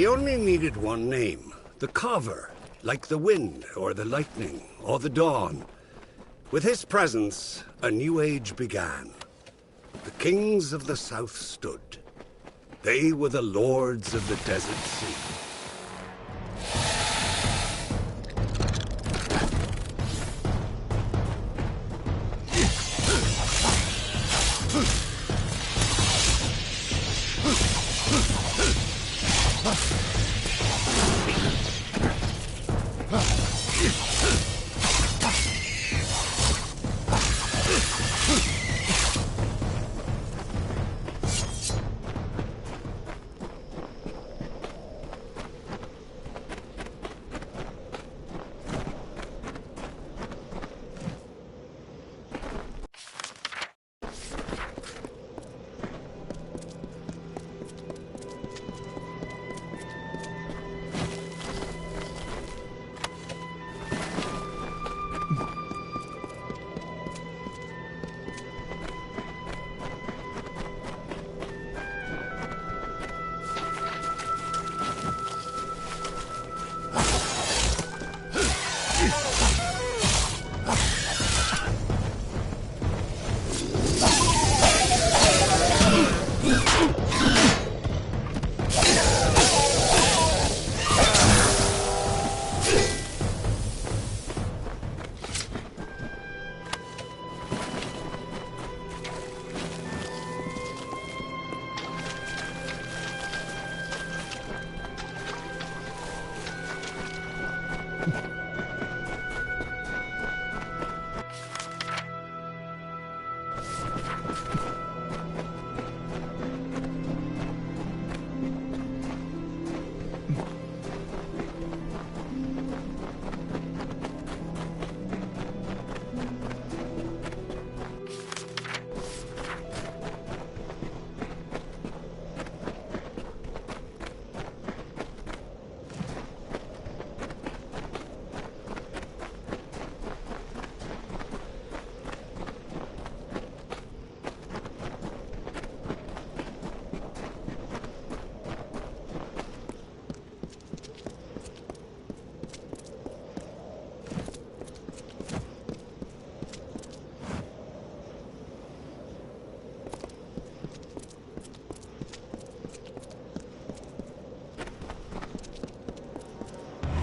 He only needed one name, the Carver, like the wind, or the lightning, or the dawn. With his presence, a new age began. The kings of the south stood. They were the lords of the desert sea.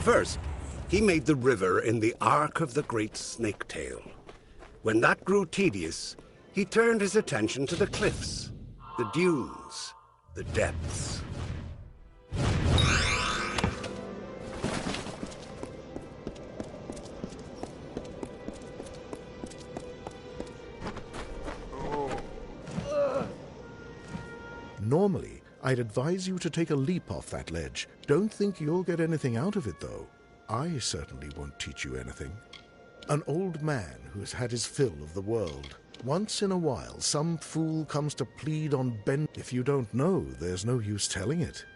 First, he made the river in the arc of the great snake-tail. When that grew tedious, he turned his attention to the cliffs, the dunes, the depths. Normally, I'd advise you to take a leap off that ledge. Don't think you'll get anything out of it, though. I certainly won't teach you anything. An old man who has had his fill of the world. Once in a while, some fool comes to plead on Ben. If you don't know, there's no use telling it.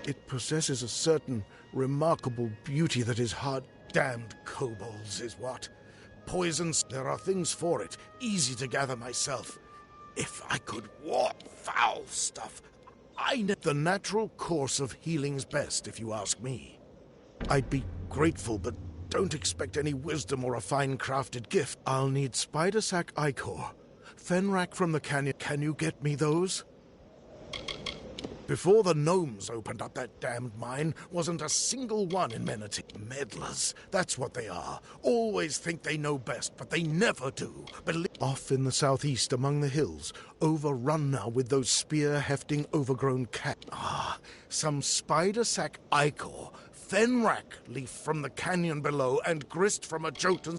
It possesses a certain remarkable beauty that is hard. Damned kobolds is what. Poisons, there are things for it, easy to gather myself. If I could walk foul stuff, I know the natural course of healing's best, if you ask me. I'd be grateful, but don't expect any wisdom or a fine-crafted gift. I'll need spider sac ichor, fenrack from the canyon. Can you get me those? Before the gnomes opened up that damned mine, wasn't a single one in Menate. Meddlers, that's what they are. Always think they know best, but they never do. Off in the southeast among the hills, overrun now with those spear-hefting overgrown cat. Some spider sac ichor, fenrack leaf from the canyon below, and grist from a Jotun.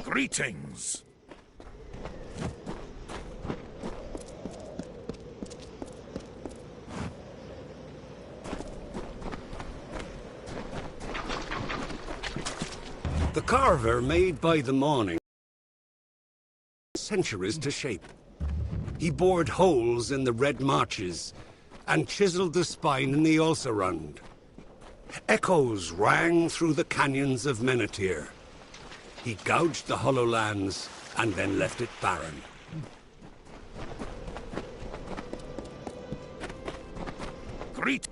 Greetings! The carver made by the morning centuries to shape. He bored holes in the red marches and chiseled the spine in the Ulcerund. Echoes rang through the canyons of Menate. He gouged the hollow lands and then left it barren. Greet!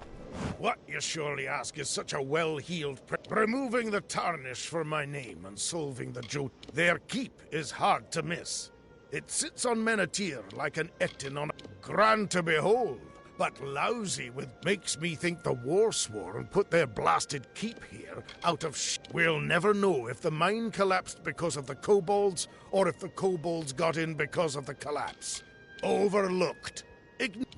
What, you surely ask, is such a well-heeled removing the tarnish from my name and solving the joke. Their keep is hard to miss. It sits on Menate like an Etin on a grand to behold, but lousy with makes me think the Warsworn put their blasted keep here out of We'll never know if the mine collapsed because of the kobolds or if the kobolds got in because of the collapse. Overlooked.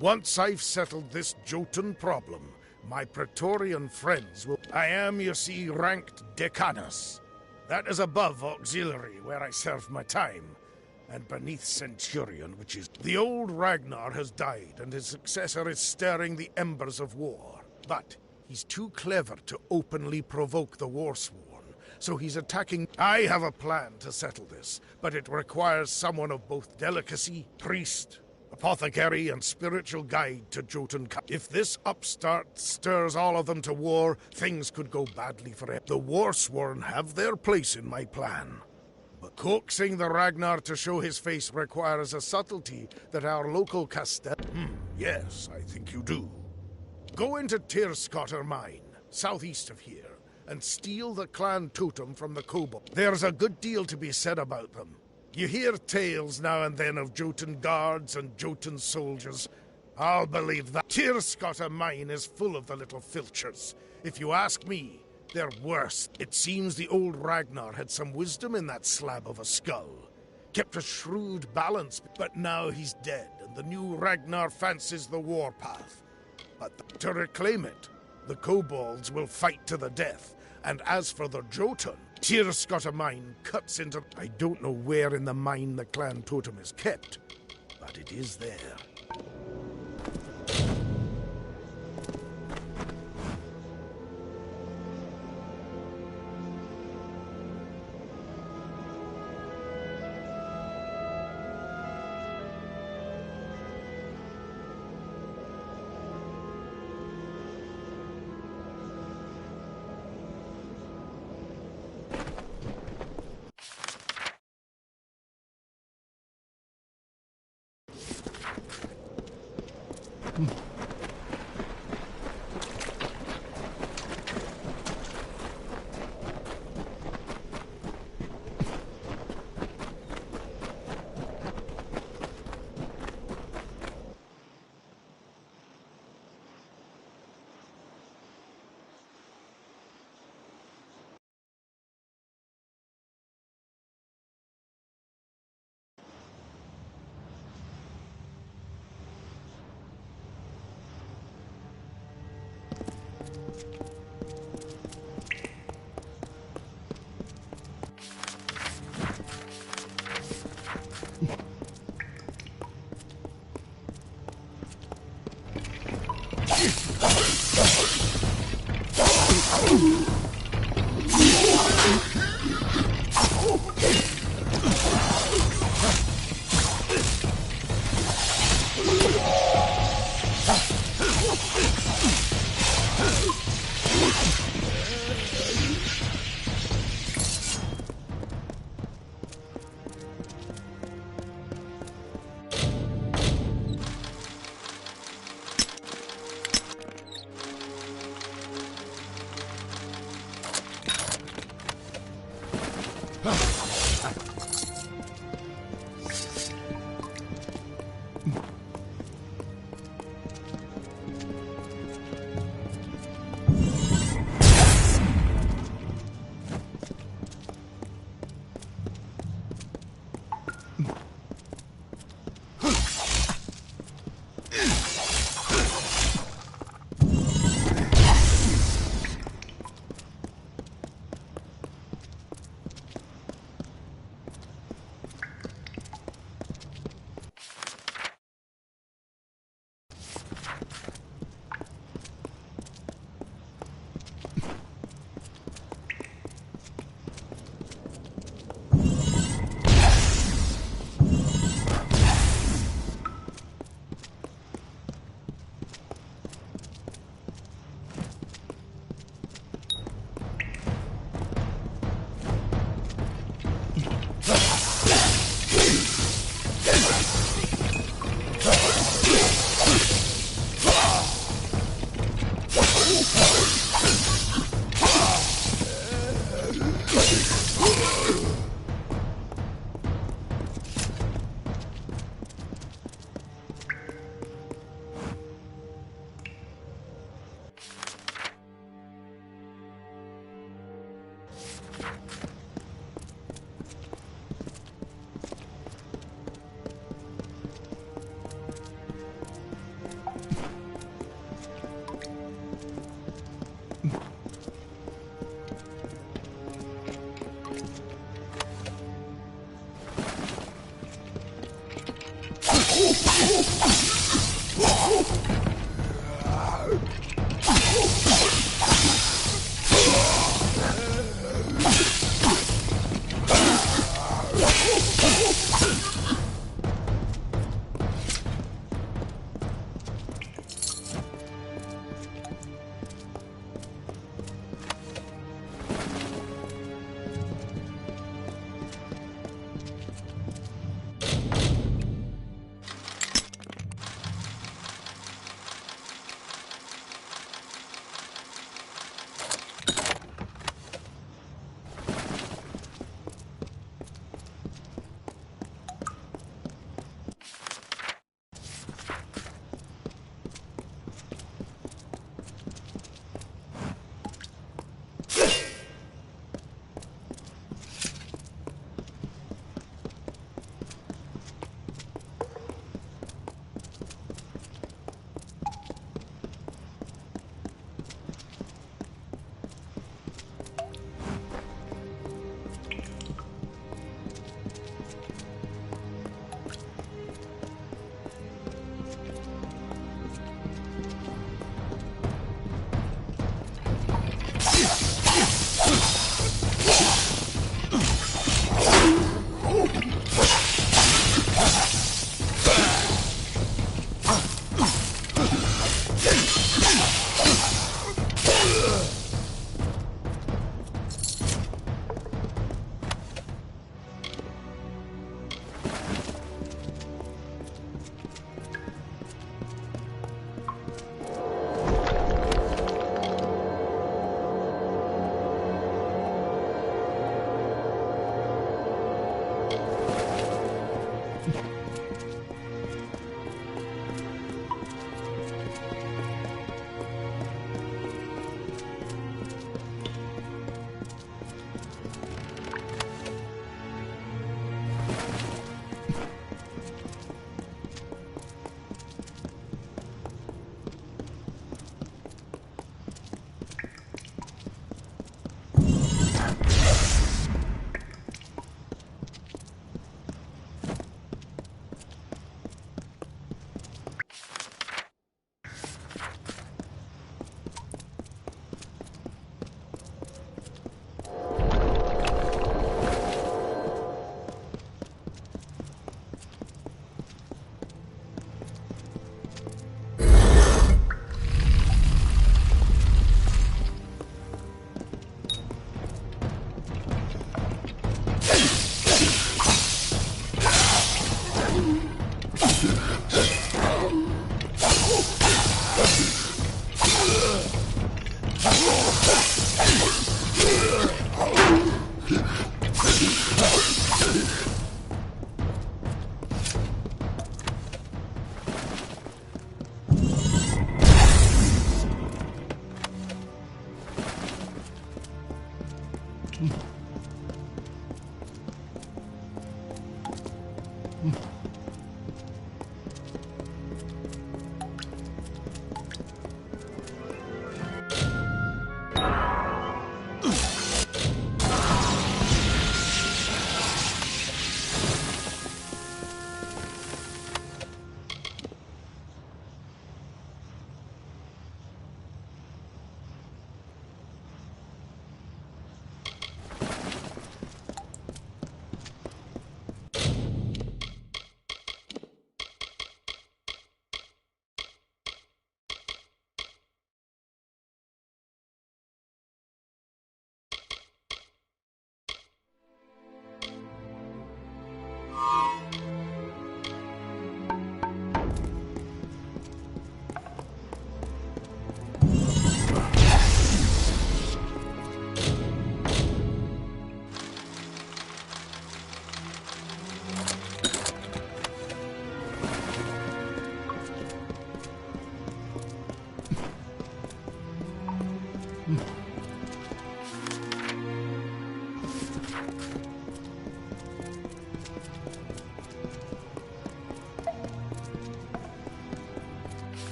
Once I've settled this Jotun problem, my Praetorian friends will... I am, you see, ranked Decanus. That is above Auxiliary, where I serve my time, and beneath Centurion, which is... The old Ragnar has died, and his successor is stirring the embers of war. But he's too clever to openly provoke the Warsworn, so he's attacking... I have a plan to settle this, but it requires someone of both delicacy, priest, apothecary, and spiritual guide to Jotun. If this upstart stirs all of them to war, things could go badly for him. The Warsworn have their place in my plan. But coaxing the Ragnar to show his face requires a subtlety that our local yes, I think you do. Go into Tyrscotter Mine, southeast of here, and steal the clan totem from the kobold. There's a good deal to be said about them. You hear tales now and then of Jotun guards and Jotun soldiers. I'll believe that. Tyrscotter Mine is full of the little filchers. If you ask me, they're worse. It seems the old Ragnar had some wisdom in that slab of a skull. Kept a shrewd balance, but now he's dead, and the new Ragnar fancies the warpath. But to reclaim it, the kobolds will fight to the death. And as for the Jotun, Tyr's got a mine cuts into... I don't know where in the mine the clan totem is kept, but it is there.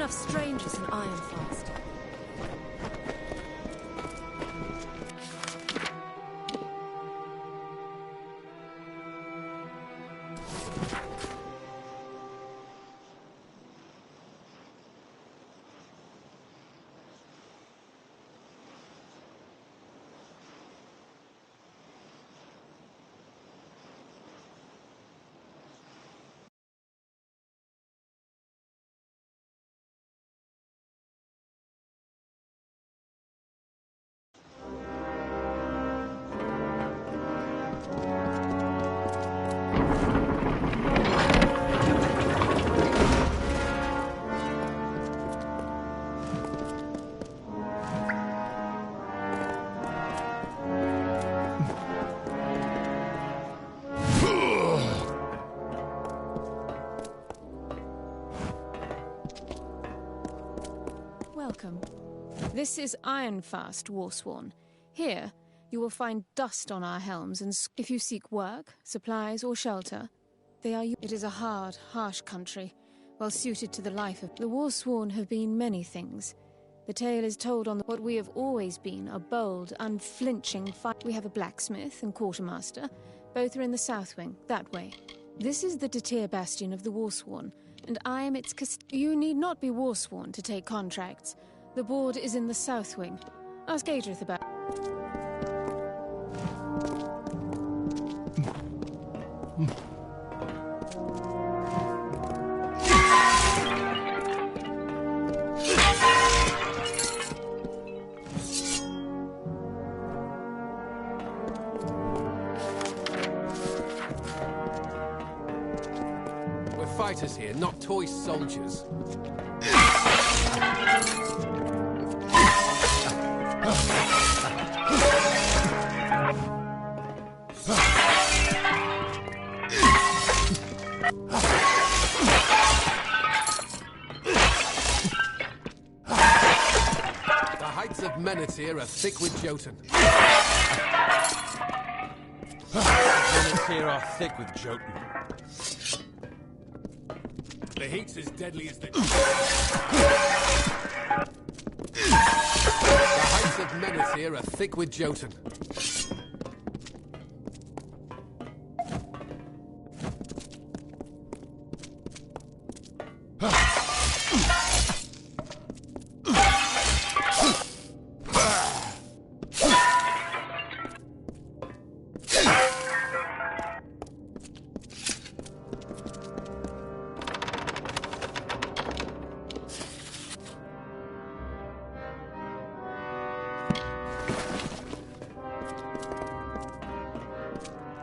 enough strangers in Ironfast. Welcome. This is Ironfast, Warsworn. Here, you will find dust on our helms, and if you seek work, supplies, or shelter, they are It is a hard, harsh country, well suited to the life of... The Warsworn have been many things. The tale is told on what we have always been, a bold, unflinching fight. We have a blacksmith and quartermaster. Both are in the south wing, that way. This is the Detir bastion of the Warsworn, and I am its You need not be Warsworn to take contracts. The board is in the south wing. Ask Adrith about... We're fighters here, not toy soldiers. Menethir are thick with Jotun. Menethir are thick with Jotun. The heat's as deadly as the... The heights of Menethir are thick with Jotun.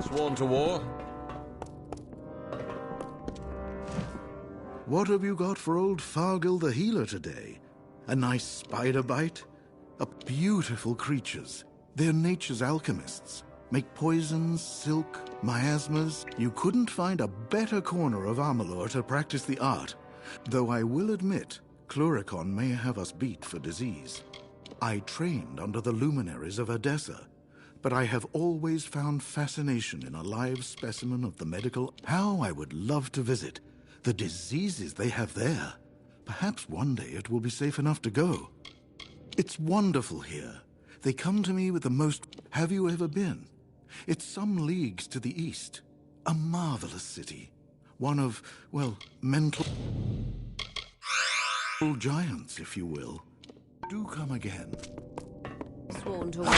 Sworn to war? What have you got for old Fargil the healer today? A nice spider bite? Beautiful creatures. They're nature's alchemists. Make poisons, silk, miasmas. You couldn't find a better corner of Amalur to practice the art. Though I will admit, Cluricon may have us beat for disease. I trained under the luminaries of Odessa, but I have always found fascination in a live specimen of the medical... How I would love to visit. The diseases they have there. Perhaps one day it will be safe enough to go. It's wonderful here. They come to me with the most... Have you ever been? It's some leagues to the east. A marvelous city. One of, well, mental... giants, if you will. Do come again. Sworn to war?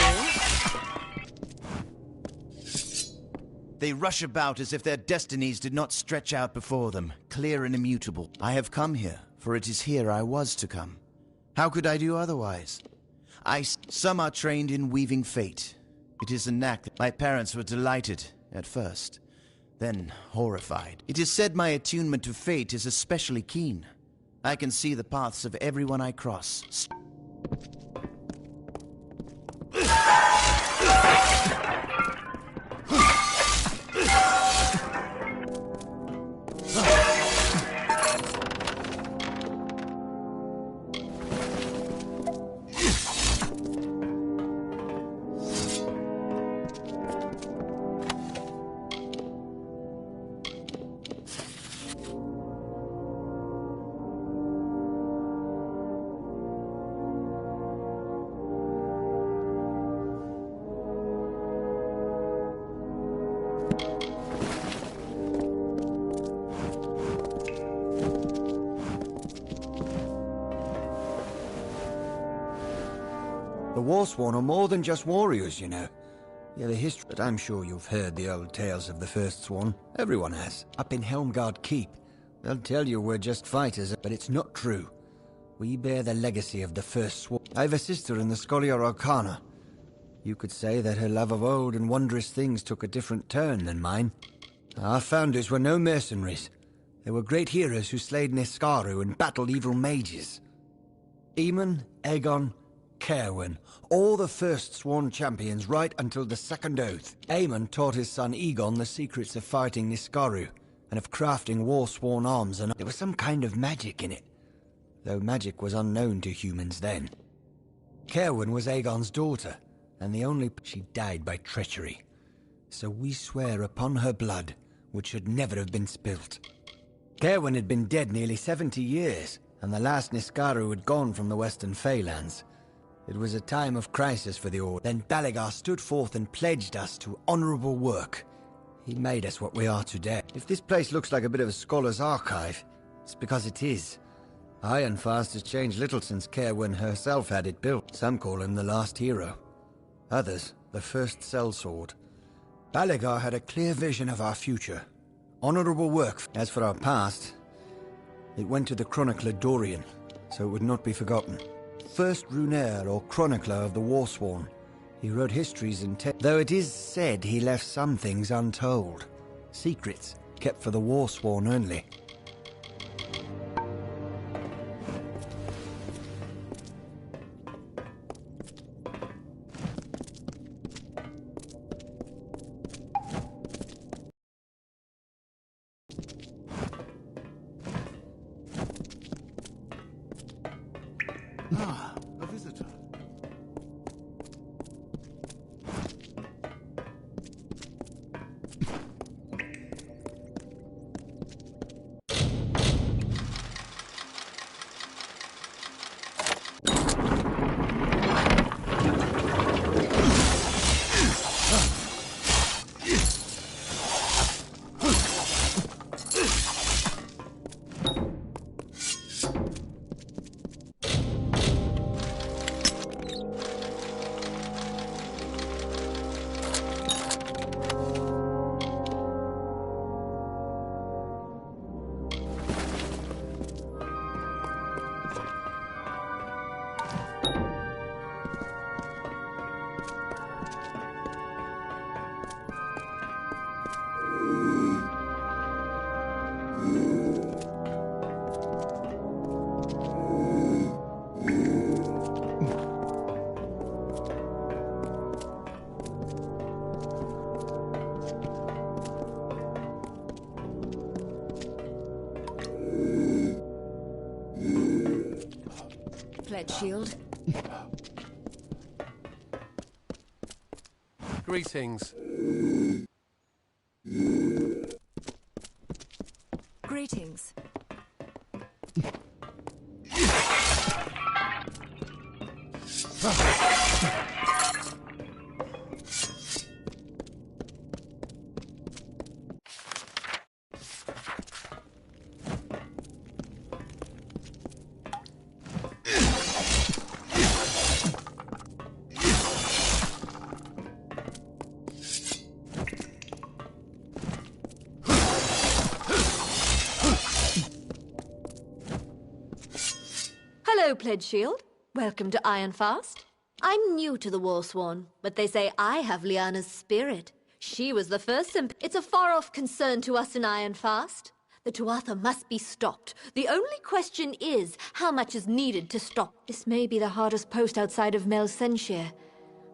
They rush about as if their destinies did not stretch out before them, clear and immutable. I have come here, for it is here I was to come. How could I do otherwise? Some are trained in weaving fate. It is a knack that my parents were delighted at first, then horrified. It is said my attunement to fate is especially keen. I can see the paths of everyone I cross. Warsworn are more than just warriors, you know. Yeah, the history, but I'm sure you've heard the old tales of the First Sworn. Everyone has. Up in Helmgard Keep, they'll tell you we're just fighters, but it's not true. We bear the legacy of the First Sworn. I have a sister in the Scholia Arcana. You could say that her love of old and wondrous things took a different turn than mine. Our founders were no mercenaries. They were great heroes who slayed Niskaru and battled evil mages. Eamon, Aegon, Caerwyn, all the First Sworn champions right until the Second Oath. Aemon taught his son Aegon the secrets of fighting Niskaru and of crafting war-sworn arms, and there was some kind of magic in it, though magic was unknown to humans then. Caerwyn was Aegon's daughter, and she died by treachery. So we swear upon her blood, which should never have been spilt. Caerwyn had been dead nearly 70 years, and the last Niskaru had gone from the Western Feylands. It was a time of crisis for the Order. Then Balegar stood forth and pledged us to honorable work. He made us what we are today. If this place looks like a bit of a scholar's archive, it's because it is. Ironfast has changed little since Caerwyn herself had it built. Some call him the last hero. Others, the first sellsword. Balegar had a clear vision of our future. Honorable work. As for our past, it went to the chronicler Dorian, so it would not be forgotten. First runaire or chronicler of the Warsworn. He wrote histories in though it is said he left some things untold. Secrets kept for the Warsworn only. A visitor. Pledge shield. Greetings. Greetings. Hello, Pledge Shield. Welcome to Ironfast. I'm new to the Warsworn, but they say I have Lyanna's spirit. She was the first It's a far-off concern to us in Ironfast. The Tuatha must be stopped. The only question is, how much is needed to stop? This may be the hardest post outside of Melsenshire.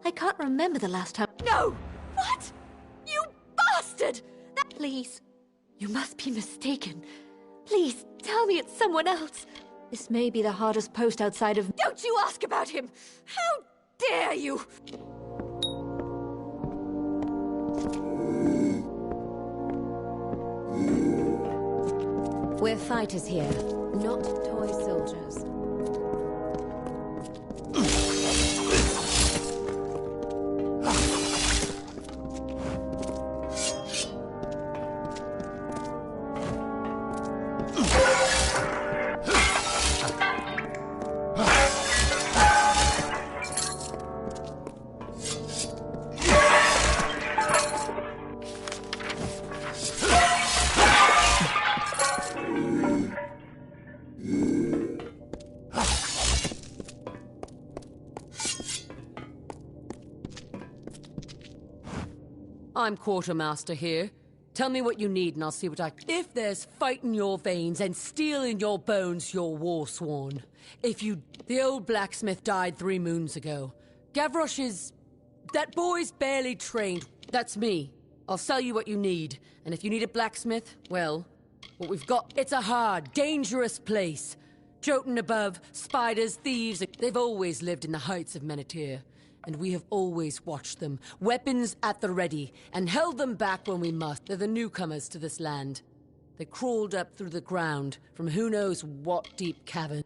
I can't remember the last time... No! What? You bastard! Please. You must be mistaken. Please, tell me it's someone else. This may be the hardest post outside of... Don't you ask about him! How dare you! We're fighters here, not toy soldiers. I'm quartermaster here. Tell me what you need and I'll see what I... If there's fight in your veins and steel in your bones, you're war-sworn. If you... The old blacksmith died 3 moons ago. Gavroche is... That boy's barely trained. That's me. I'll sell you what you need. And if you need a blacksmith, well, what we've got... It's a hard, dangerous place. Jotun above, spiders, thieves... They've always lived in the heights of Menethir. And we have always watched them, weapons at the ready, and held them back when we must. They're the newcomers to this land. They crawled up through the ground from who knows what deep cavern.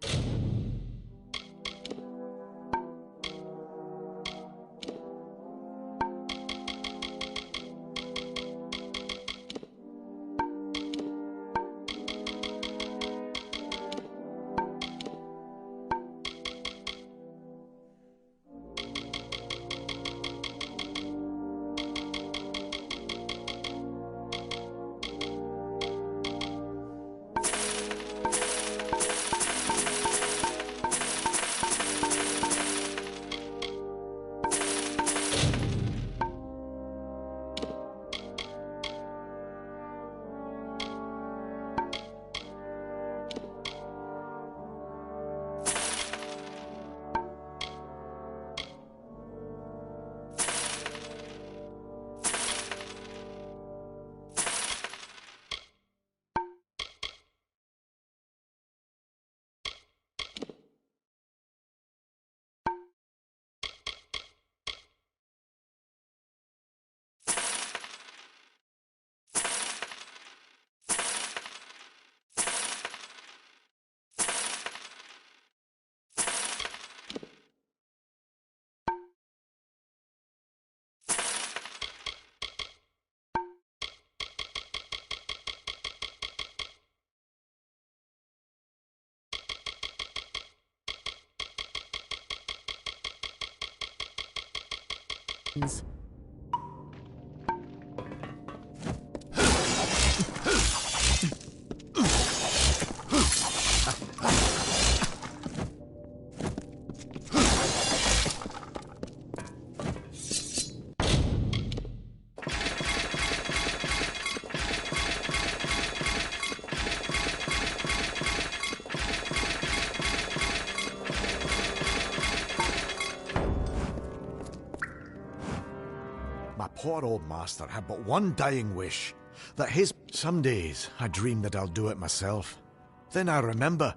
Poor old master had but one dying wish, that his... Some days I dream that I'll do it myself. Then I remember.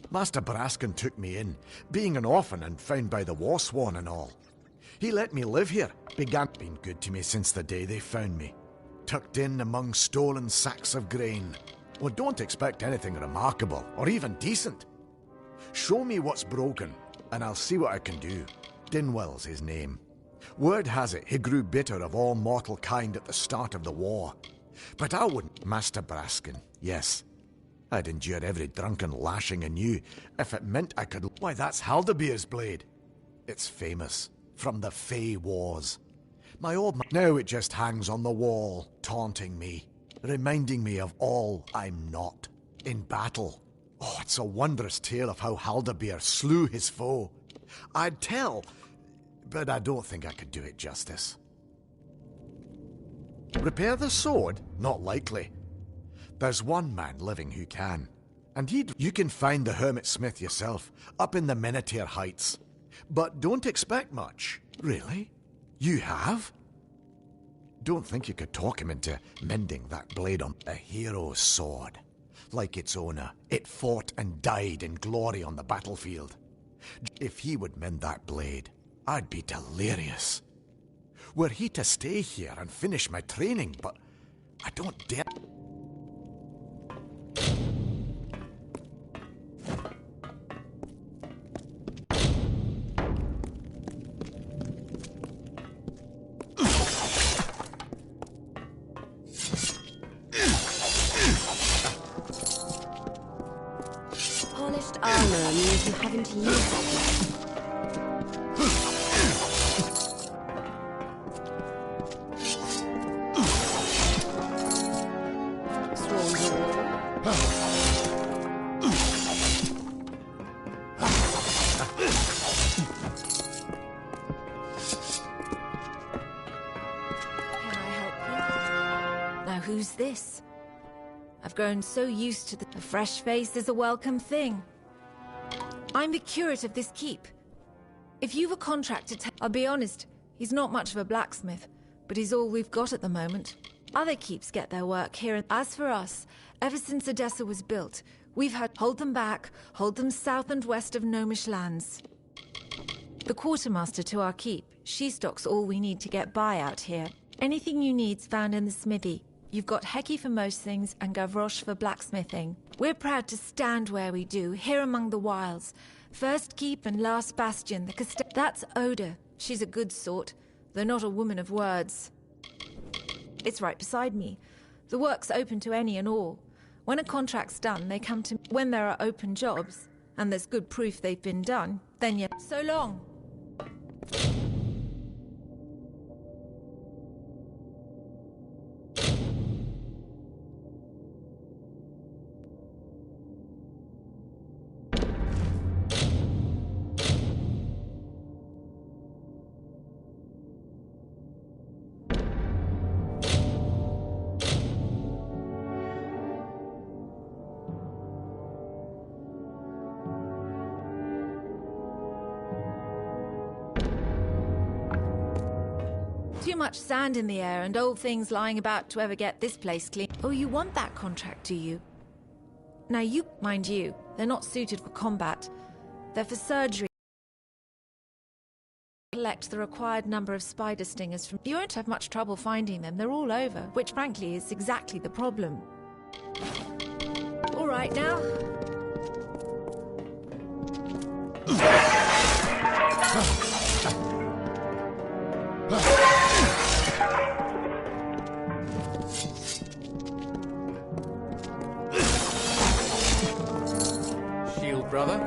Master Braskin took me in, being an orphan and found by the war-sworn and all. He let me live here, been good to me since the day they found me. Tucked in among stolen sacks of grain. Well, don't expect anything remarkable, or even decent. Show me what's broken, and I'll see what I can do. Dinwell's his name. Word has it he grew bitter of all mortal kind at the start of the war. But I wouldn't. Master Braskin, yes. I'd endure every drunken lashing anew if it meant I could... Why, that's Haldabeer's blade. It's famous, from the Fey Wars. My old now it just hangs on the wall, taunting me, reminding me of all I'm not. In battle. Oh, it's a wondrous tale of how Haldabeer slew his foe. I'd tell... but I don't think I could do it justice. Repair the sword? Not likely. There's one man living who can. And you can find the hermit smith yourself, up in the Menethir Heights. But don't expect much. Really? You have? Don't think you could talk him into mending that blade on a hero's sword. Like its owner, it fought and died in glory on the battlefield. If he would mend that blade, I'd be delirious. Were he to stay here and finish my training, but I don't dare... Polished armor means you haven't used it. Can who's this? I've grown so used to a fresh face is a welcome thing. I'm the curate of this keep. If you've a contract to I'll be honest, he's not much of a blacksmith, but he's all we've got at the moment. Other keeps get their work here. As for us, ever since Odessa was built, we've had hold them back, hold them south and west of Gnomish lands. The quartermaster to our keep, she stocks all we need to get by out here. Anything you need's found in the smithy. You've got Heki for most things and Gavroche for blacksmithing. We're proud to stand where we do, here among the wilds. First keep and last bastion, the That's Oda. She's a good sort, though not a woman of words. It's right beside me. The work's open to any and all. When a contract's done, they come to me. When there are open jobs, and there's good proof they've been done, then you... So long. Too much sand in the air and old things lying about to ever get this place clean. Oh, you want that contract, do you? Now mind you, they're not suited for combat. They're for surgery. Collect the required number of spider stingers from... You won't have much trouble finding them, they're all over, which frankly is exactly the problem. All right now. Shield, brother.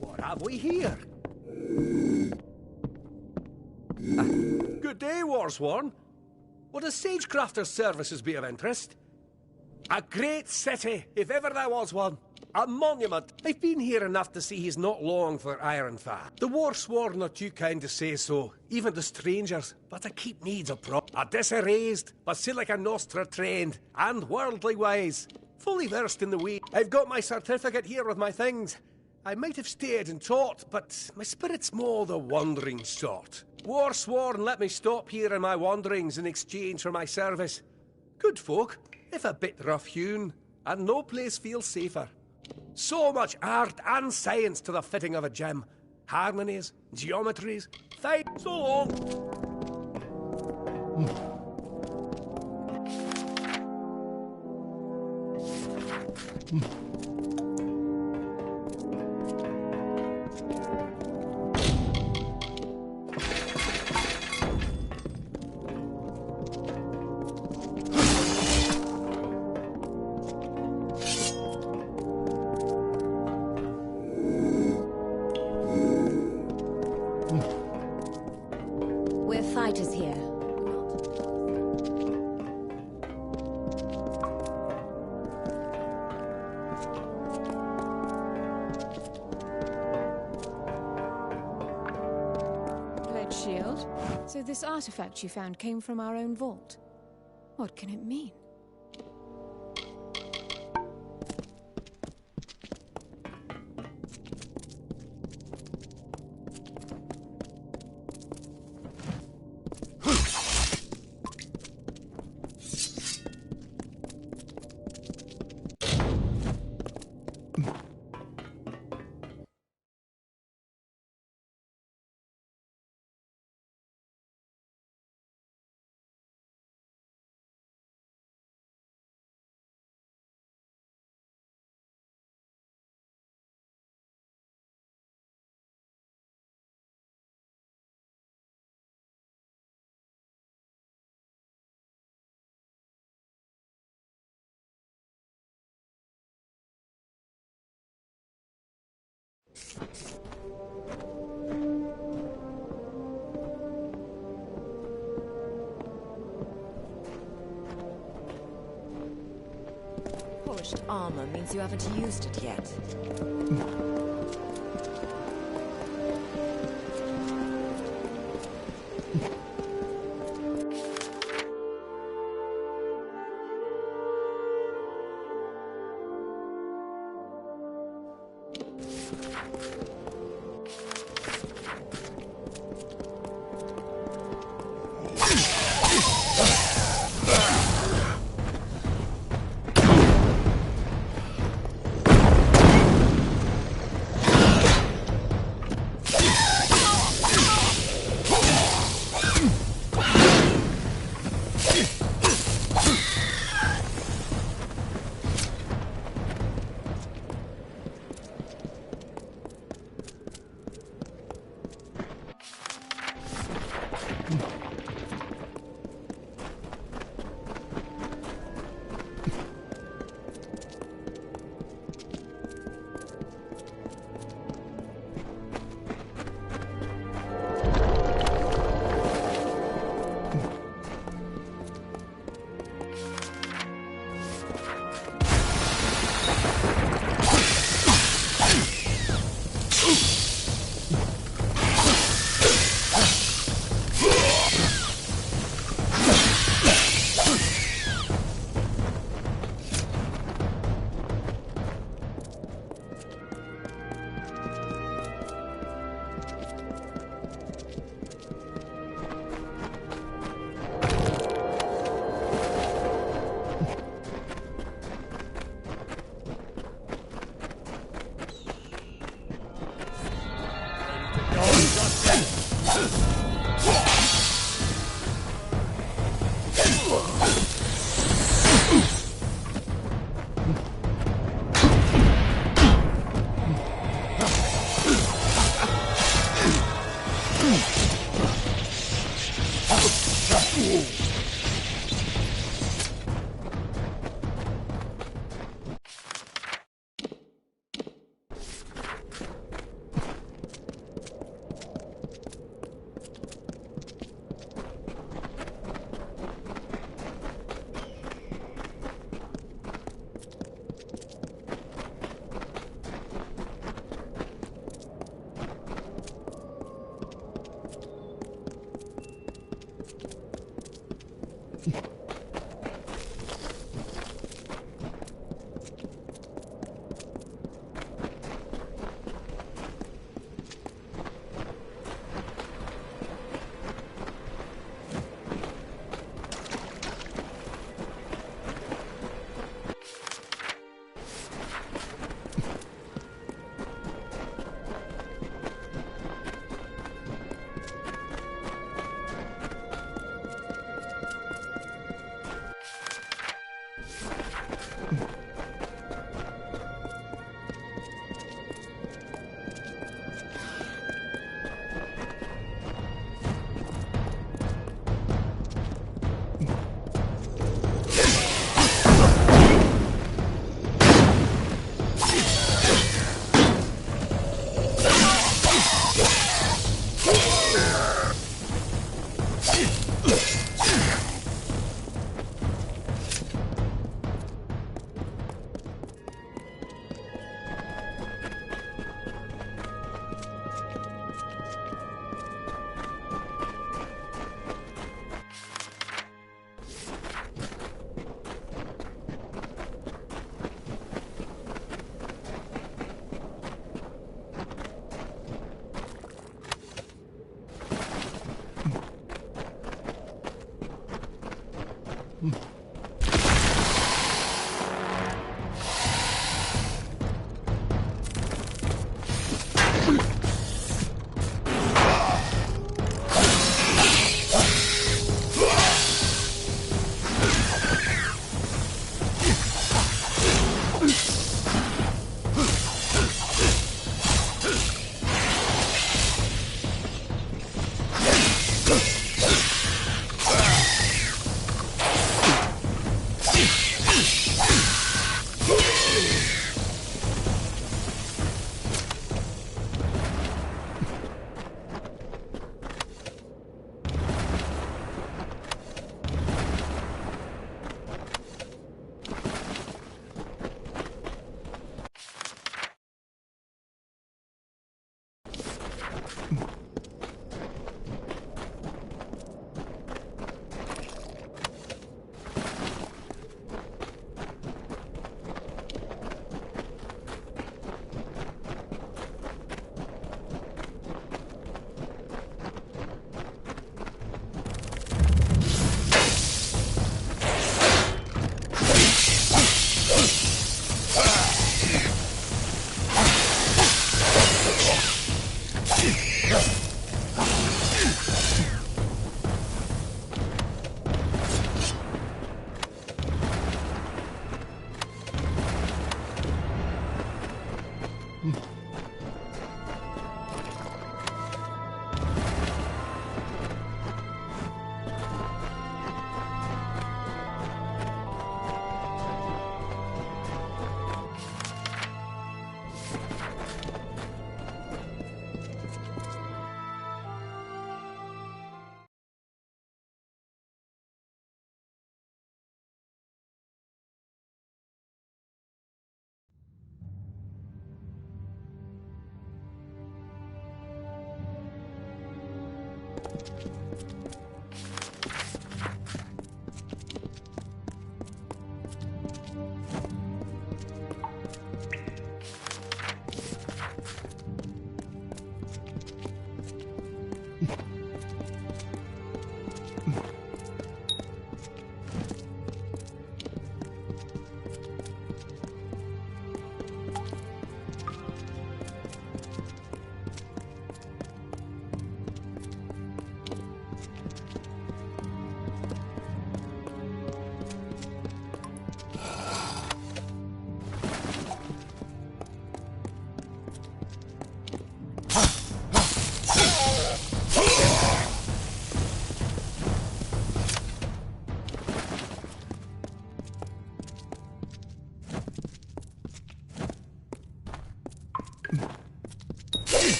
What have we here? Good day, Warsworn. Would a sagecrafter's services be of interest? A great city, if ever there was one. A monument. I've been here enough to see he's not long for Ironfire. The Warsworn are too kind to say so, even to strangers, but a keep needs a prop. A diserased, Basilica Nostra trained, and worldly wise. Fully versed in the way. I've got my certificate here with my things. I might have stayed and taught, but my spirit's more the wandering sort. Warsworn let me stop here in my wanderings in exchange for my service. Good folk, if a bit rough-hewn, and no place feels safer. So much art and science to the fitting of a gem. Harmonies, geometries, so long. We're fighters here. Pledge shield. So this artifact you found came from our own vault. What can it mean? Polished armor means you haven't used it yet.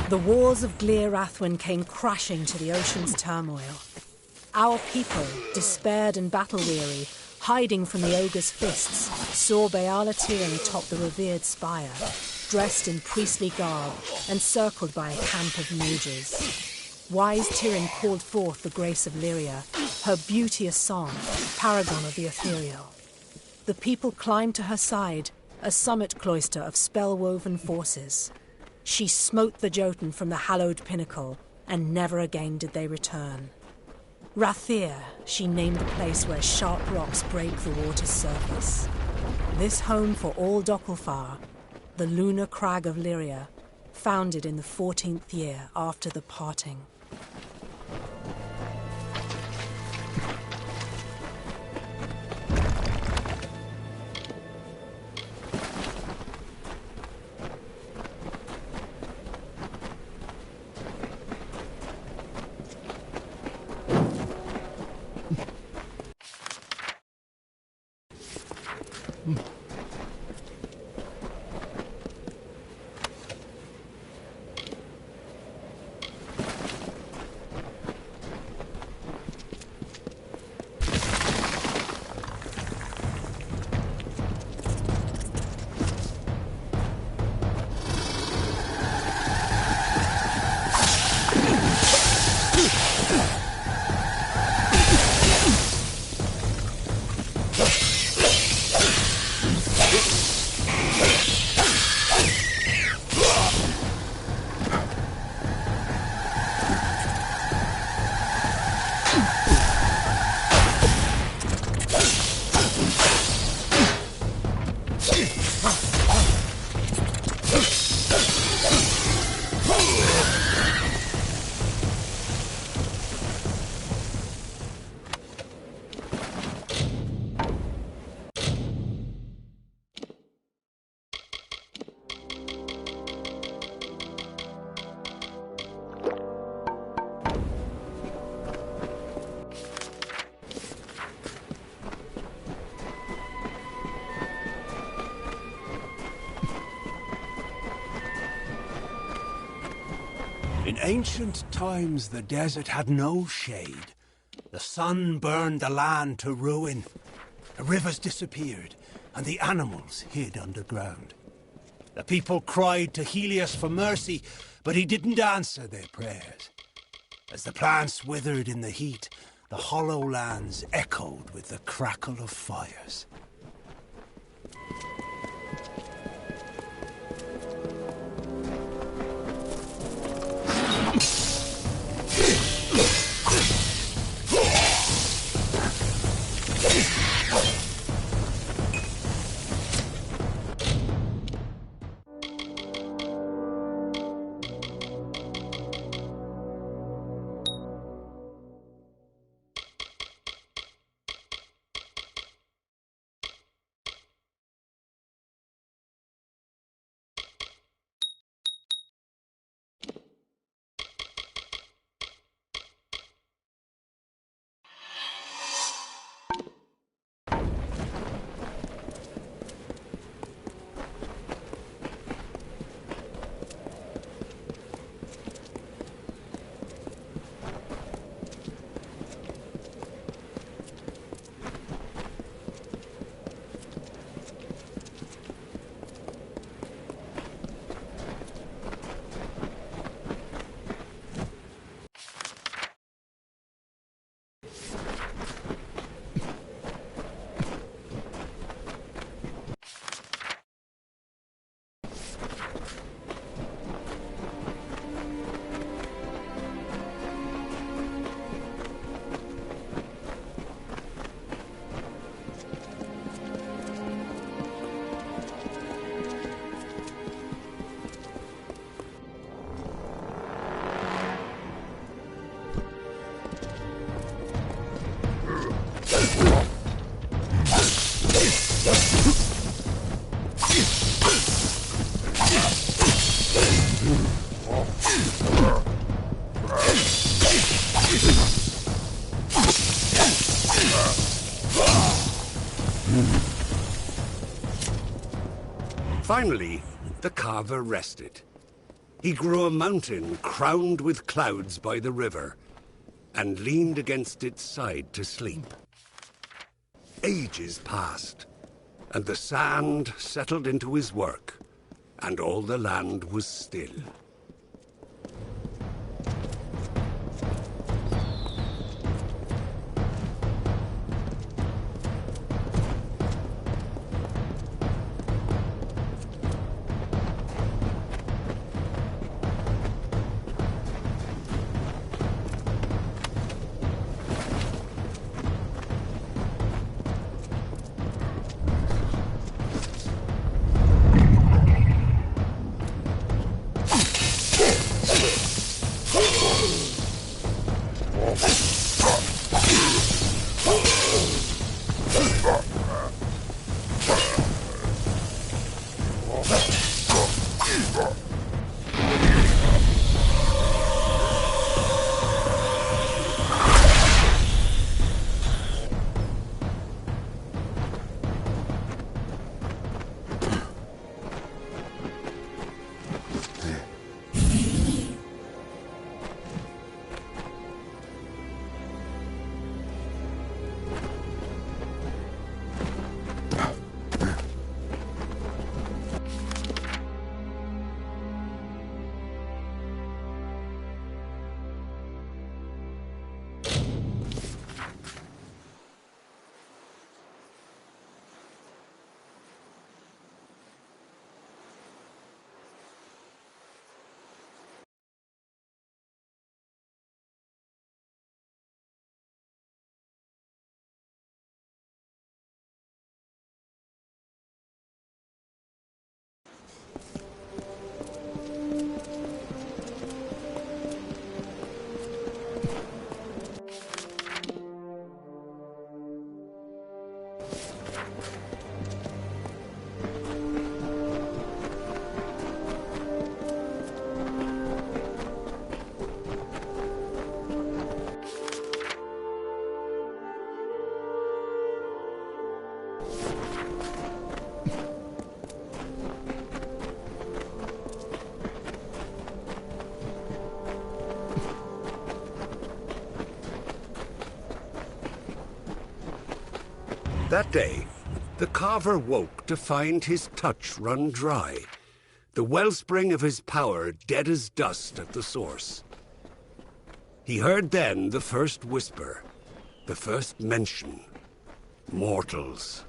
The walls of Glir Rathwen came crashing to the ocean's turmoil. Our people, despaired and battle-weary, hiding from the ogre's fists, saw Beala Tyrion atop the revered spire, dressed in priestly garb, encircled by a camp of mages. Wise Tyrion called forth the grace of Lyria, her beauteous song, paragon of the ethereal. The people climbed to her side, a summit cloister of spell-woven forces. She smote the Jotun from the hallowed pinnacle, and never again did they return. Rathir, she named the place where sharp rocks break the water's surface. This home for all Dokkulfar, the lunar crag of Lyria, founded in the 14th year after the parting. In ancient times, the desert had no shade. The sun burned the land to ruin. The rivers disappeared, and the animals hid underground. The people cried to Helios for mercy, but he didn't answer their prayers. As the plants withered in the heat, the hollow lands echoed with the crackle of fires. Finally, the carver rested. He grew a mountain crowned with clouds by the river, and leaned against its side to sleep. Ages passed, and the sand settled into his work, and all the land was still. That day, the carver woke to find his touch run dry, the wellspring of his power dead as dust at the source. He heard then the first whisper, the first mention, mortals.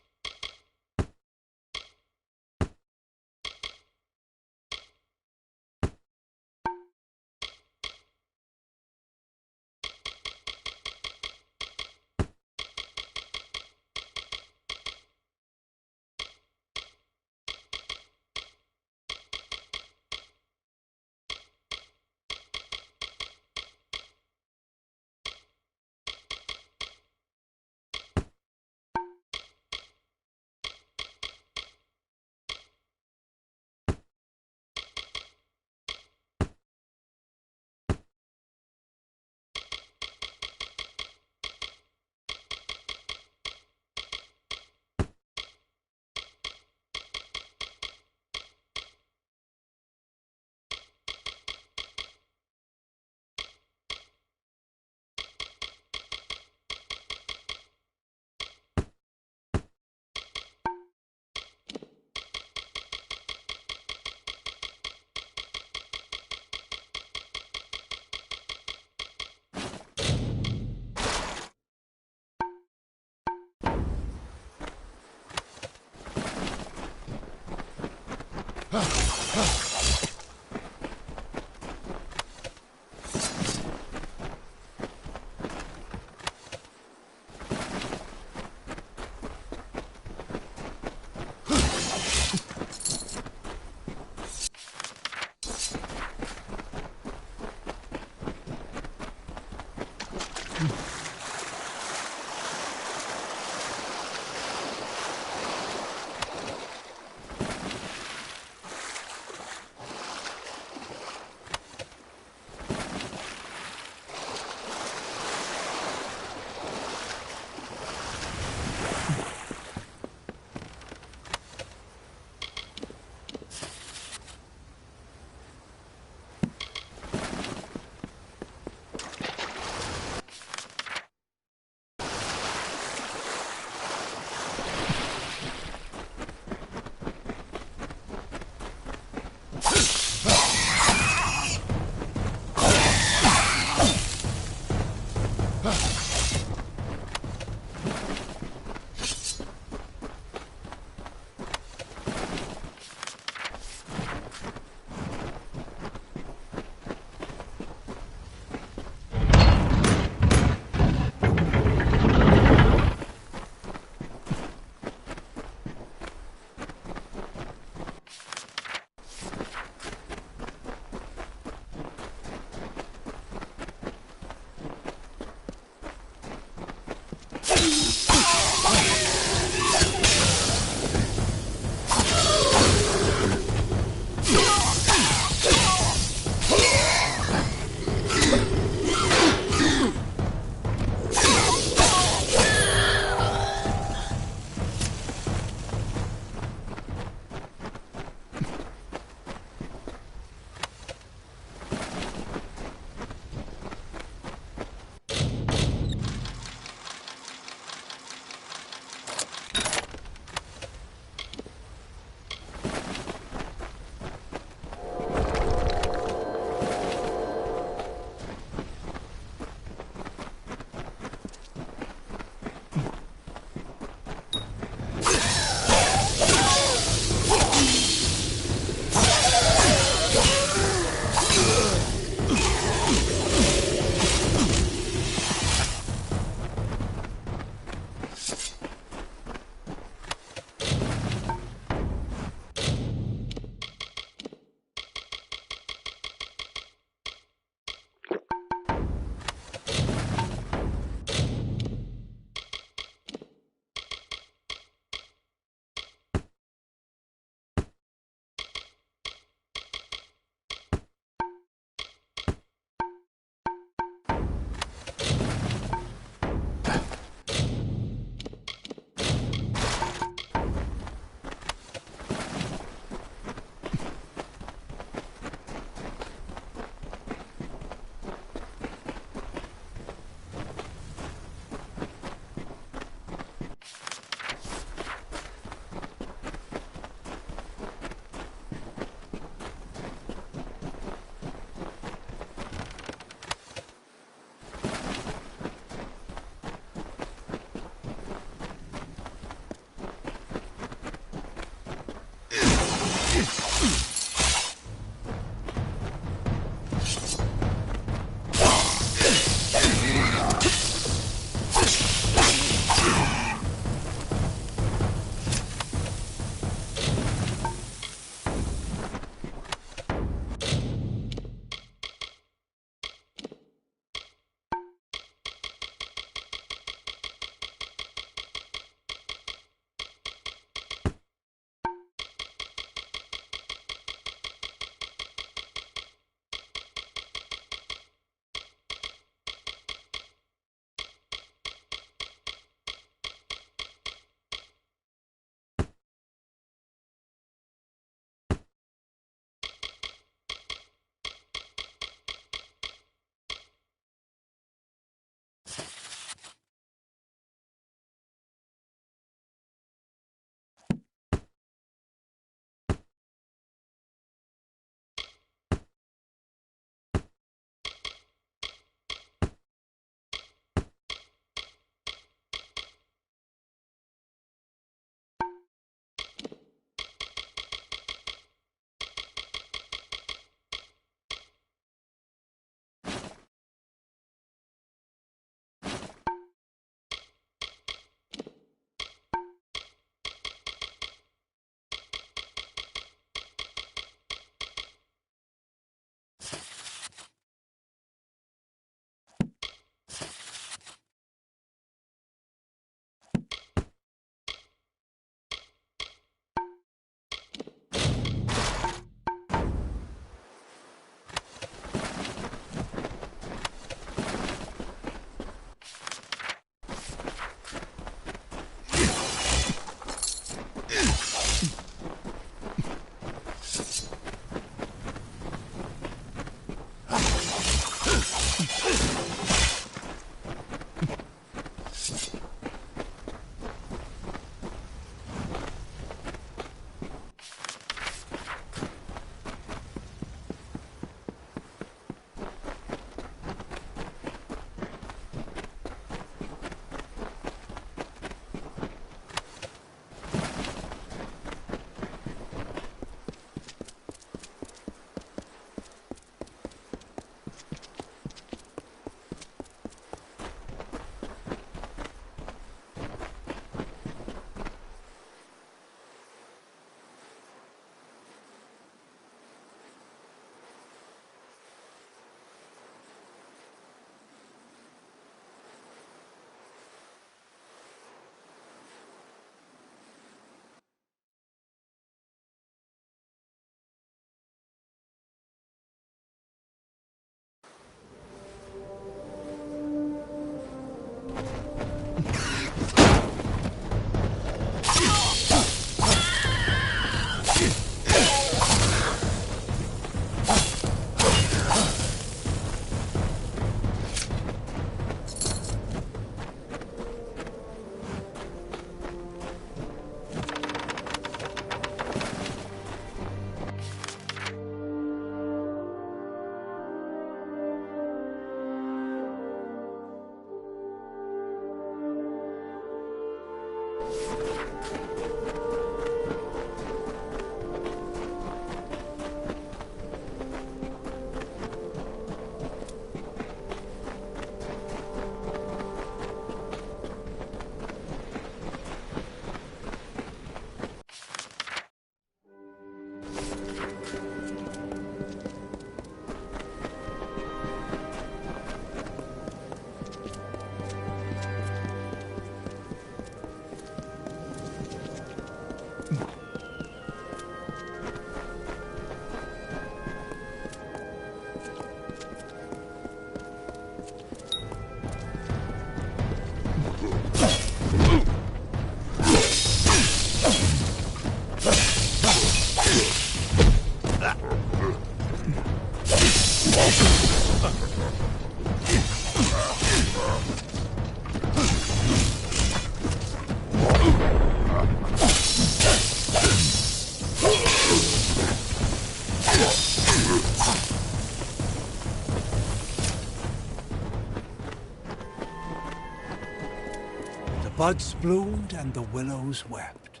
Buds bloomed and the willows wept.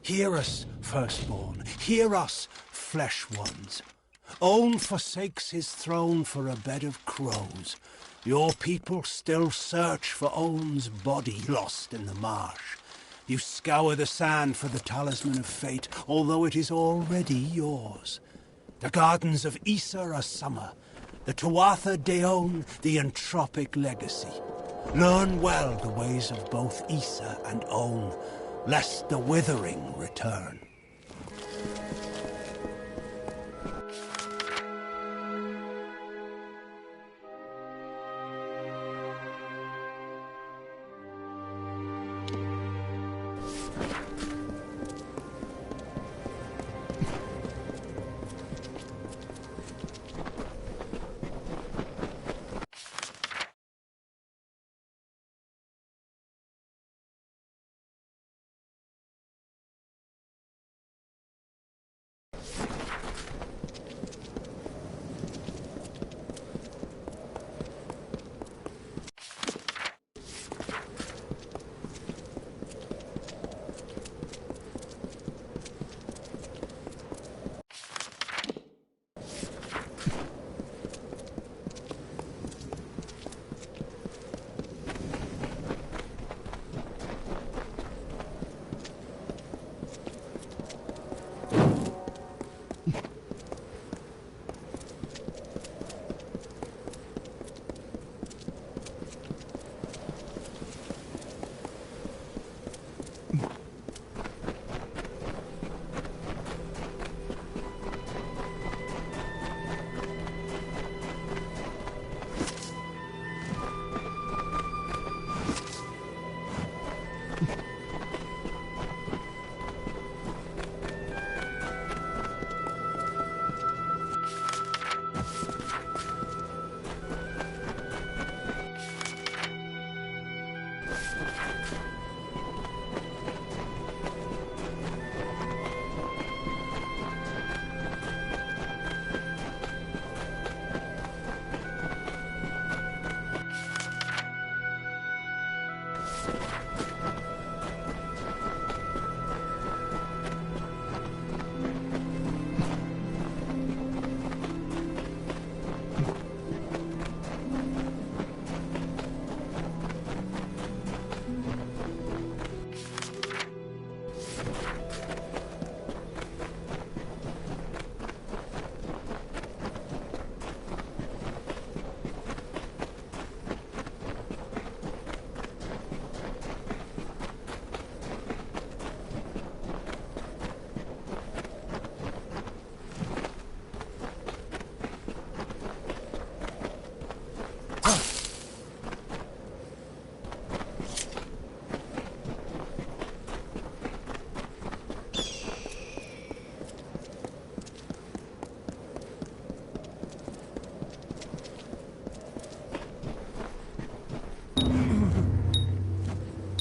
Hear us, firstborn, hear us, flesh ones. Own forsakes his throne for a bed of crows. Your people still search for Own's body lost in the marsh. You scour the sand for the talisman of fate, although it is already yours. The gardens of Issa are summer, the Tuatha Deon the entropic legacy. Learn well the ways of both Issa and Own, lest the withering return.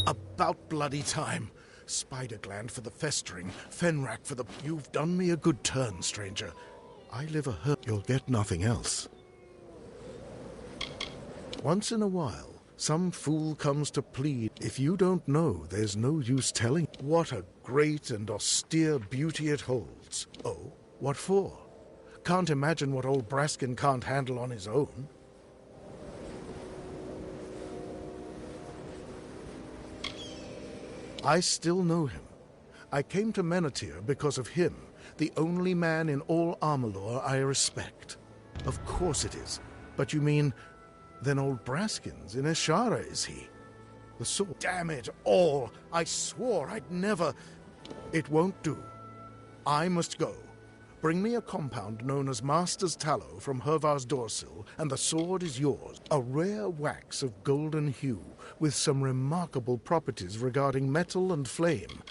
About bloody time. Spider gland for the festering, Fenrack for the... You've done me a good turn, stranger. I live a herb. You'll get nothing else. Once in a while, some fool comes to plead. If you don't know, there's no use telling. What a great and austere beauty it holds. Oh, what for? Can't imagine what old Braskin can't handle on his own. I still know him. I came to Menethir because of him, the only man in all Amalur I respect. Of course it is. But you mean, then old Braskin's in Ishara, is he? The sword. Damn it all! I swore I'd never... It won't do. I must go. Bring me a compound known as Master's Tallow from Hervar's Dorsil, and the sword is yours. A rare wax of golden hue, with some remarkable properties regarding metal and flame.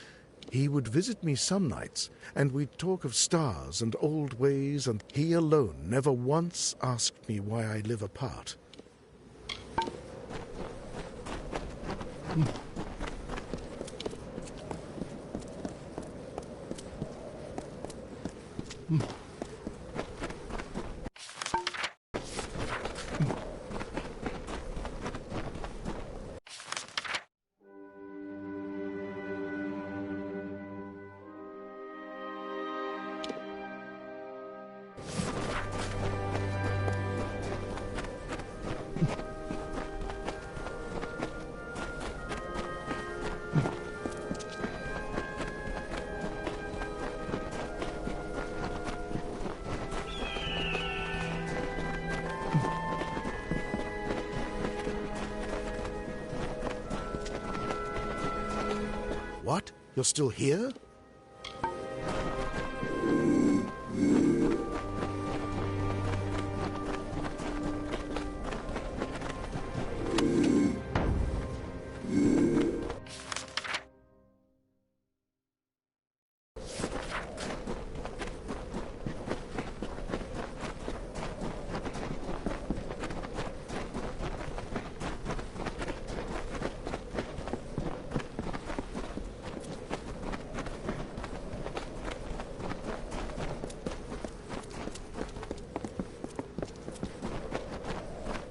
He would visit me some nights, and we'd talk of stars and old ways, and he alone never once asked me why I live apart. What? You're still here?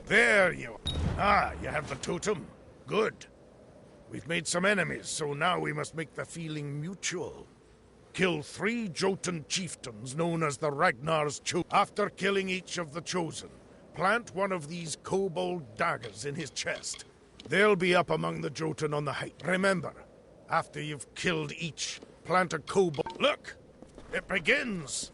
There you are. Ah, you have the totem? Good. We've made some enemies, so now we must make the feeling mutual. Kill 3 Jotun chieftains known as the Ragnar's Chosen. After killing each of the Chosen, plant one of these kobold daggers in his chest. They'll be up among the Jotun on the height. Remember, after you've killed each, plant a kobold. Look! It begins!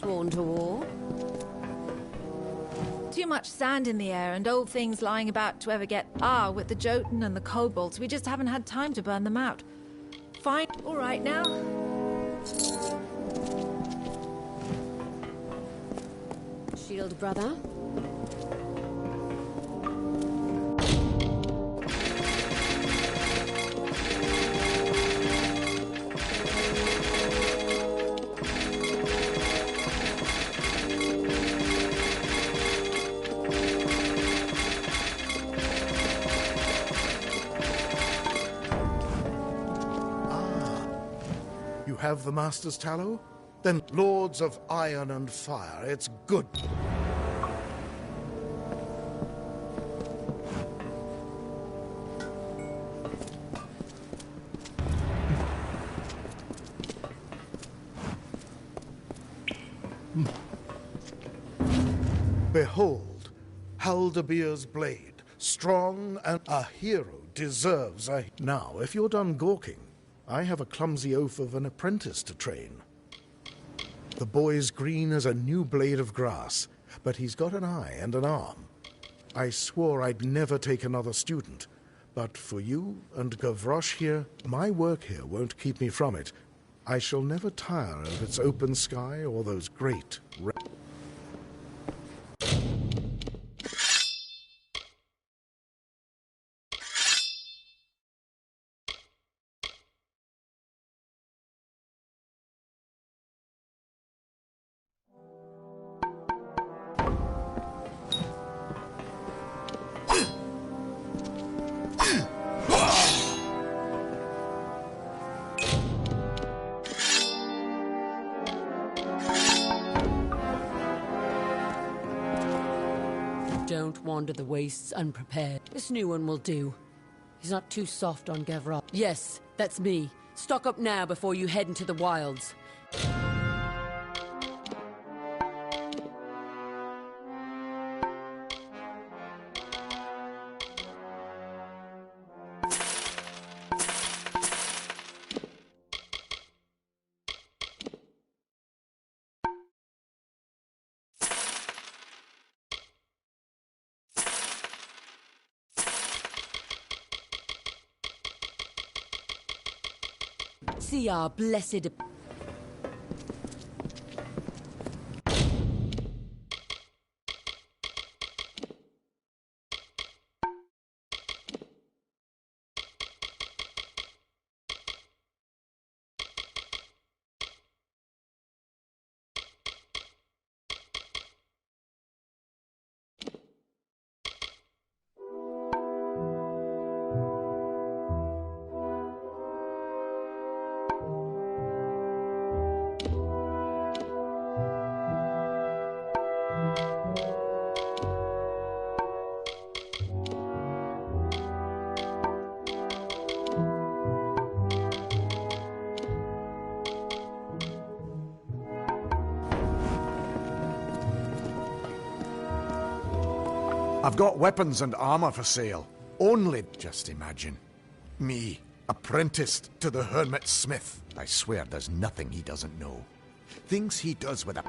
Sworn to war? Too much sand in the air and old things lying about to ever get... with the Jotun and the kobolds, we just haven't had time to burn them out. Fine. All right now. Shield brother? You have the Master's Tallow? Then, Lords of Iron and Fire, it's good. Behold, Haldebeer's blade, strong and a hero deserves a... Now, if you're done gawking, I have a clumsy oaf of an apprentice to train. The boy's green as a new blade of grass, but he's got an eye and an arm. I swore I'd never take another student, but for you and Gavroche here, my work here won't keep me from it. I shall never tire of its open sky or those great... Don't wander the wastes unprepared. This new one will do. He's not too soft on Gavroche. Yes, that's me. Stock up now before you head into the wilds. See our blessed... I've got weapons and armor for sale. Only, just imagine, me, apprenticed to the Hermit Smith. I swear there's nothing he doesn't know. Things he does with a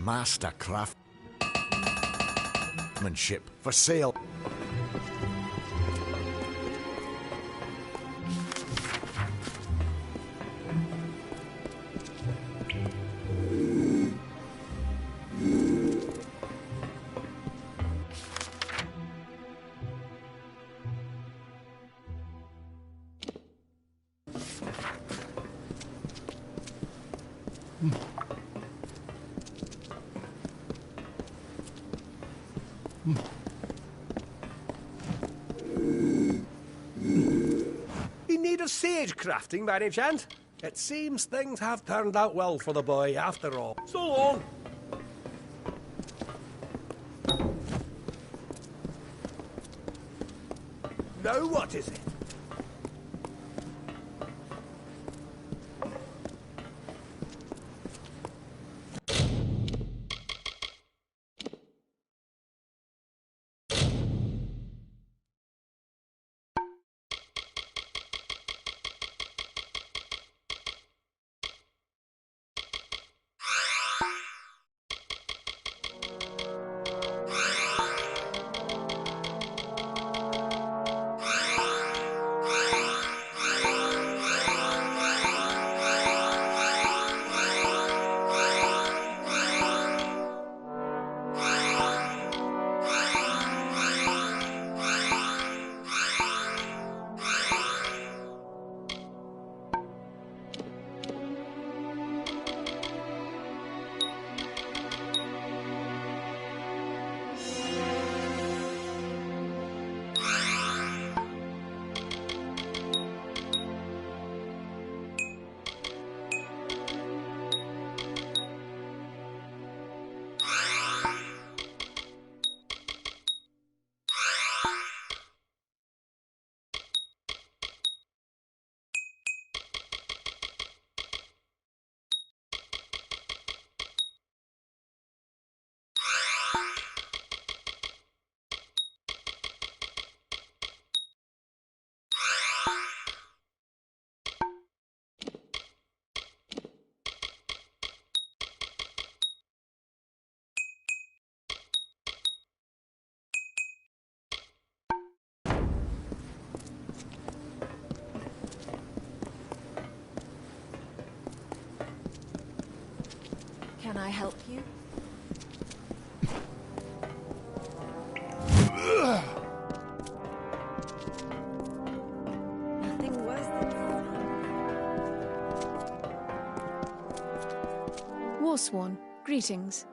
master craftsmanship for sale. In need of sage crafting by any chance? It seems things have turned out well for the boy after all. So long! Now what is it? I help you? Nothing worse than... Warsworn, greetings.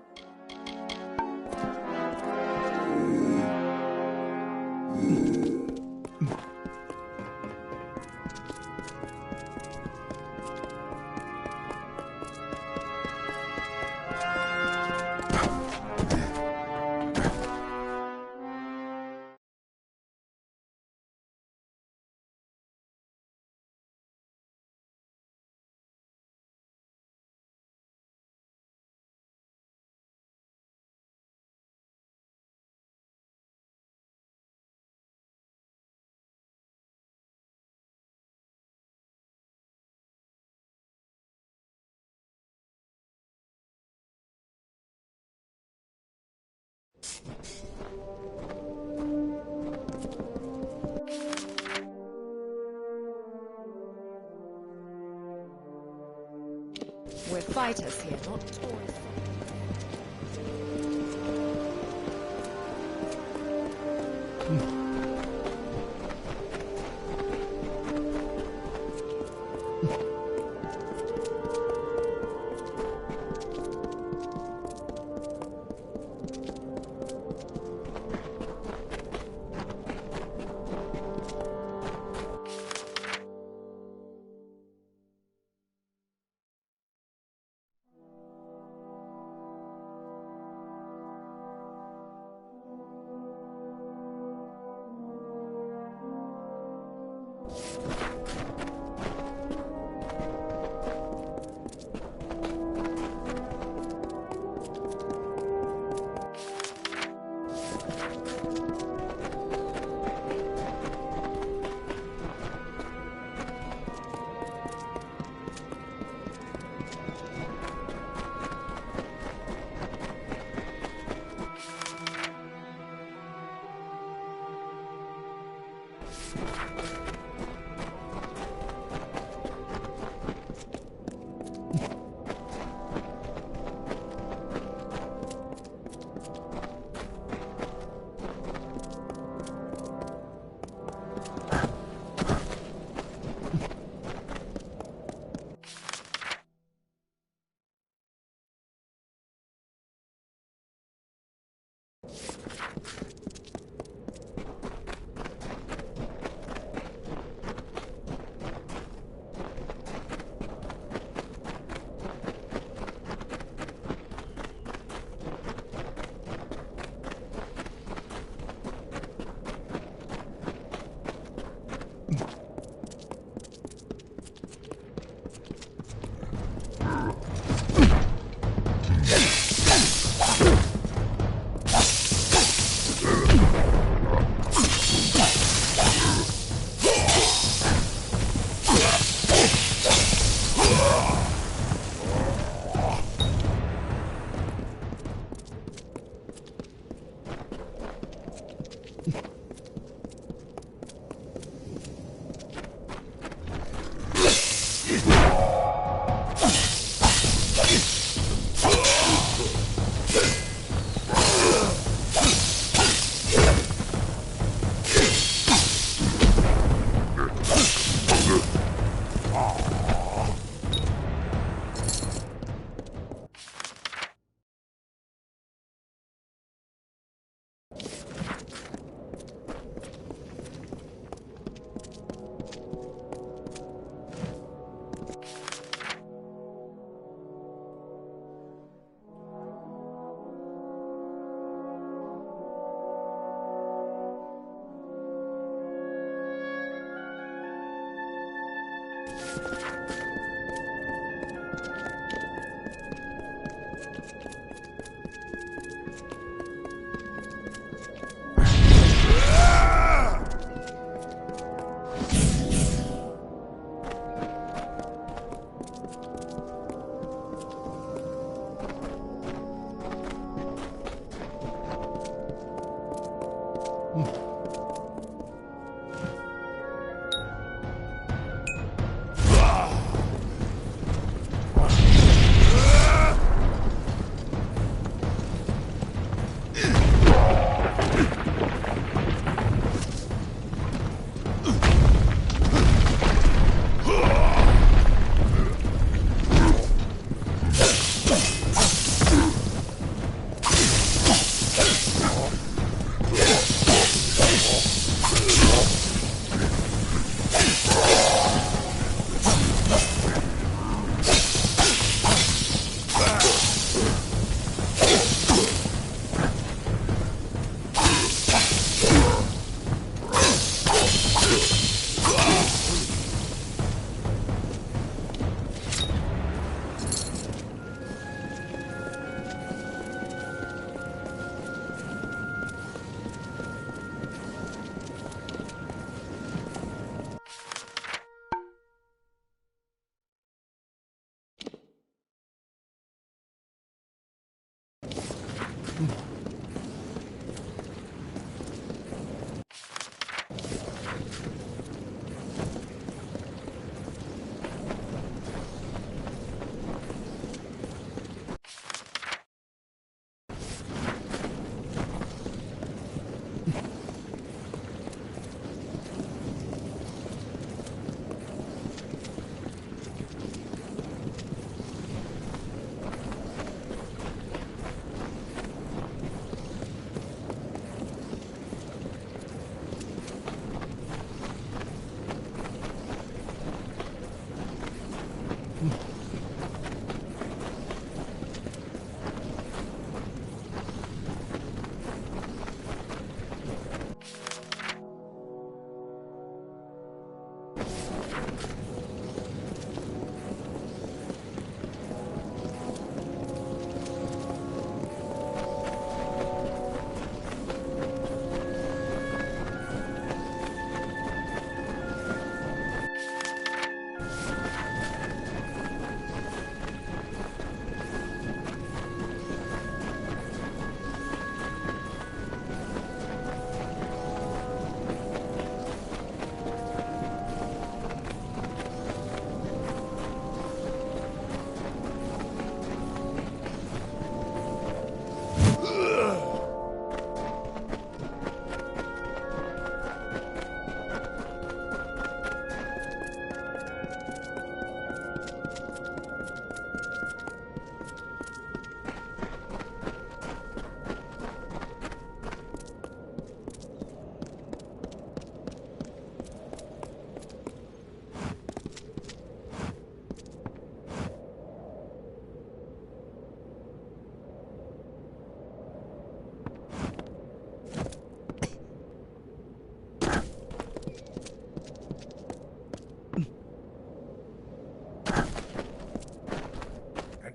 We're fighters here, not toys.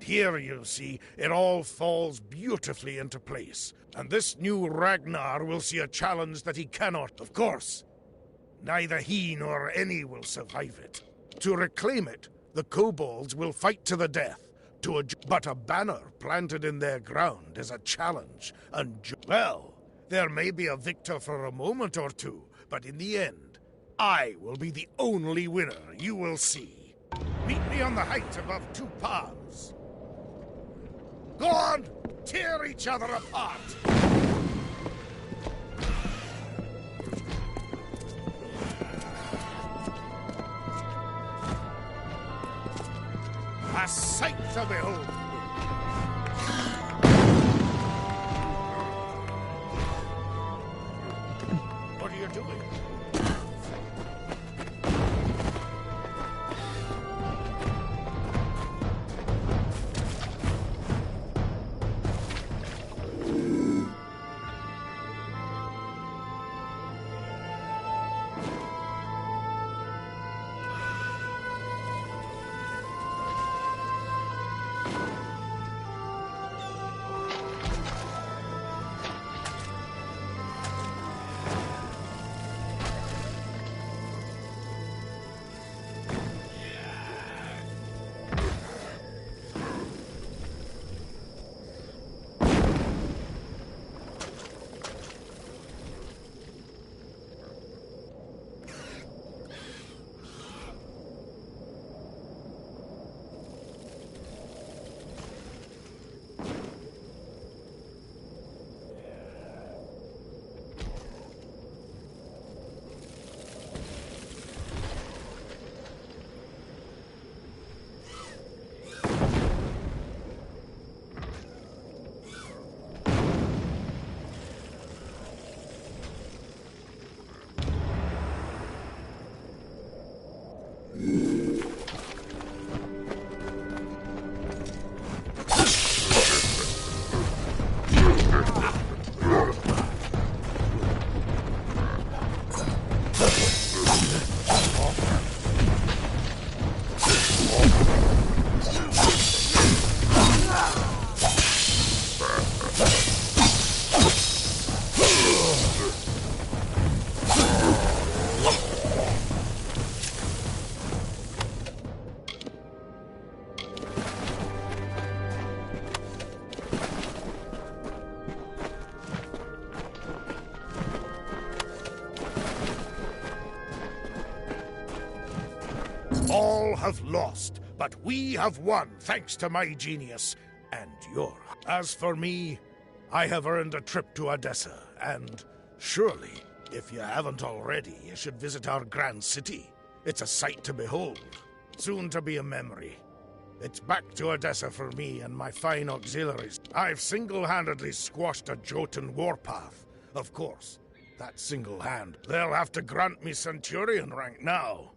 here, you see, it all falls beautifully into place. And this new Ragnar will see a challenge that he cannot, of course. Neither he nor any will survive it. To reclaim it, the kobolds will fight to the death. But a banner planted in their ground is a challenge, and well, there may be a victor for a moment or two, but in the end, I will be the only winner, you will see. Meet me on the height above two paths. Go on, tear each other apart. A sight to behold. What are you doing? All have lost, but we have won thanks to my genius and your. As for me, I have earned a trip to Odessa, and surely, if you haven't already, you should visit our grand city. It's a sight to behold, soon to be a memory. It's back to Odessa for me and my fine auxiliaries. I've single-handedly squashed a Jotun warpath. Of course, that single hand. They'll have to grant me Centurion rank now.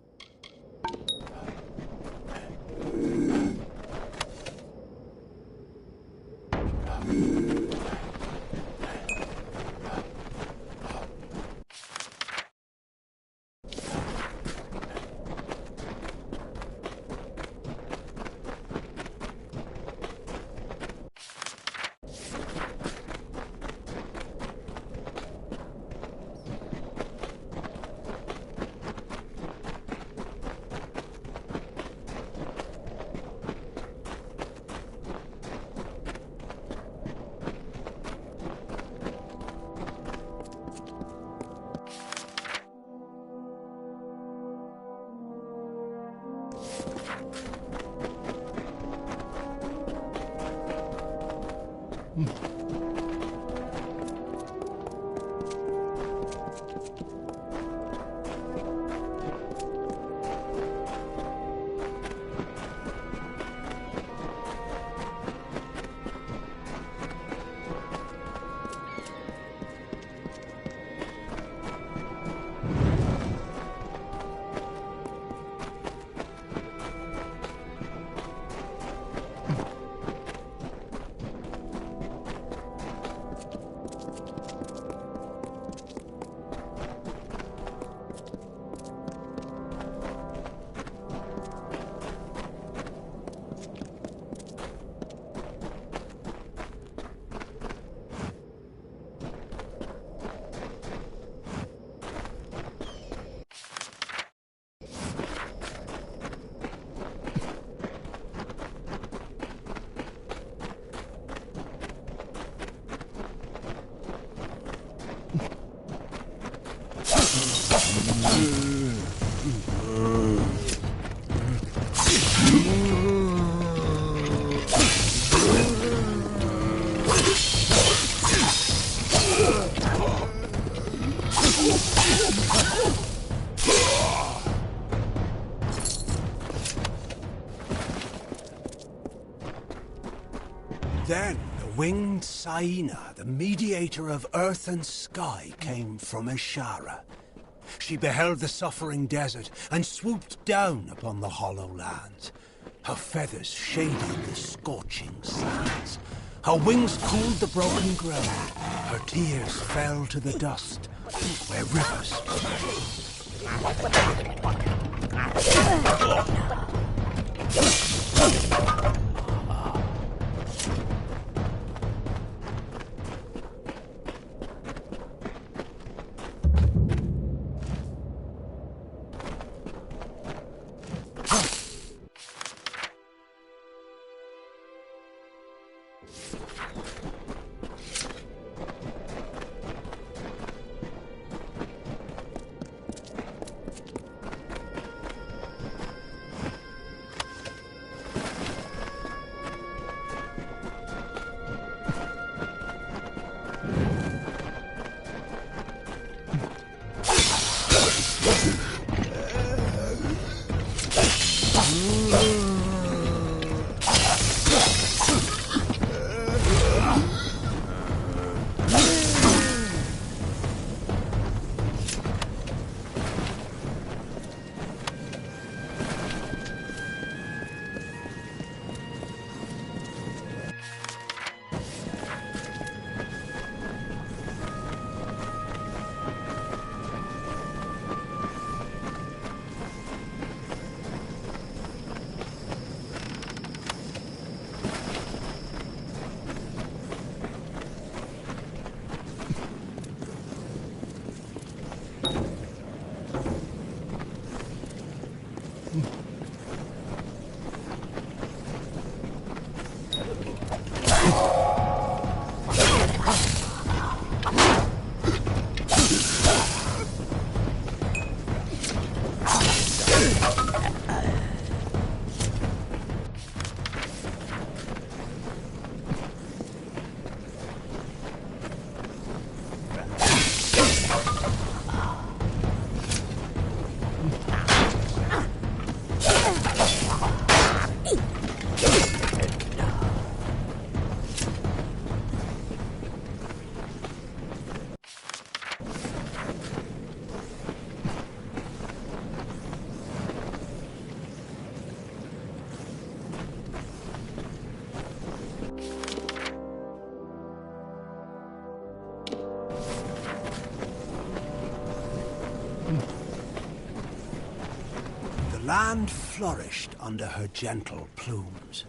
Then the winged Saina, the mediator of earth and sky, came from Ishara. She beheld the suffering desert and swooped down upon the hollow lands. Her feathers shaded the scorching sands. Her wings cooled the broken ground. Her tears fell to the dust where rivers land flourished under her gentle plumes.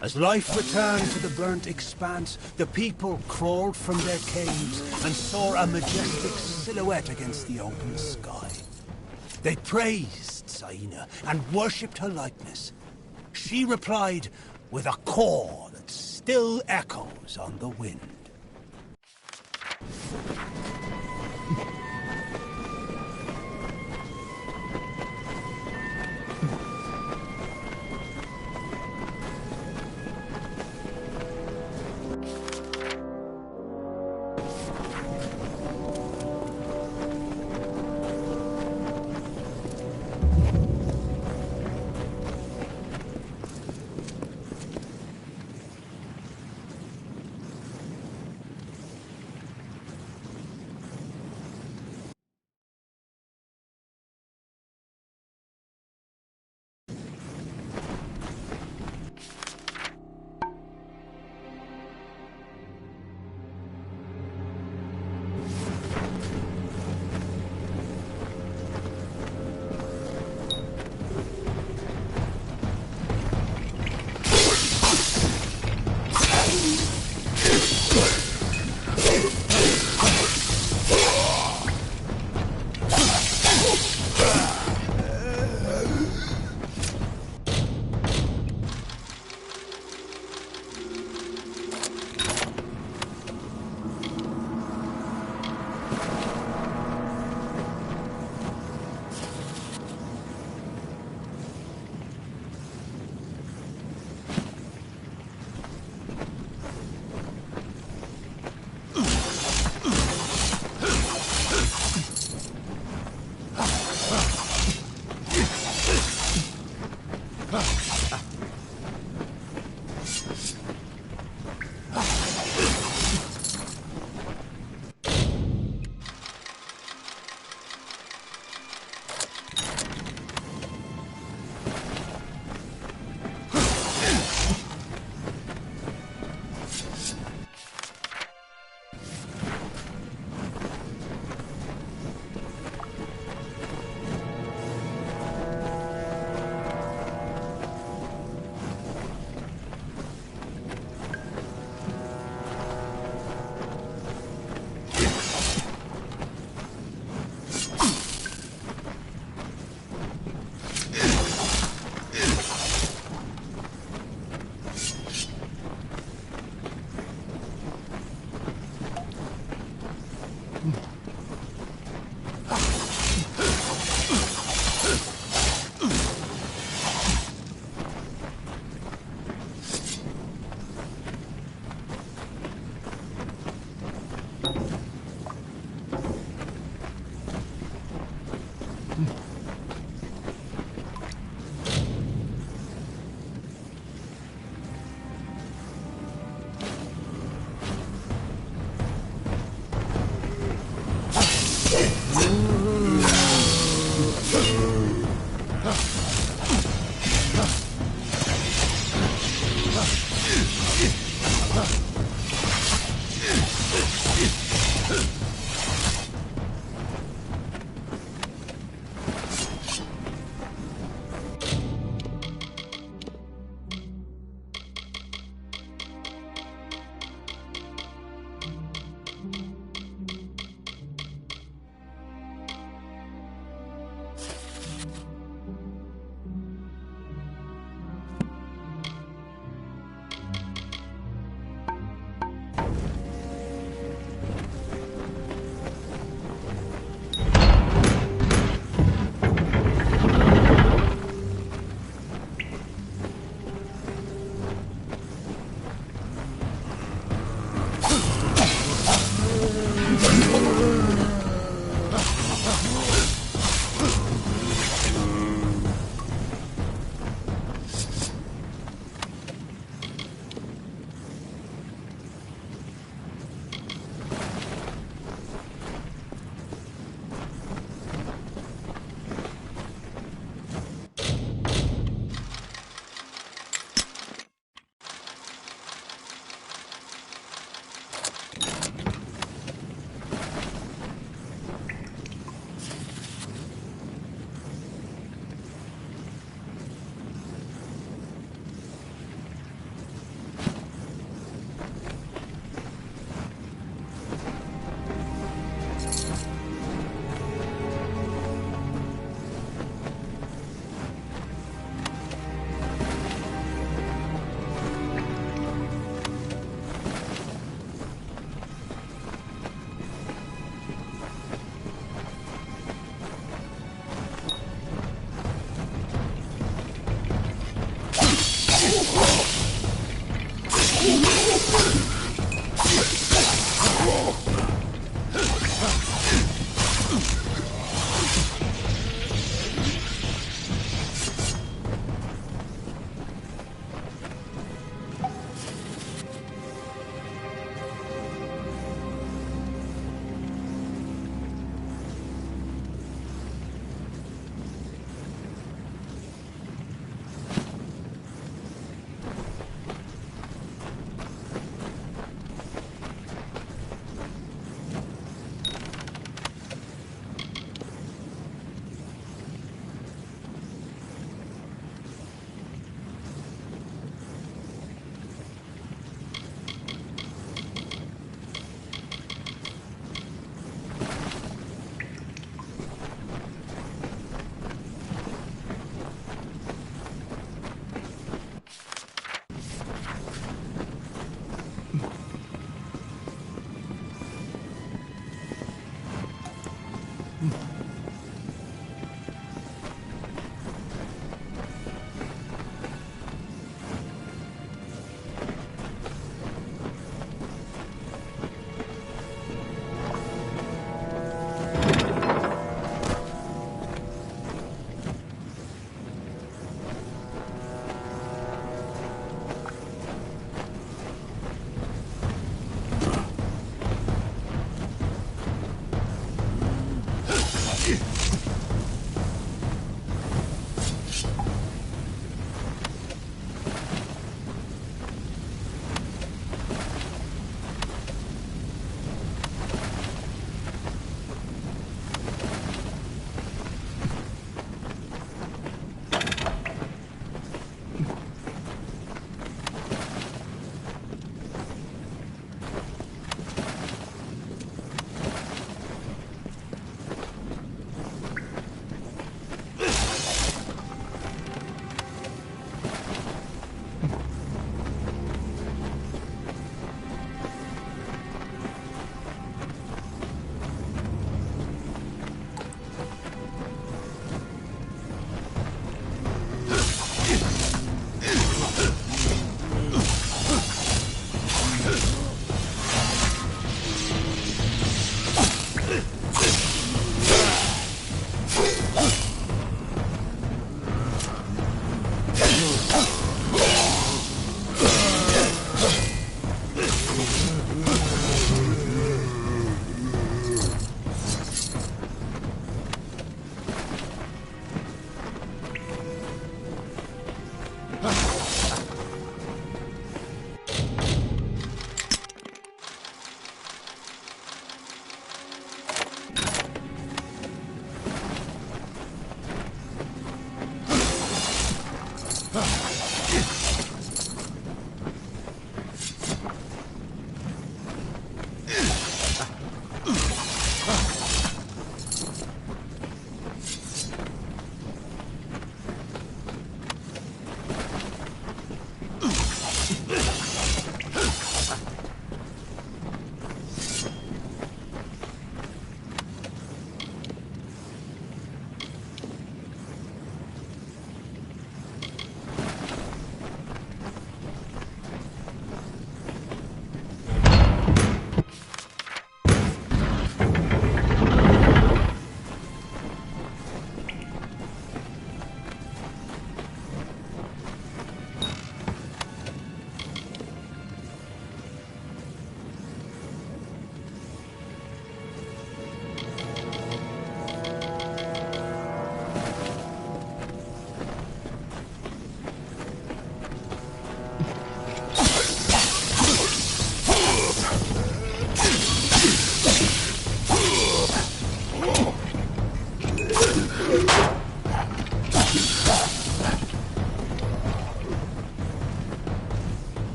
As life returned to the burnt expanse, the people crawled from their caves and saw a majestic silhouette against the open sky. They praised Saina and worshipped her likeness. She replied with a call that still echoes on the wind.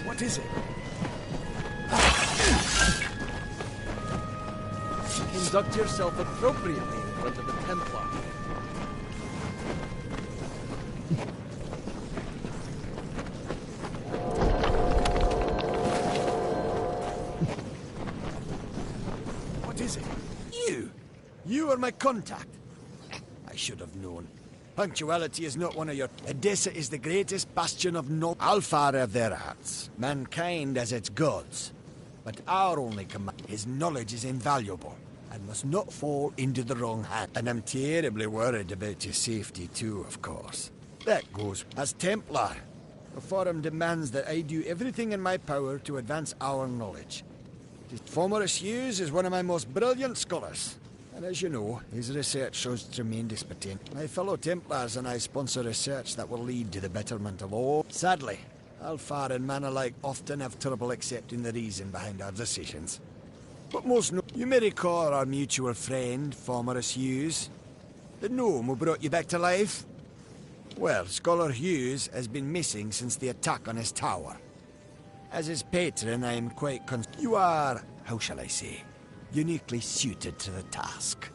What is it? Conduct yourself appropriately in front of the Templar. What is it? You are my contact. I should have known. Punctuality is not one of your... Edessa is the greatest bastion of knowledge. Alfar have their arts. Mankind has its gods. But our only command... His knowledge is invaluable and must not fall into the wrong hand. And I'm terribly worried about your safety too, of course. That goes as Templar. The Forum demands that I do everything in my power to advance our knowledge. Fomerus Hughes is one of my most brilliant scholars. And as you know, his research shows tremendous potential. My fellow Templars and I sponsor research that will lead to the betterment of all. Sadly, Alfar and man alike often have trouble accepting the reason behind our decisions. But you may recall our mutual friend, Fomerus Hughes. The gnome who brought you back to life? Well, Scholar Hughes has been missing since the attack on his tower. As his patron, I am quite You are, how shall I say, uniquely suited to the task.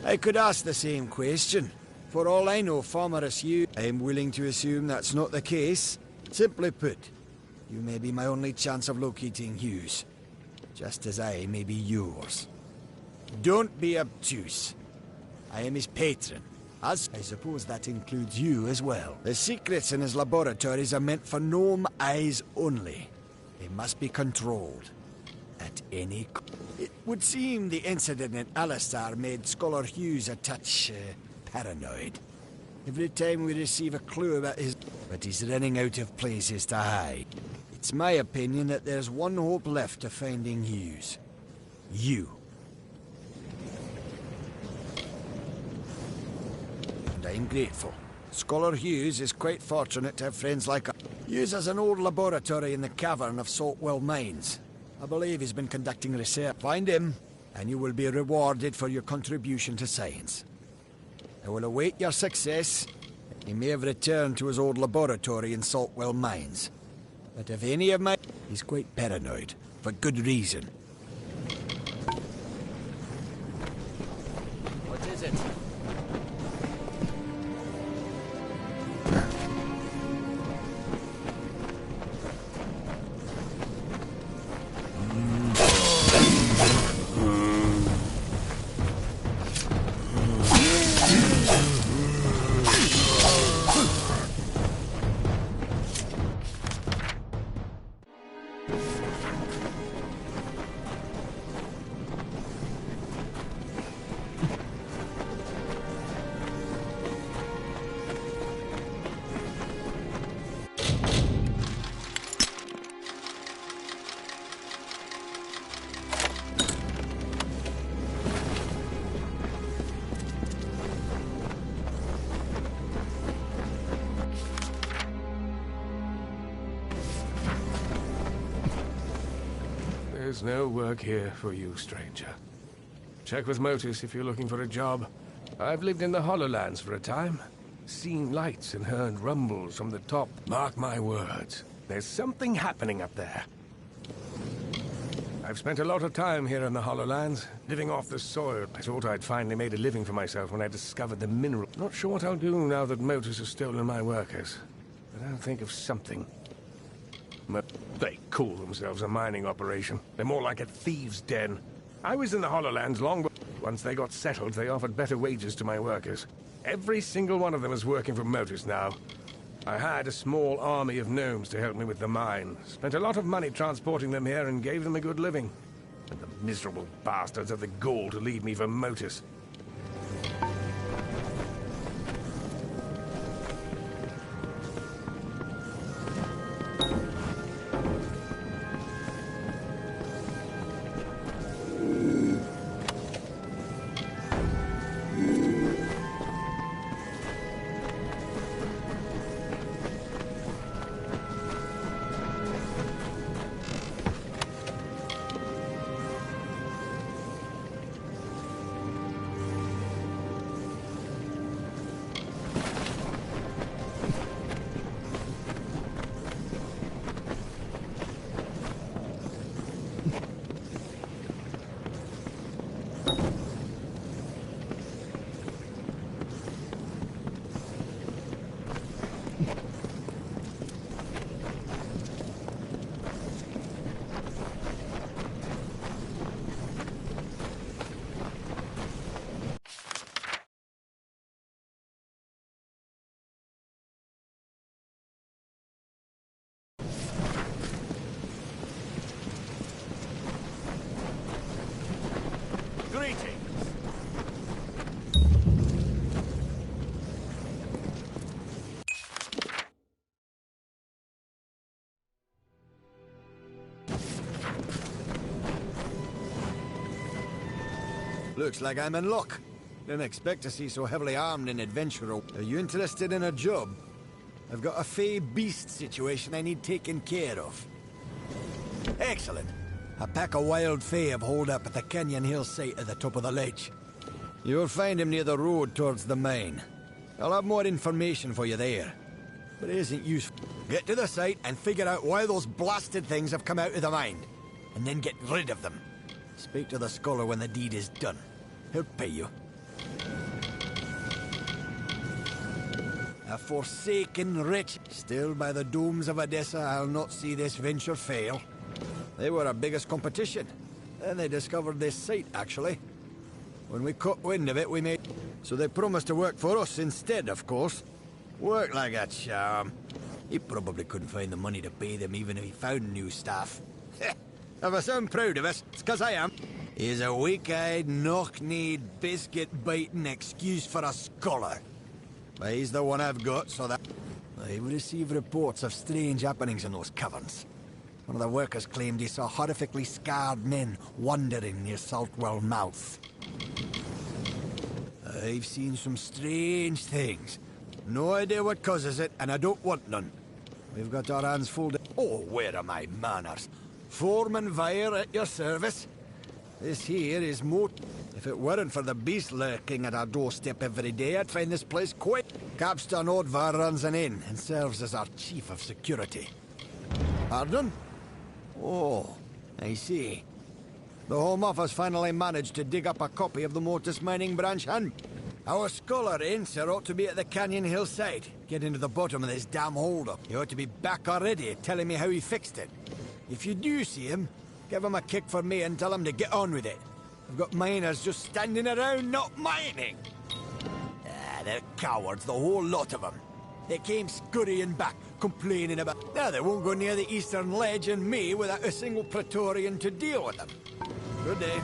I could ask the same question. For all I know, Fomerus Hughes... I am willing to assume that's not the case. Simply put, you may be my only chance of locating Hughes. Just as I may be yours. Don't be obtuse. I am his patron. As I suppose that includes you as well. The secrets in his laboratories are meant for gnome eyes only. They must be controlled. At any cost. It would seem the incident in Alistar made Scholar Hughes a touch paranoid. Every time we receive a clue about his... But he's running out of places to hide. It's my opinion that there's one hope left of finding Hughes. You. And I'm grateful. Scholar Hughes is quite fortunate to have friends like us. Hughes has an old laboratory in the cavern of Saltwell Mines. I believe he's been conducting research. Find him, and you will be rewarded for your contribution to science. I will await your success. He may have returned to his old laboratory in Saltwell Mines. But if any of my... He's quite paranoid, for good reason. What is it? There's no work here for you, stranger. Check with Motus if you're looking for a job. I've lived in the Hollowlands for a time. Seen lights and heard rumbles from the top. Mark my words, there's something happening up there. I've spent a lot of time here in the Hollowlands, living off the soil. I thought I'd finally made a living for myself when I discovered the mineral. Not sure what I'll do now that Motus has stolen my workers, but I'll think of something. They call themselves a mining operation. They're more like a thieves' den. I was in the Hollowlands long before. Once they got settled, they offered better wages to my workers. Every single one of them is working for Motus now. I had a small army of gnomes to help me with the mine. Spent a lot of money transporting them here and gave them a good living. And the miserable bastards have the gall to leave me for Motus. Looks like I'm in luck. Didn't expect to see so heavily armed an adventurer. Are you interested in a job? I've got a fey beast situation I need taken care of. Excellent. A pack of wild fey have holed up at the Canyon Hill site at the top of the ledge. You'll find him near the road towards the mine. I'll have more information for you there. But it isn't useful. Get to the site and figure out why those blasted things have come out of the mine. And then get rid of them. Speak to the scholar when the deed is done. He'll pay you. A forsaken wretch. Still, by the domes of Odessa, I'll not see this venture fail. They were our biggest competition. Then they discovered this site, actually. When we caught wind of it, we made... So they promised to work for us instead, of course. Work like a charm. He probably couldn't find the money to pay them even if he found new staff. If I sound proud of us, it's 'cause I am. He's a weak-eyed, knock-kneed, biscuit-biting excuse for a scholar. But he's the one I've got, so that... I've received reports of strange happenings in those caverns. One of the workers claimed he saw horrifically scarred men wandering near Saltwell Mouth. I've seen some strange things. No idea what causes it, and I don't want none. We've got our hands full to... Oh, where are my manners? Foreman Vire at your service. This here is more... If it weren't for the beast lurking at our doorstep every day, I'd find this place quite... Capstan Odvar runs an inn and serves as our chief of security. Pardon? Oh, I see. The Home Office finally managed to dig up a copy of the Mortis Mining Branch and... Our scholar, Incer, ought to be at the Canyon Hill site, getting to the bottom of this damn holdup. He ought to be back already, telling me how he fixed it. If you do see him, give him a kick for me and tell him to get on with it. I've got miners just standing around not mining. Ah, they're cowards, the whole lot of them. They came scurrying back, complaining about... Now they won't go near the eastern ledge and me without a single Praetorian to deal with them. Good day.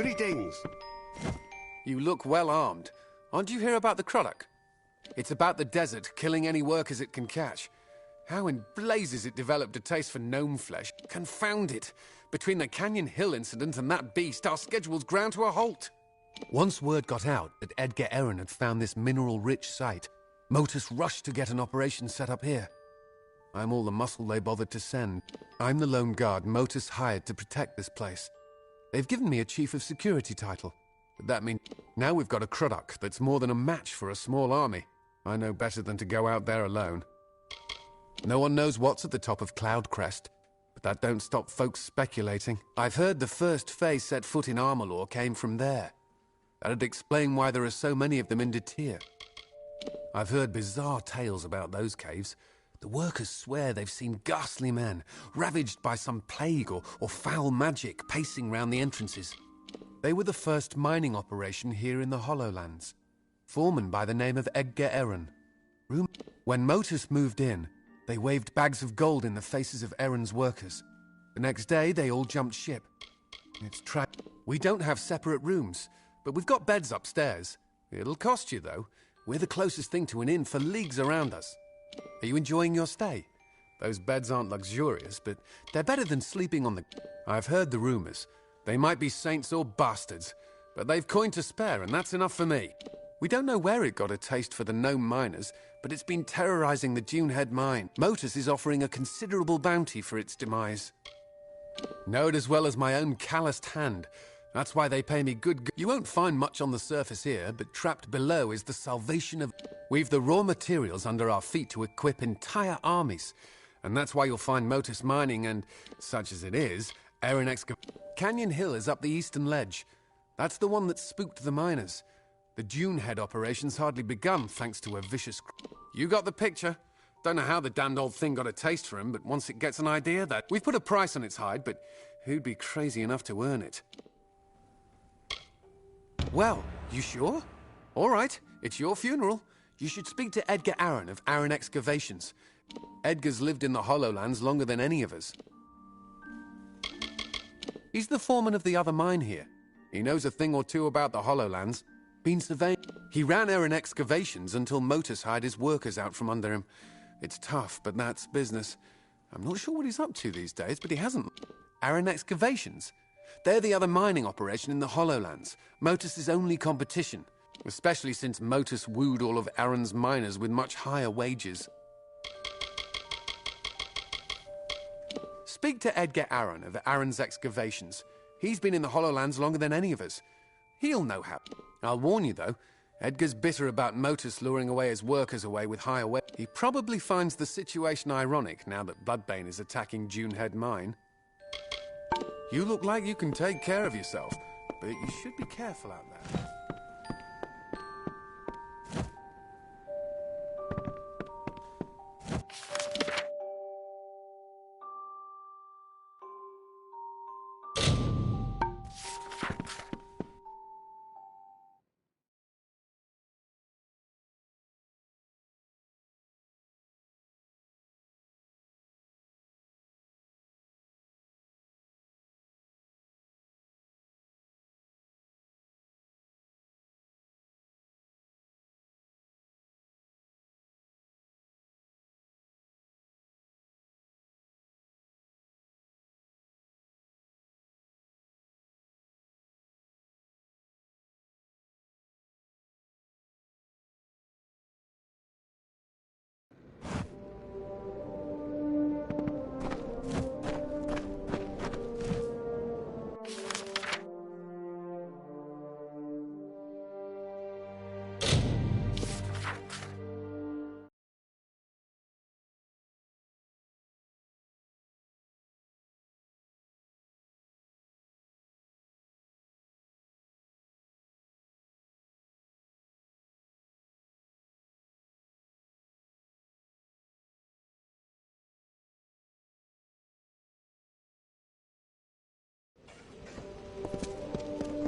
Greetings. You look well armed. Aren't you here about the Croddock? It's about the desert, killing any workers it can catch. How in blazes it developed a taste for gnome flesh. Confound it. Between the Canyon Hill incident and that beast, our schedule's ground to a halt. Once word got out that Edgar Aaron had found this mineral-rich site, Motus rushed to get an operation set up here. I'm all the muscle they bothered to send. I'm the lone guard Motus hired to protect this place. They've given me a Chief of Security title. But that means now we've got a Croddock that's more than a match for a small army. I know better than to go out there alone. No one knows what's at the top of Cloudcrest, but that don't stop folks speculating. I've heard the first Fae set foot in Amalur came from there. That'd explain why there are so many of them in Detir. I've heard bizarre tales about those caves. The workers swear they've seen ghastly men, ravaged by some plague or foul magic, pacing round the entrances. They were the first mining operation here in the Hollowlands. Foreman by the name of Edgar Aaron. When Motus moved in, they waved bags of gold in the faces of Aaron's workers. The next day, they all jumped ship. It's tragic. We don't have separate rooms, but we've got beds upstairs. It'll cost you, though. We're the closest thing to an inn for leagues around us. Are you enjoying your stay? Those beds aren't luxurious, but they're better than sleeping on the... I've heard the rumors. They might be saints or bastards, but they've coin to spare, and that's enough for me. We don't know where it got a taste for the gnome miners, but it's been terrorizing the Dunehead mine. Motus is offering a considerable bounty for its demise. Know it as well as my own calloused hand. That's why they pay me good... You won't find much on the surface here, but trapped below is the salvation of... We've the raw materials under our feet to equip entire armies. And that's why you'll find Motus mining and, such as it is, Aaron Canyon Hill is up the eastern ledge. That's the one that spooked the miners. The Dunehead operation's hardly begun, thanks to a vicious... You got the picture. Don't know how the damned old thing got a taste for him, but once it gets an idea that... We've put a price on its hide, but who'd be crazy enough to earn it? Well, you sure? All right, it's your funeral. You should speak to Edgar Aaron of Aaron Excavations. Edgar's lived in the Hollowlands longer than any of us. He's the foreman of the other mine here. He knows a thing or two about the Hollowlands. Been surveying. He ran Aaron Excavations until Motus hired his workers out from under him. It's tough, but that's business. I'm not sure what he's up to these days, but he hasn't. Aaron Excavations? They're the other mining operation in the Hollowlands. Motus's only competition. Especially since Motus wooed all of Aaron's miners with much higher wages. Speak to Edgar Aaron of Aaron's Excavations. He's been in the Hollowlands longer than any of us. He'll know how. I'll warn you, though. Edgar's bitter about Motus luring away his workers away with higher wages. He probably finds the situation ironic now that Bloodbane is attacking Dunehead Mine. You look like you can take care of yourself, but you should be careful out there.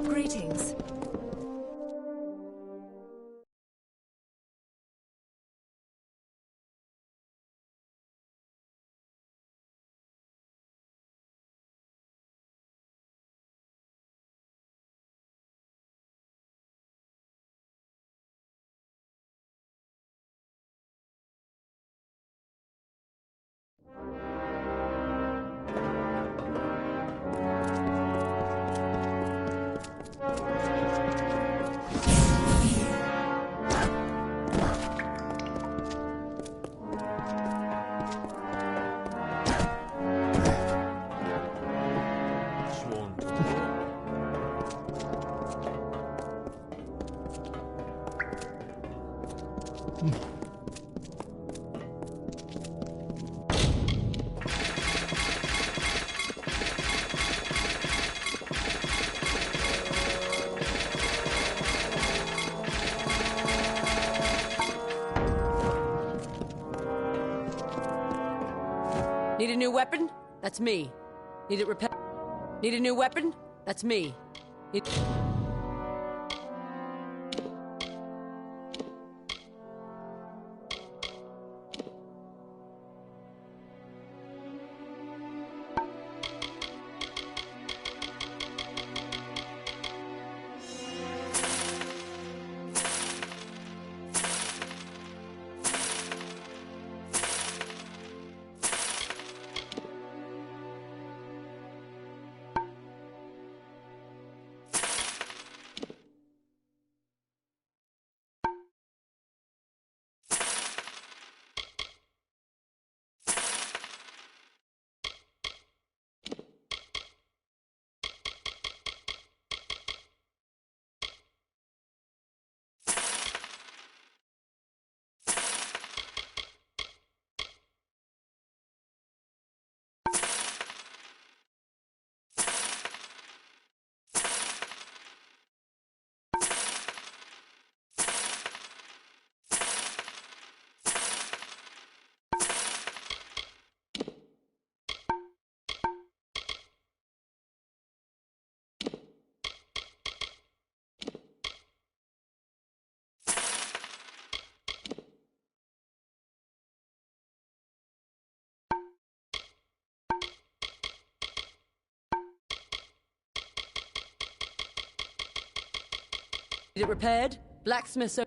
Greetings. Need a new weapon? That's me. Need it repaired? Need a new weapon? That's me. Need... Need it repaired? Blacksmith's...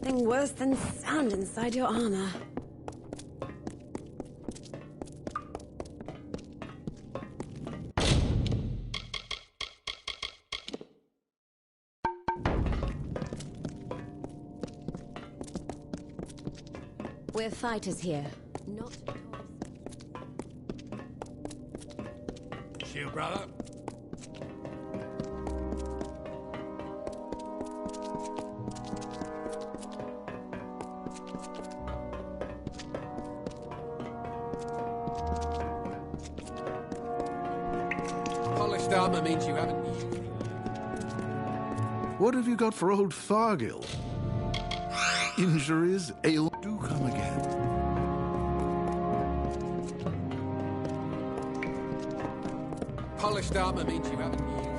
Nothing worse than sound inside your armor. We're fighters here, not... Shield, brother. Polished armor means you haven't used it. What have you got for old Fargill? Injuries, ail, do come again. Polished armor means you haven't used it.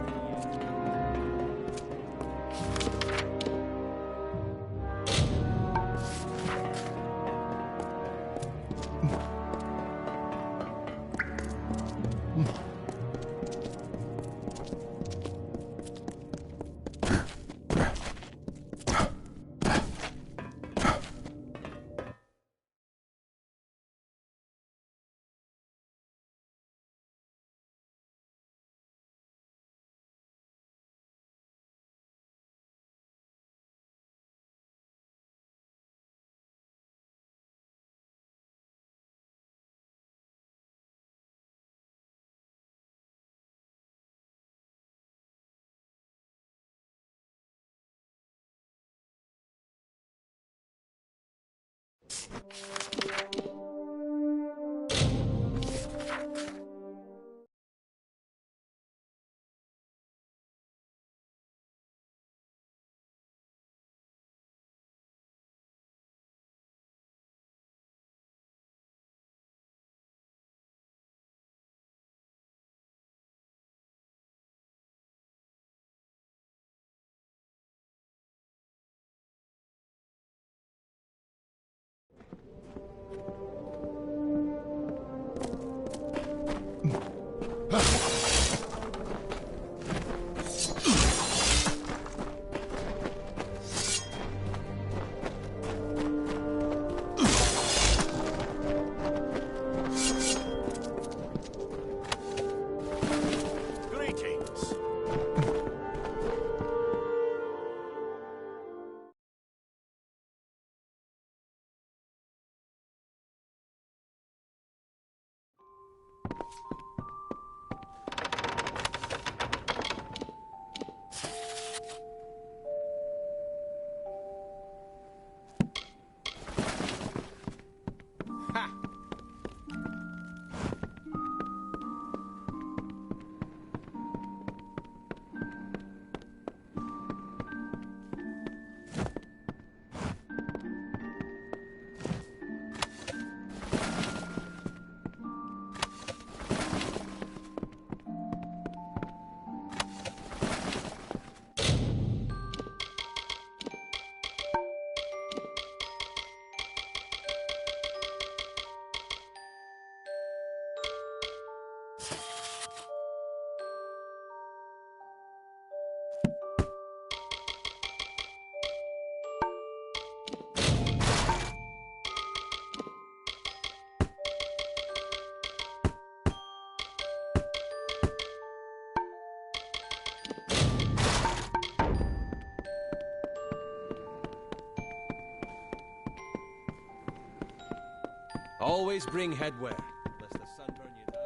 Always bring headwear, lest the sun burn you down.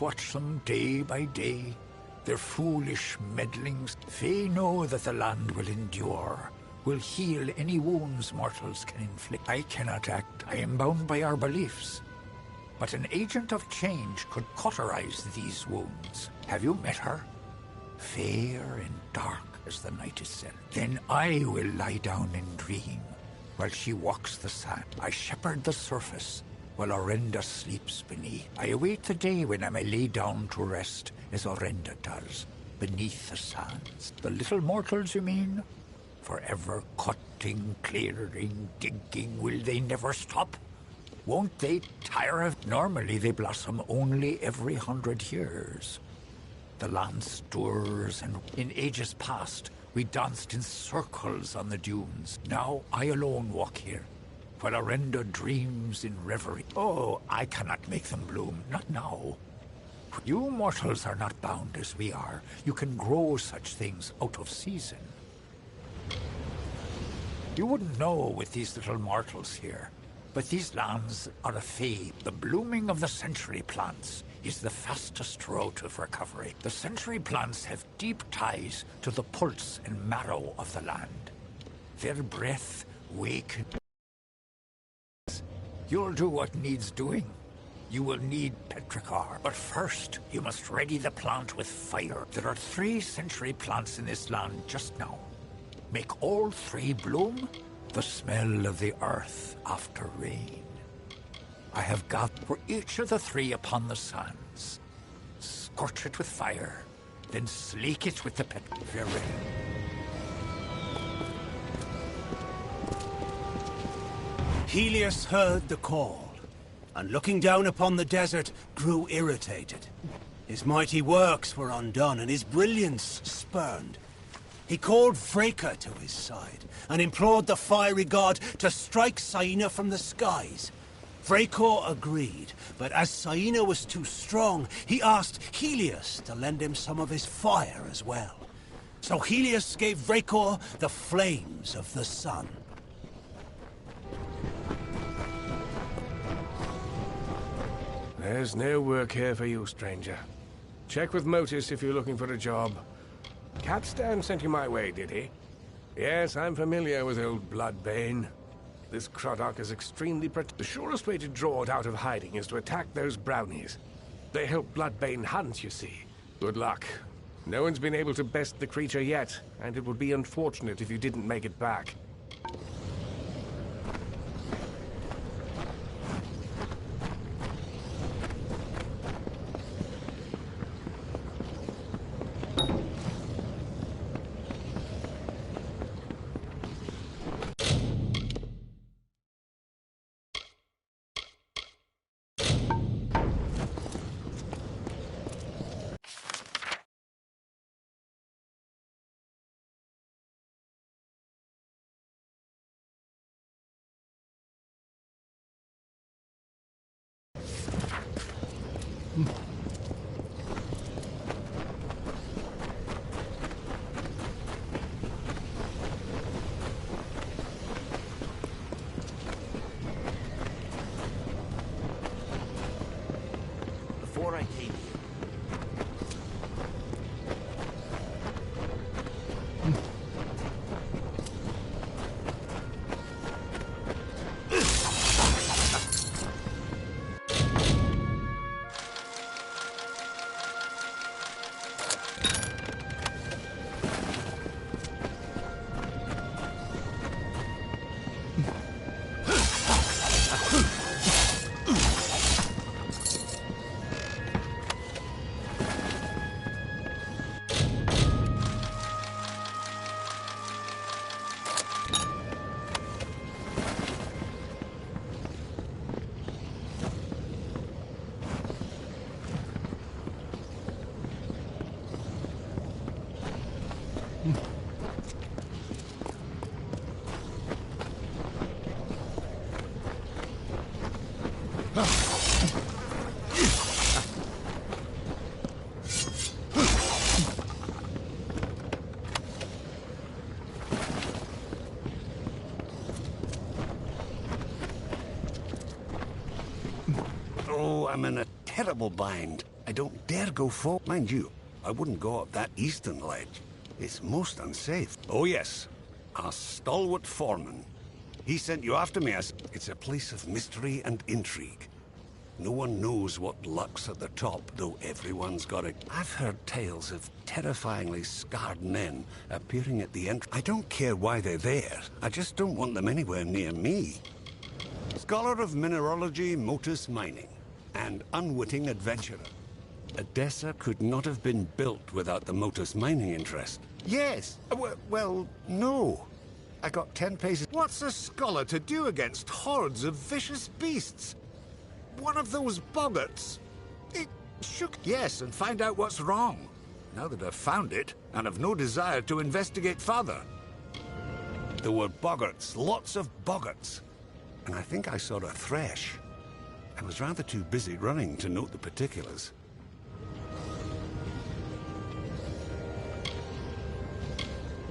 watch them day by day. Their foolish meddlings. They know that the land will endure, will heal any wounds mortals can inflict. I cannot act. I am bound by our beliefs. But an agent of change could cauterize these wounds. Have you met her? Fair and dark as the night is set. Then I will lie down and dream, while she walks the sand. I shepherd the surface, while Orenda sleeps beneath. I await the day when I may lay down to rest, as Orenda does, beneath the sands. The little mortals, you mean? Forever cutting, clearing, digging, will they never stop? Won't they tire of... Normally they blossom only every 100 years. The land stirs, and in ages past, we danced in circles on the dunes. Now I alone walk here, while Orenda dreams in reverie. Oh, I cannot make them bloom, not now. You mortals are not bound as we are. You can grow such things out of season. You wouldn't know with these little mortals here, but these lands are a fay. The blooming of the century plants is the fastest road of recovery. The century plants have deep ties to the pulse and marrow of the land. Their breath wakens. You'll do what needs doing. You will need petrichor. But first, you must ready the plant with fire. There are 3 century plants in this land just now. Make all 3 bloom, the smell of the earth after rain. I have got for each of the 3 upon the sands. Scorch it with fire, then slake it with the pet. Very. Helios heard the call, and looking down upon the desert, grew irritated. His mighty works were undone, and his brilliance spurned. He called Vreka to his side, and implored the fiery god to strike Saina from the skies. Vreka agreed, but as Saina was too strong, he asked Helios to lend him some of his fire as well. So Helios gave Vreka the flames of the sun. There's no work here for you, stranger. Check with Motis if you're looking for a job. Catstan sent you my way, did he? Yes, I'm familiar with old Bloodbane. This Croddock is extremely The surest way to draw it out of hiding is to attack those brownies. They help Bloodbane hunt, you see. Good luck. No one's been able to best the creature yet, and it would be unfortunate if you didn't make it back. Before I came here, Oh, I'm in a terrible bind. I don't dare go forward. Mind you, I wouldn't go up that eastern ledge. It's most unsafe. Oh yes, our stalwart foreman. He sent you after me as... It's a place of mystery and intrigue. No one knows what lurks at the top, though everyone's got it. I've heard tales of terrifyingly scarred men appearing at the entrance. I don't care why they're there. I just don't want them anywhere near me. Scholar of mineralogy, Motus Mining, and unwitting adventurer. Edessa could not have been built without the Motus Mining interest. Yes. Well, no. I got 10 paces. What's a scholar to do against hordes of vicious beasts? One of those boggarts. It shook. Yes, and find out what's wrong. Now that I've found it, and have no desire to investigate further. There were boggarts, lots of boggarts. And I think I saw a thresh. I was rather too busy running to note the particulars.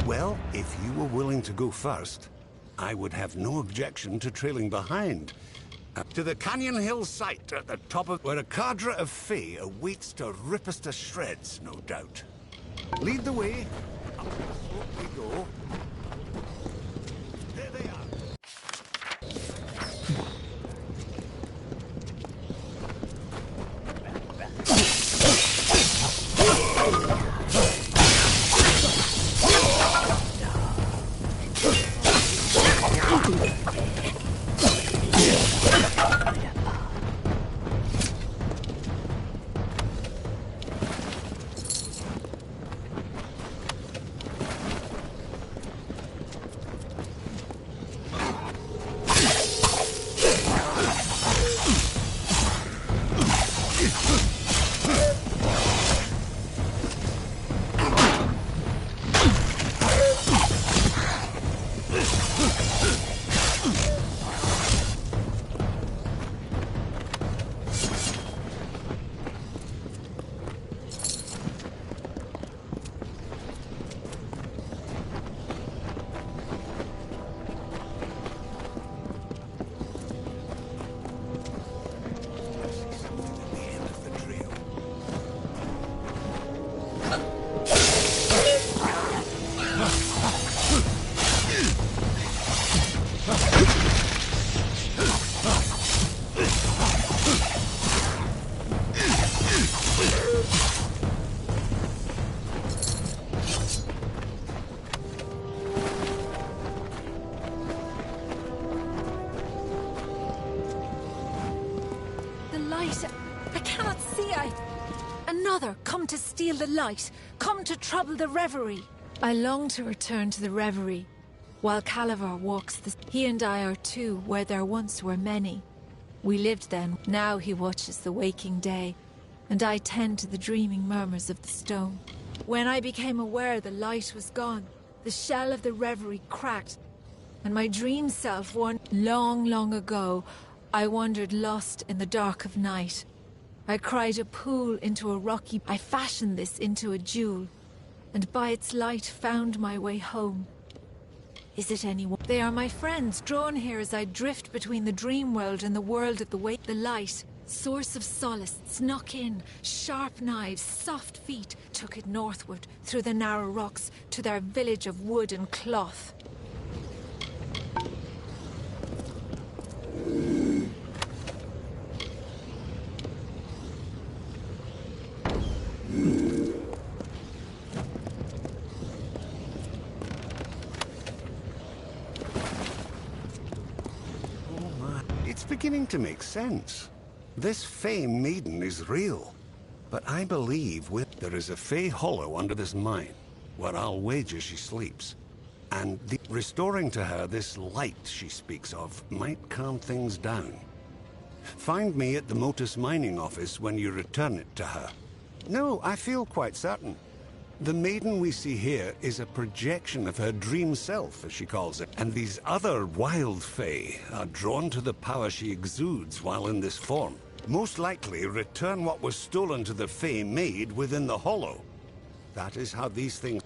Well, if you were willing to go first, I would have no objection to trailing behind. To the Canyon Hill site at the top of... where a cadre of Fae awaits to rip us to shreds, no doubt. Lead the way. Up the slope we go. There they are. Come to steal the light. Come to trouble the reverie. I long to return to the reverie, while Calavar walks the... He and I are two, where there once were many. We lived then, now he watches the waking day, and I tend to the dreaming murmurs of the stone. When I became aware the light was gone, the shell of the reverie cracked, and my dream self long, long ago, I wandered lost in the dark of night. I cried a pool into a rocky... I fashioned this into a jewel, and by its light found my way home. Is it anyone? They are my friends, drawn here as I drift between the dream world and the world of the wake. The light, source of solace, snuck in, sharp knives, soft feet, took it northward, through the narrow rocks, to their village of wood and cloth. It's beginning to make sense. This Fae maiden is real. But I believe there is a Fae hollow under this mine, where I'll wager she sleeps. And restoring to her this light she speaks of might calm things down. Find me at the Motus Mining office when you return it to her. No, I feel quite certain. The maiden we see here is a projection of her dream self, as she calls it. And these other wild Fae are drawn to the power she exudes while in this form. Most likely return what was stolen to the Fae made within the hollow. That is how these things...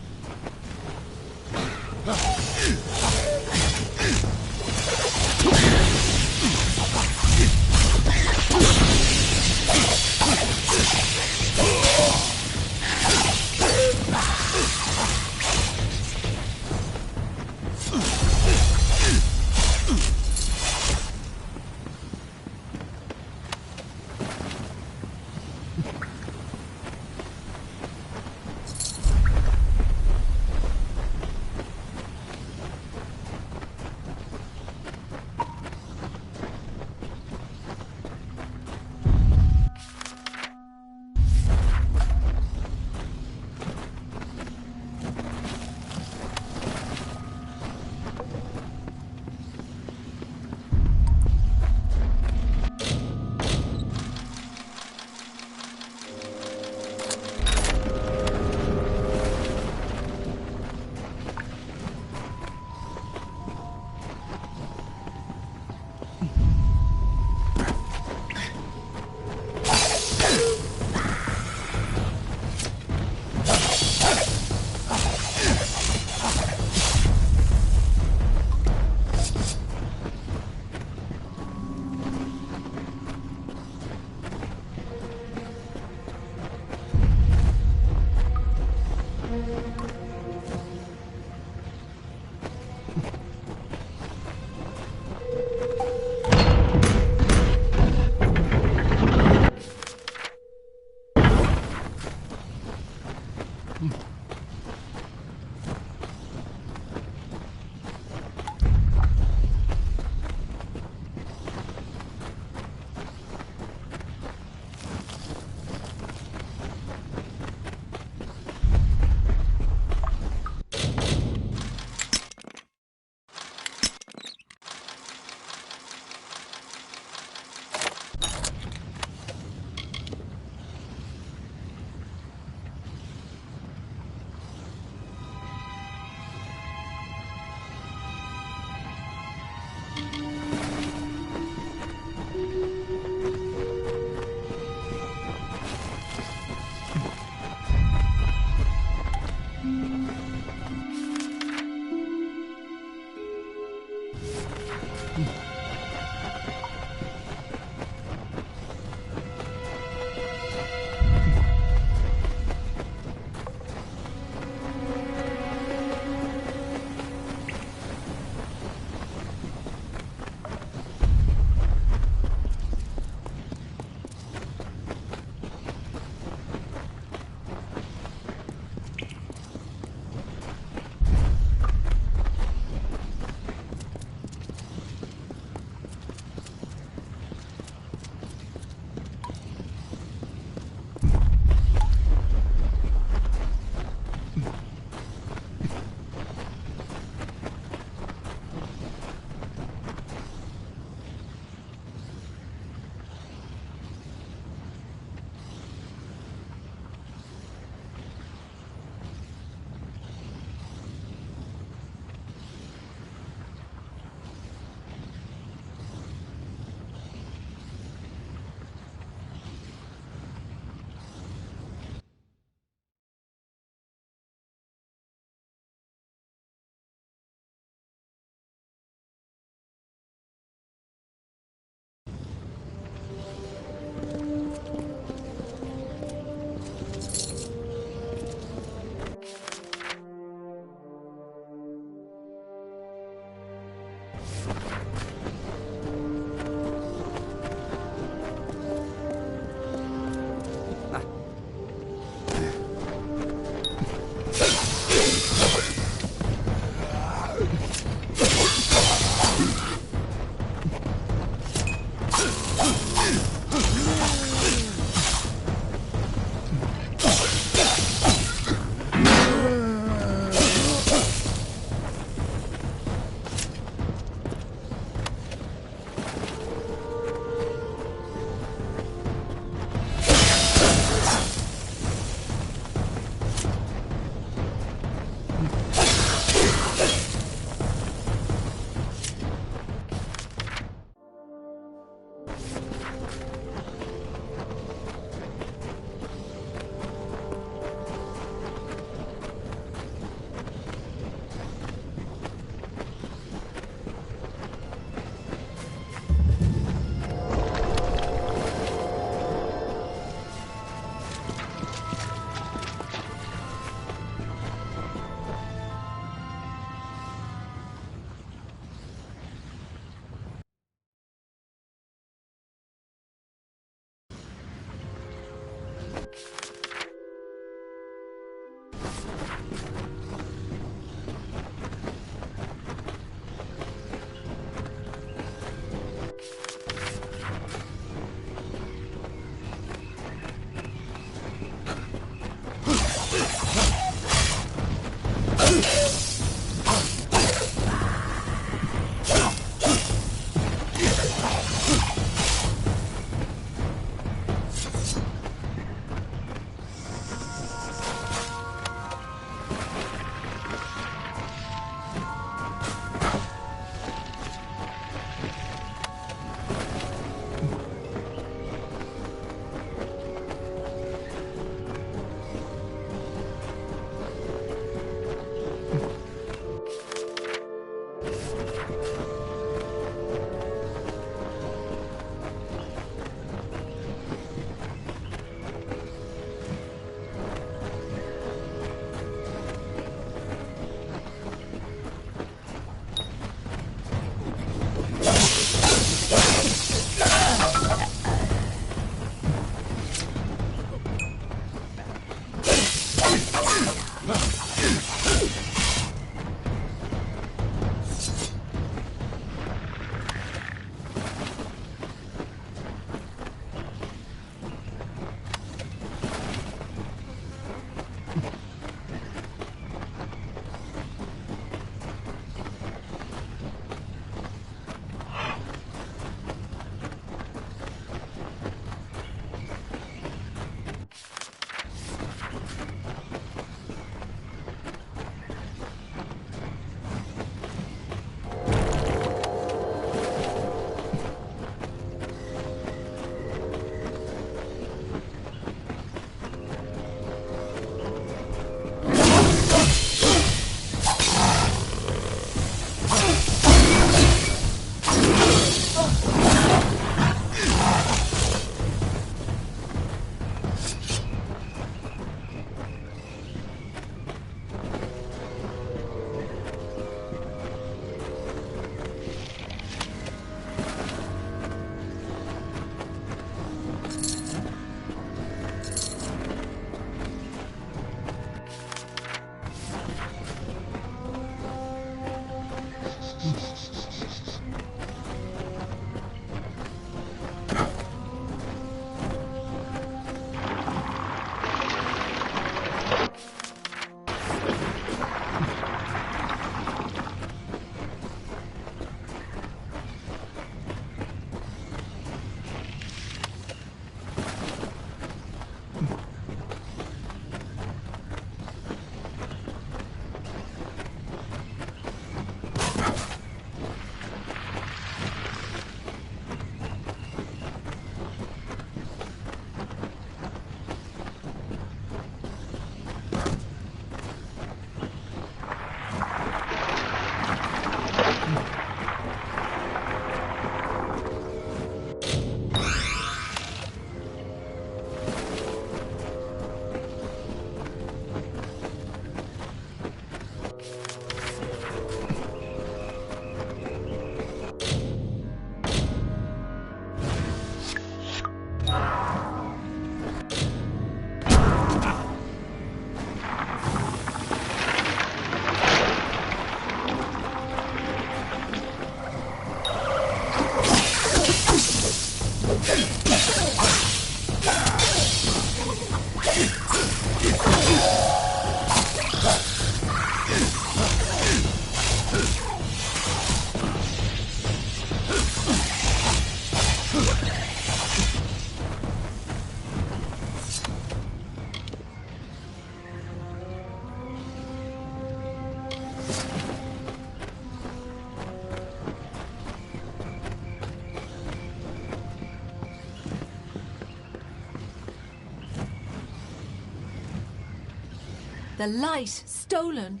The light, stolen.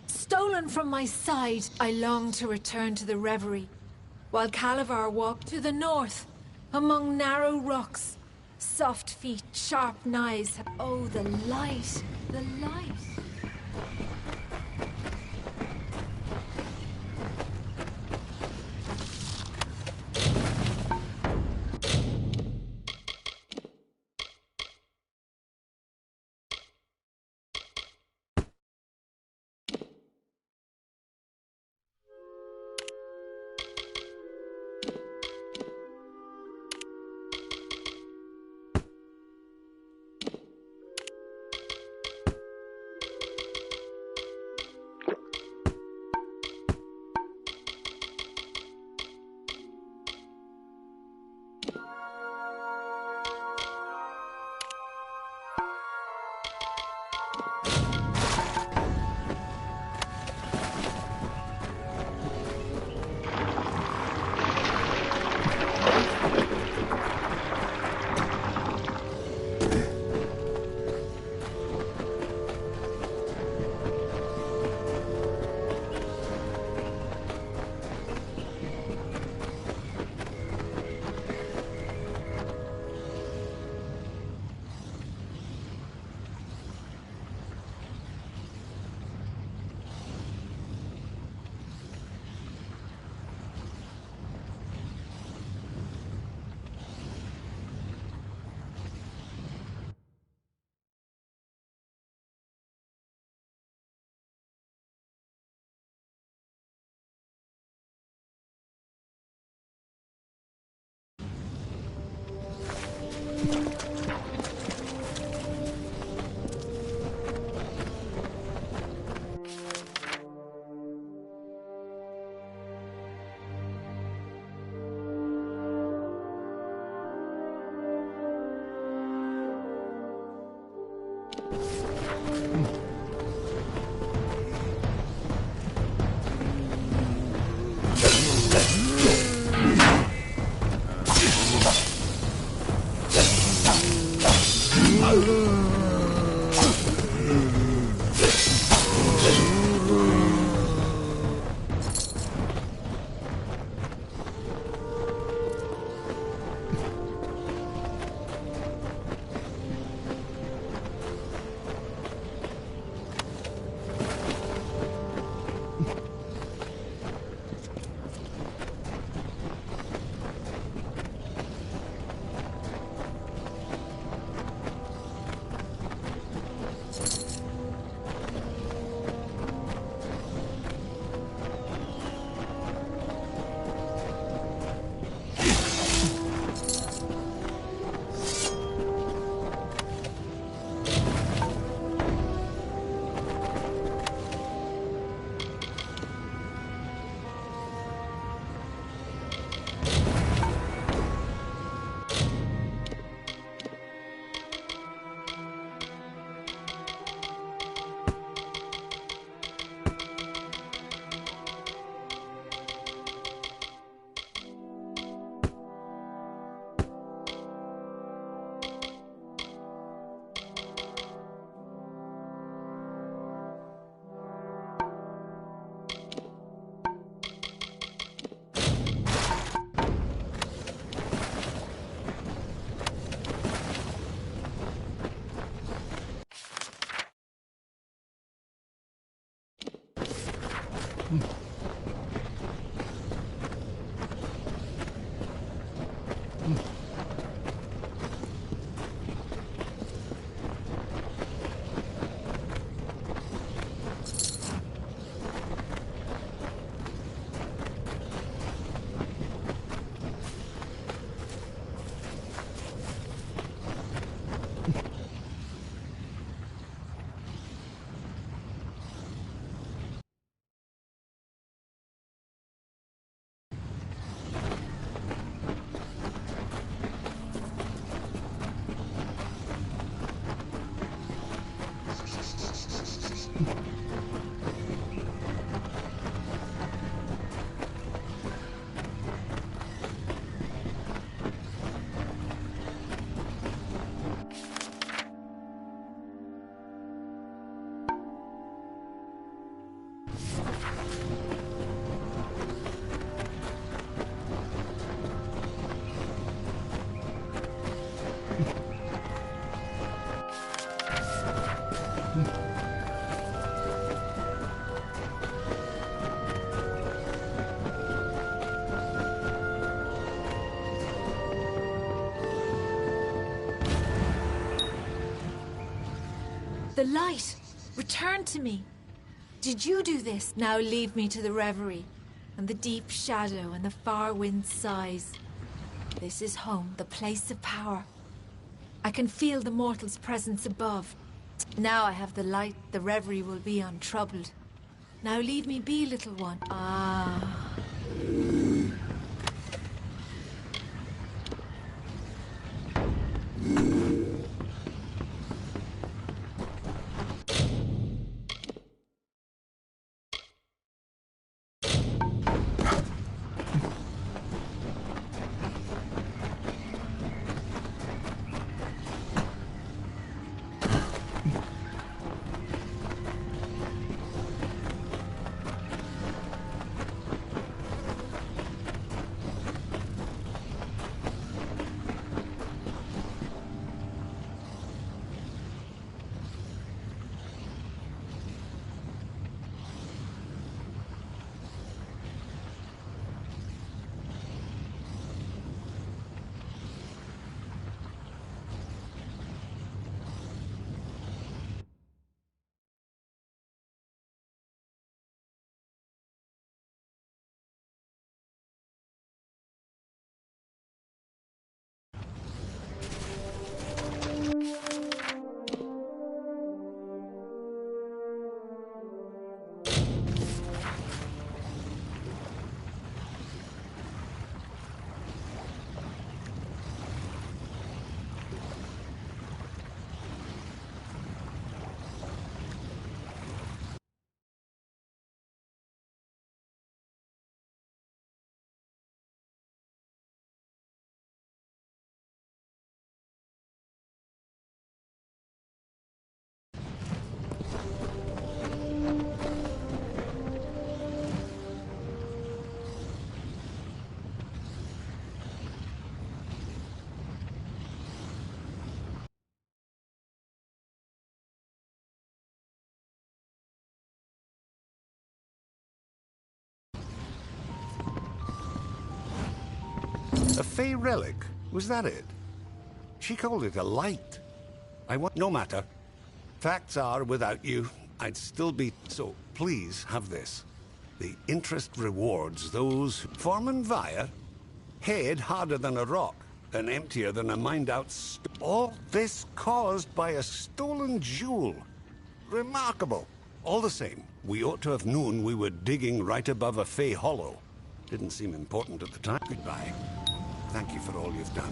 Stolen from my side. I long to return to the reverie, while Calavar walked to the north, among narrow rocks. Soft feet, sharp knives. Oh, the light, the light. The light returned to me. Did you do this? Now leave me to the reverie, and the deep shadow and the far wind sighs. This is home, the place of power. I can feel the mortal's presence above. Now I have the light, the reverie will be untroubled. Now leave me be, little one. Ah. A Fey relic? Was that it? She called it a light. I want... No matter. Facts are, without you, I'd still be... So, please have this. The interest rewards those who... Foreman Vire? Head harder than a rock, and emptier than a mined-out... All this caused by a stolen jewel. Remarkable. All the same, we ought to have known we were digging right above a Fey hollow. Didn't seem important at the time. Goodbye. Thank you for all you've done.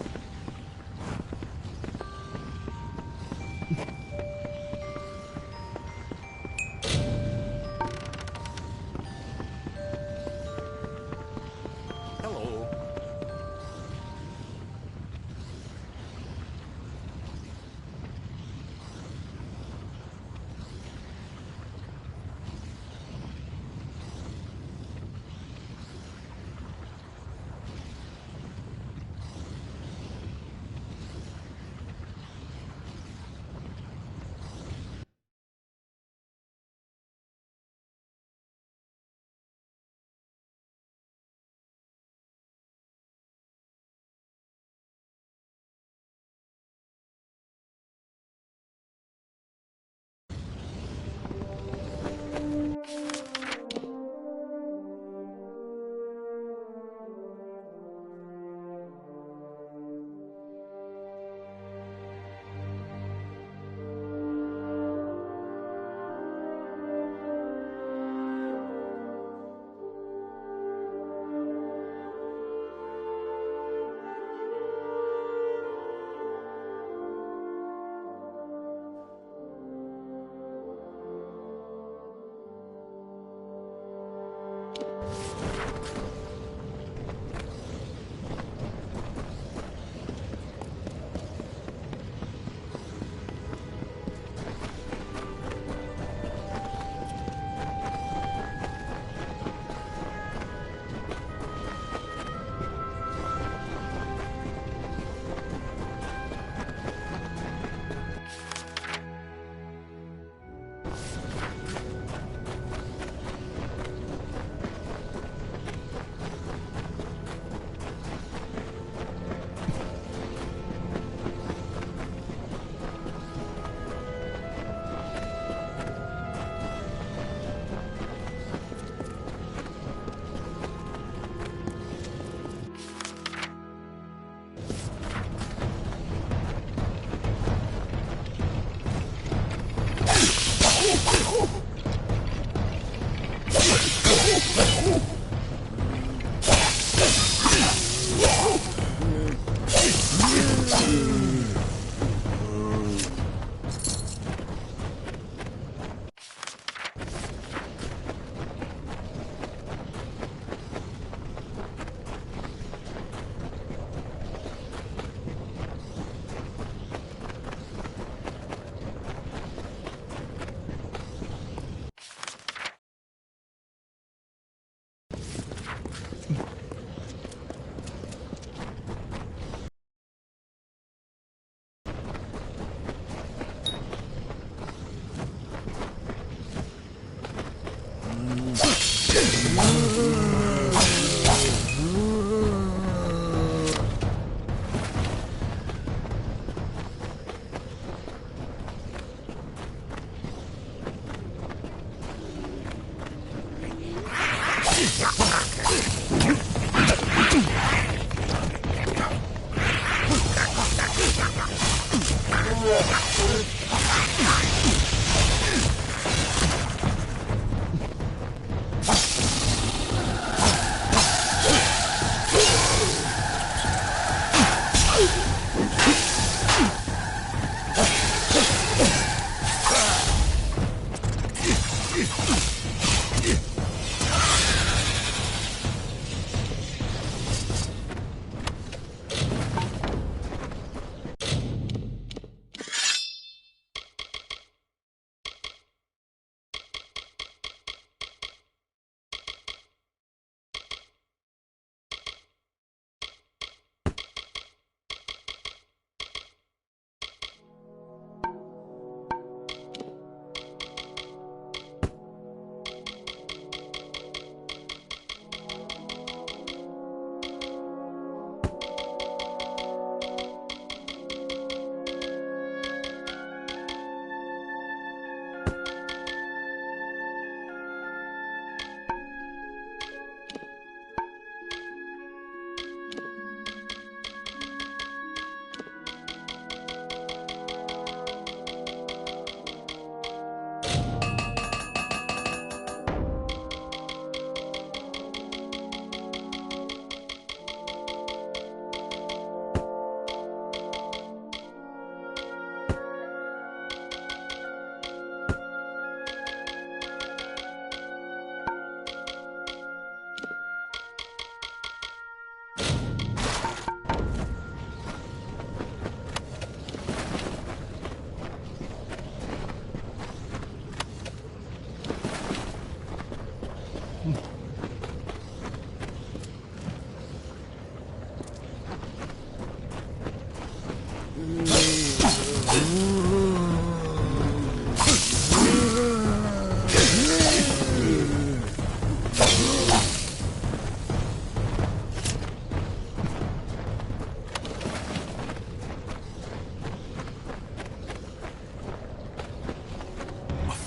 Hello.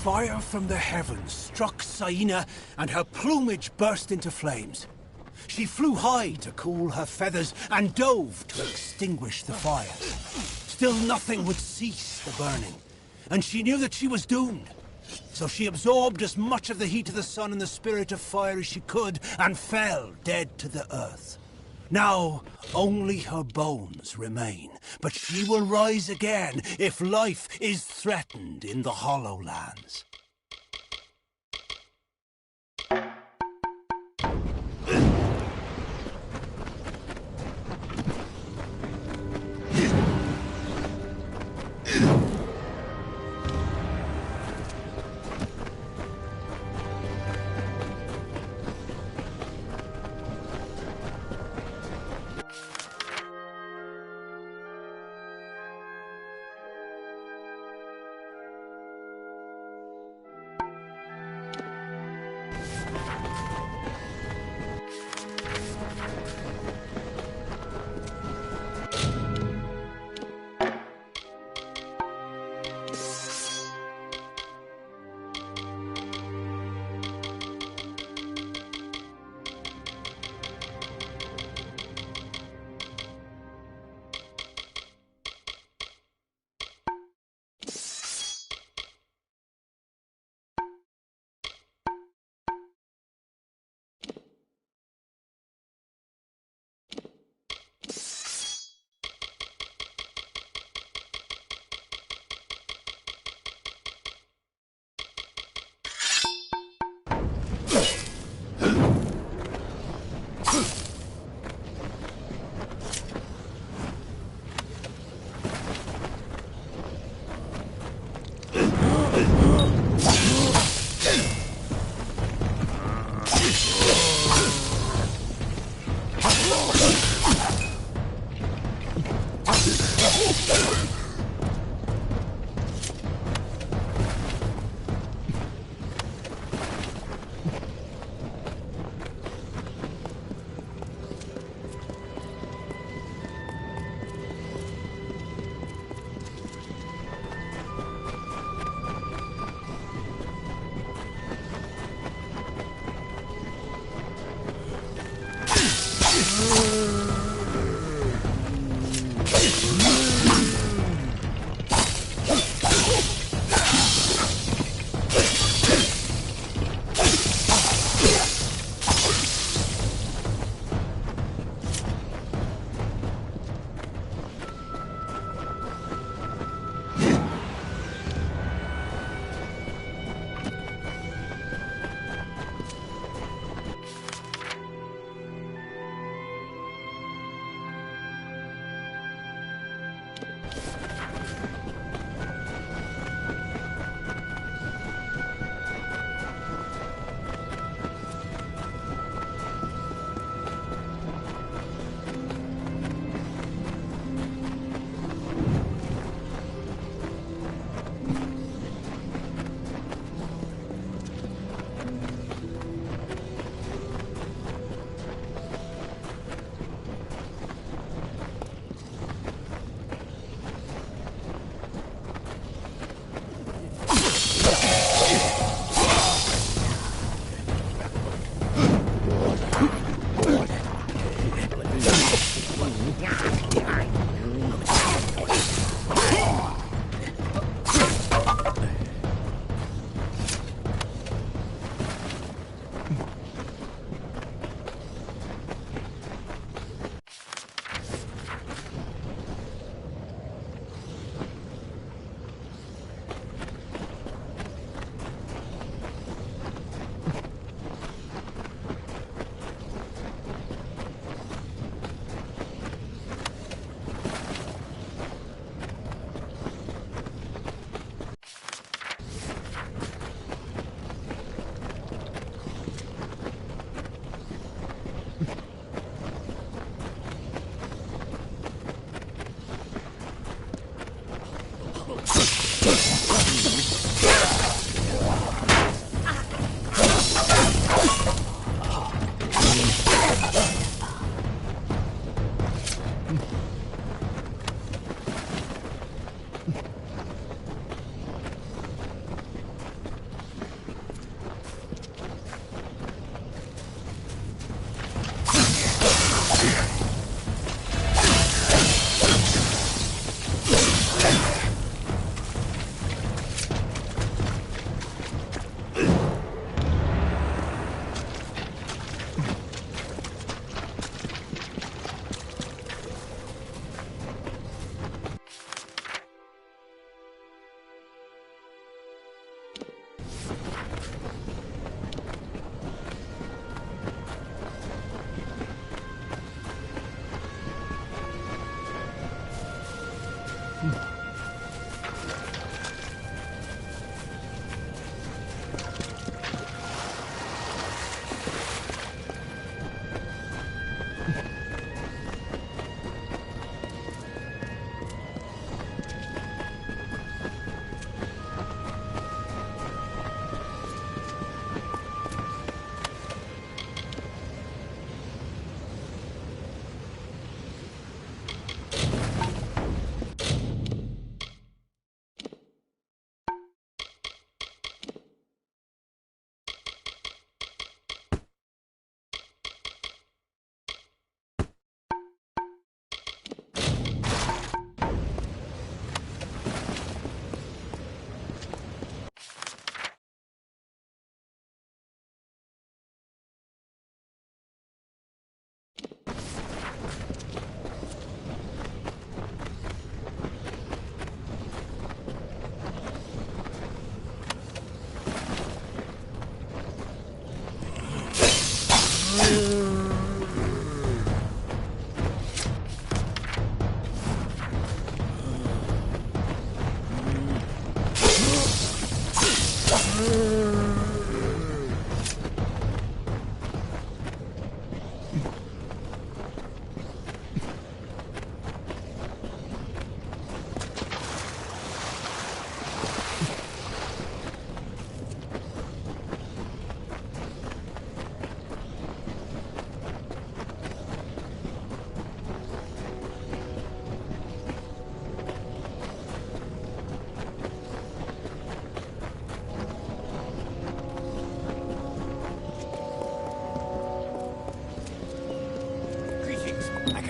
fire from the heavens struck Saina, and her plumage burst into flames. She flew high to cool her feathers and dove to extinguish the fire. Still nothing would cease the burning, and she knew that she was doomed. So she absorbed as much of the heat of the sun and the spirit of fire as she could, and fell dead to the earth. Now, only her bones remain, but she will rise again if life is threatened in the Hollow Lands.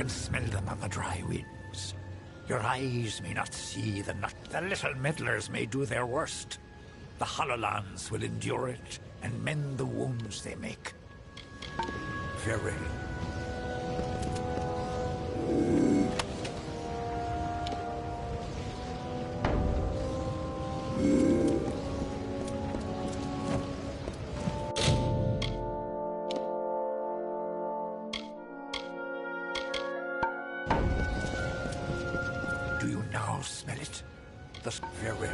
Smell them on the dry winds. Your eyes may not see the nut. The little meddlers may do their worst. The Hollowlands will endure it and mend the wounds they make. Farewell. Do you now smell it? The farewell.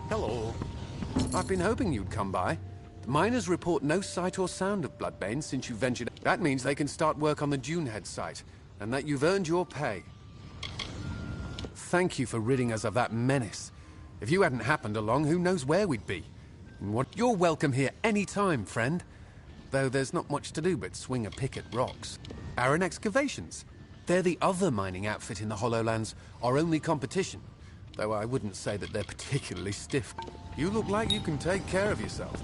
Hello. I've been hoping you'd come by. The miners report no sight or sound of Bloodbane since you ventured. That means they can start work on the Dunehead site, and that you've earned your pay. Thank you for ridding us of that menace. If you hadn't happened along, who knows where we'd be? And what? You're welcome here any time, friend. Though there's not much to do but swing a pick at rocks. Aaron Excavations. They're the other mining outfit in the Hollowlands, our only competition. Though I wouldn't say that they're particularly stiff. You look like you can take care of yourself.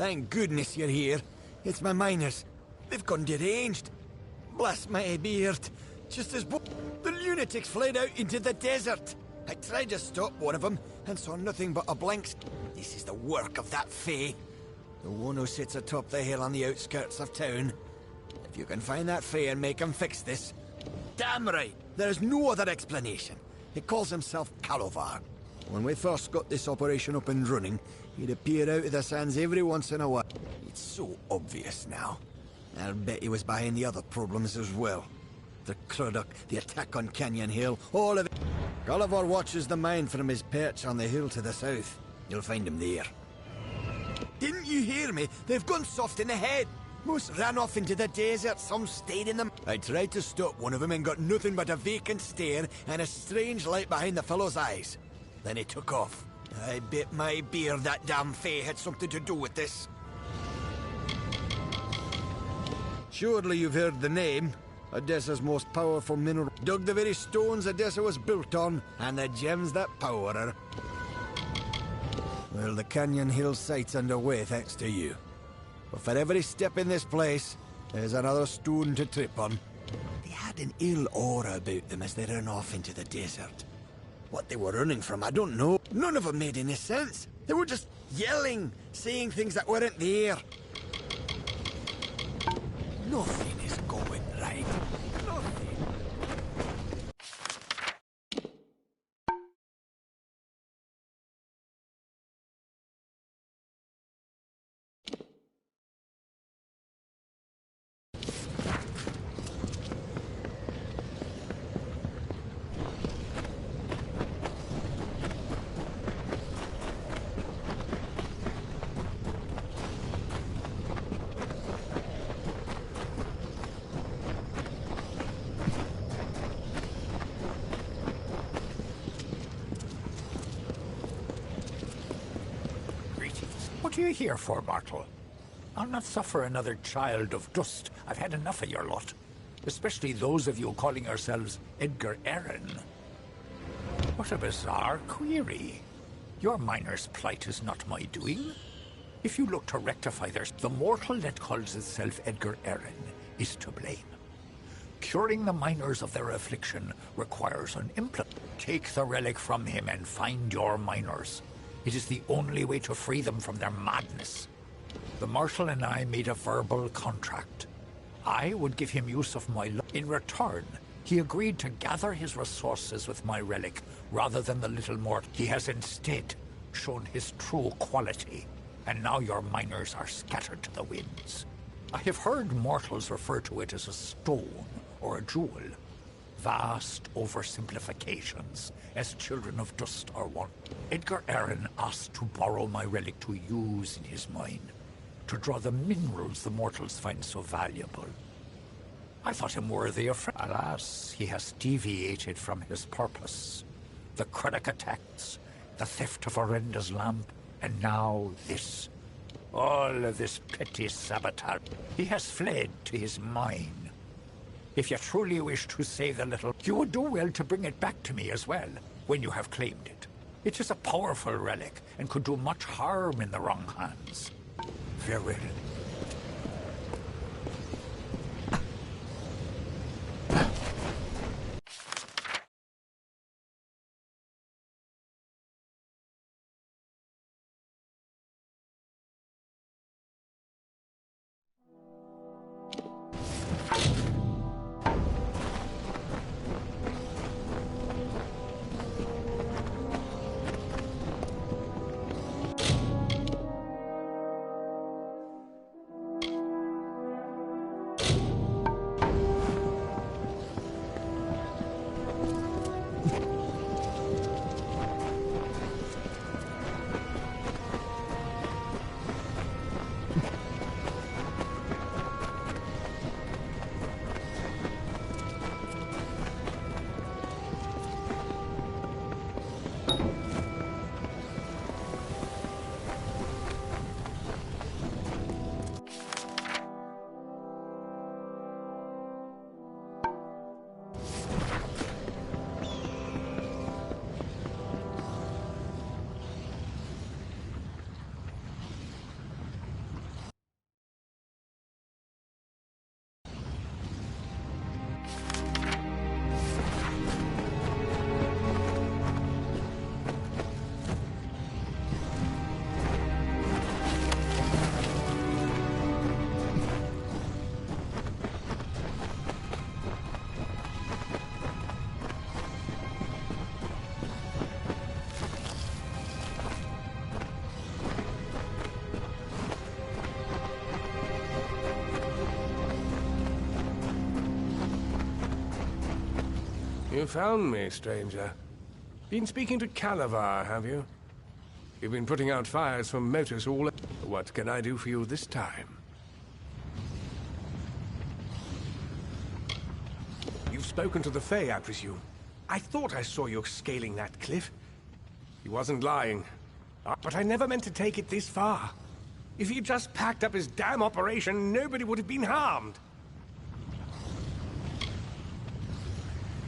Thank goodness you're here. It's my miners. They've gone deranged. Bless my beard. Just as the lunatics fled out into the desert. I tried to stop one of them and saw nothing but a blank. This is the work of that Fae. The one who sits atop the hill on the outskirts of town. If you can find that Fae and make him fix this. Damn right. There's no other explanation. He calls himself Calovar. When we first got this operation up and running, he'd appear out of the sands every once in a while. It's so obvious now. I'll bet he was behind the other problems as well. The Cruduck, the attack on Canyon Hill, all of it. Gulliver watches the mine from his perch on the hill to the south. You'll find him there. Didn't you hear me? They've gone soft in the head. Most ran off into the desert, some stayed in them. I tried to stop one of them and got nothing but a vacant stare and a strange light behind the fellow's eyes. Then he took off. I bet my beard that damn Fae had something to do with this. Surely you've heard the name. Odessa's most powerful mineral. Dug the very stones Odessa was built on, and the gems that power her. Well, the Canyon Hill site's underway thanks to you. But for every step in this place, there's another stone to trip on. They had an ill aura about them as they ran off into the desert. What they were running from, I don't know. None of them made any sense. They were just yelling, saying things that weren't there. Nothing is going right. Nothing. What are you here for, mortal? I'll not suffer another child of dust. I've had enough of your lot. Especially those of you calling yourselves Edgar Allan. What a bizarre query. Your miner's plight is not my doing. If you look to rectify the mortal that calls itself Edgar Allan is to blame. Curing the miners of their affliction requires an implement. Take the relic from him and find your miners. It is the only way to free them from their madness. The Marshal and I made a verbal contract. I would give him use of my in return, he agreed to gather his resources with my relic rather than the little mort. He has instead shown his true quality, and now your miners are scattered to the winds. I have heard mortals refer to it as a stone or a jewel. Vast oversimplifications, as children of dust are wont. Edgar Allan asked to borrow my relic to use in his mine, to draw the minerals the mortals find so valuable. I thought him worthy of friend. Alas, he has deviated from his purpose. The Cruduck attacks, the theft of Orenda's lamp, and now this. All of this petty sabotage. He has fled to his mine. If you truly wish to save the little, you would do well to bring it back to me as well, when you have claimed it. It is a powerful relic, and could do much harm in the wrong hands. Farewell. You found me, stranger. Been speaking to Calavar, have you? You've been putting out fires for motors all... What can I do for you this time? You've spoken to the Fae, I presume. I thought I saw you scaling that cliff. He wasn't lying. But I never meant to take it this far. If he'd just packed up his damn operation, nobody would have been harmed.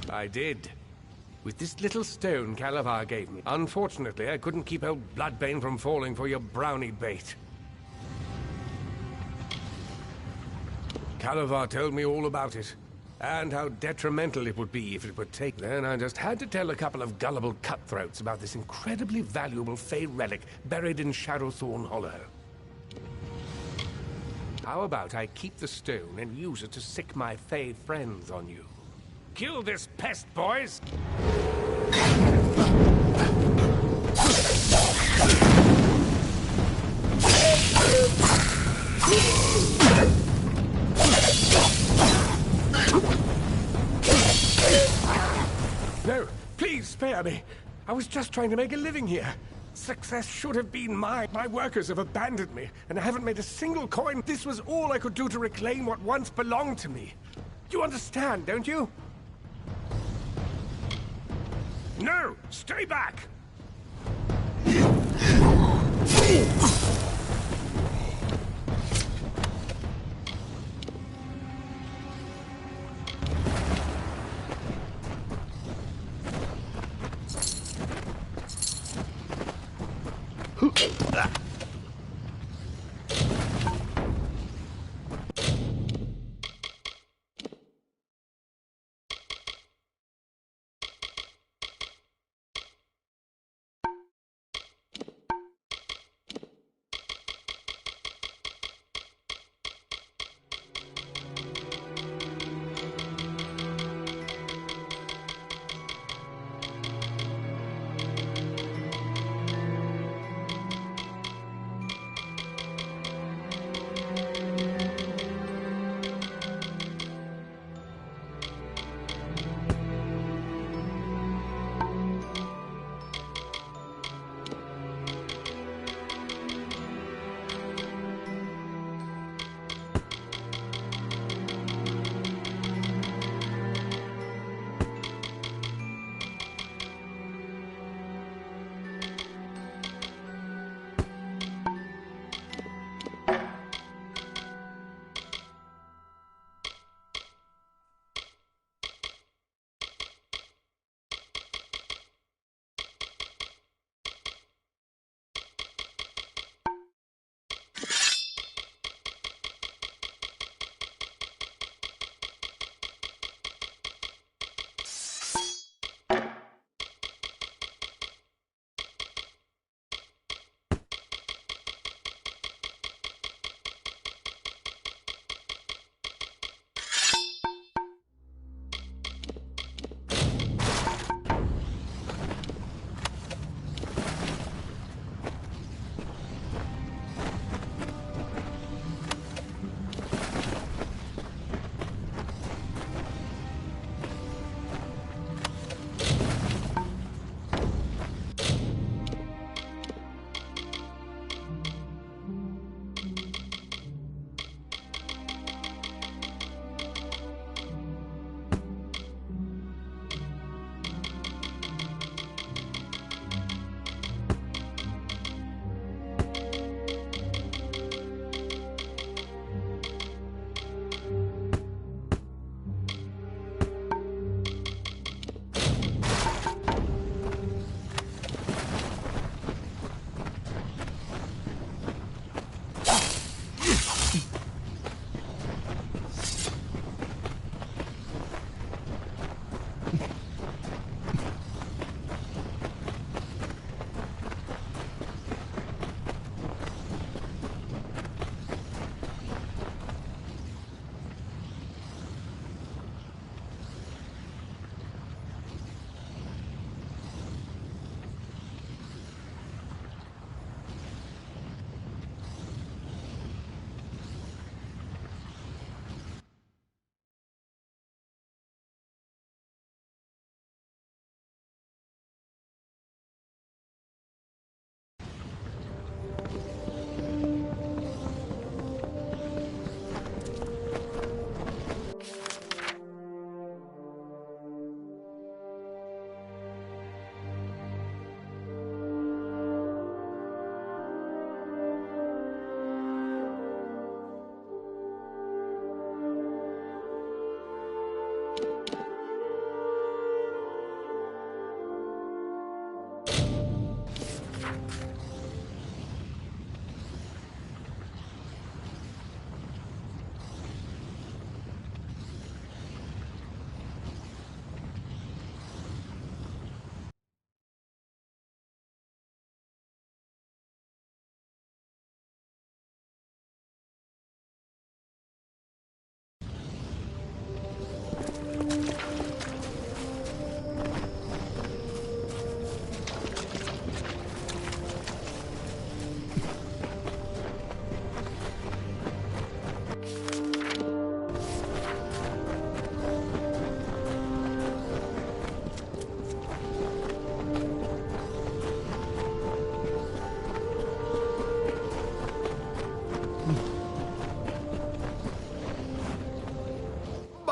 I did. With this little stone Calavar gave me. Unfortunately, I couldn't keep old Bloodbane from falling for your brownie bait. Calavar told me all about it, and how detrimental it would be if it were taken. Then I just had to tell a couple of gullible cutthroats about this incredibly valuable Fey relic buried in Shadowthorn Hollow. How about I keep the stone and use it to sick my Fey friends on you? Kill this pest, boys! No, please spare me. I was just trying to make a living here. Success should have been mine. My workers have abandoned me, and I haven't made a single coin. This was all I could do to reclaim what once belonged to me. You understand, don't you? No! Stay back!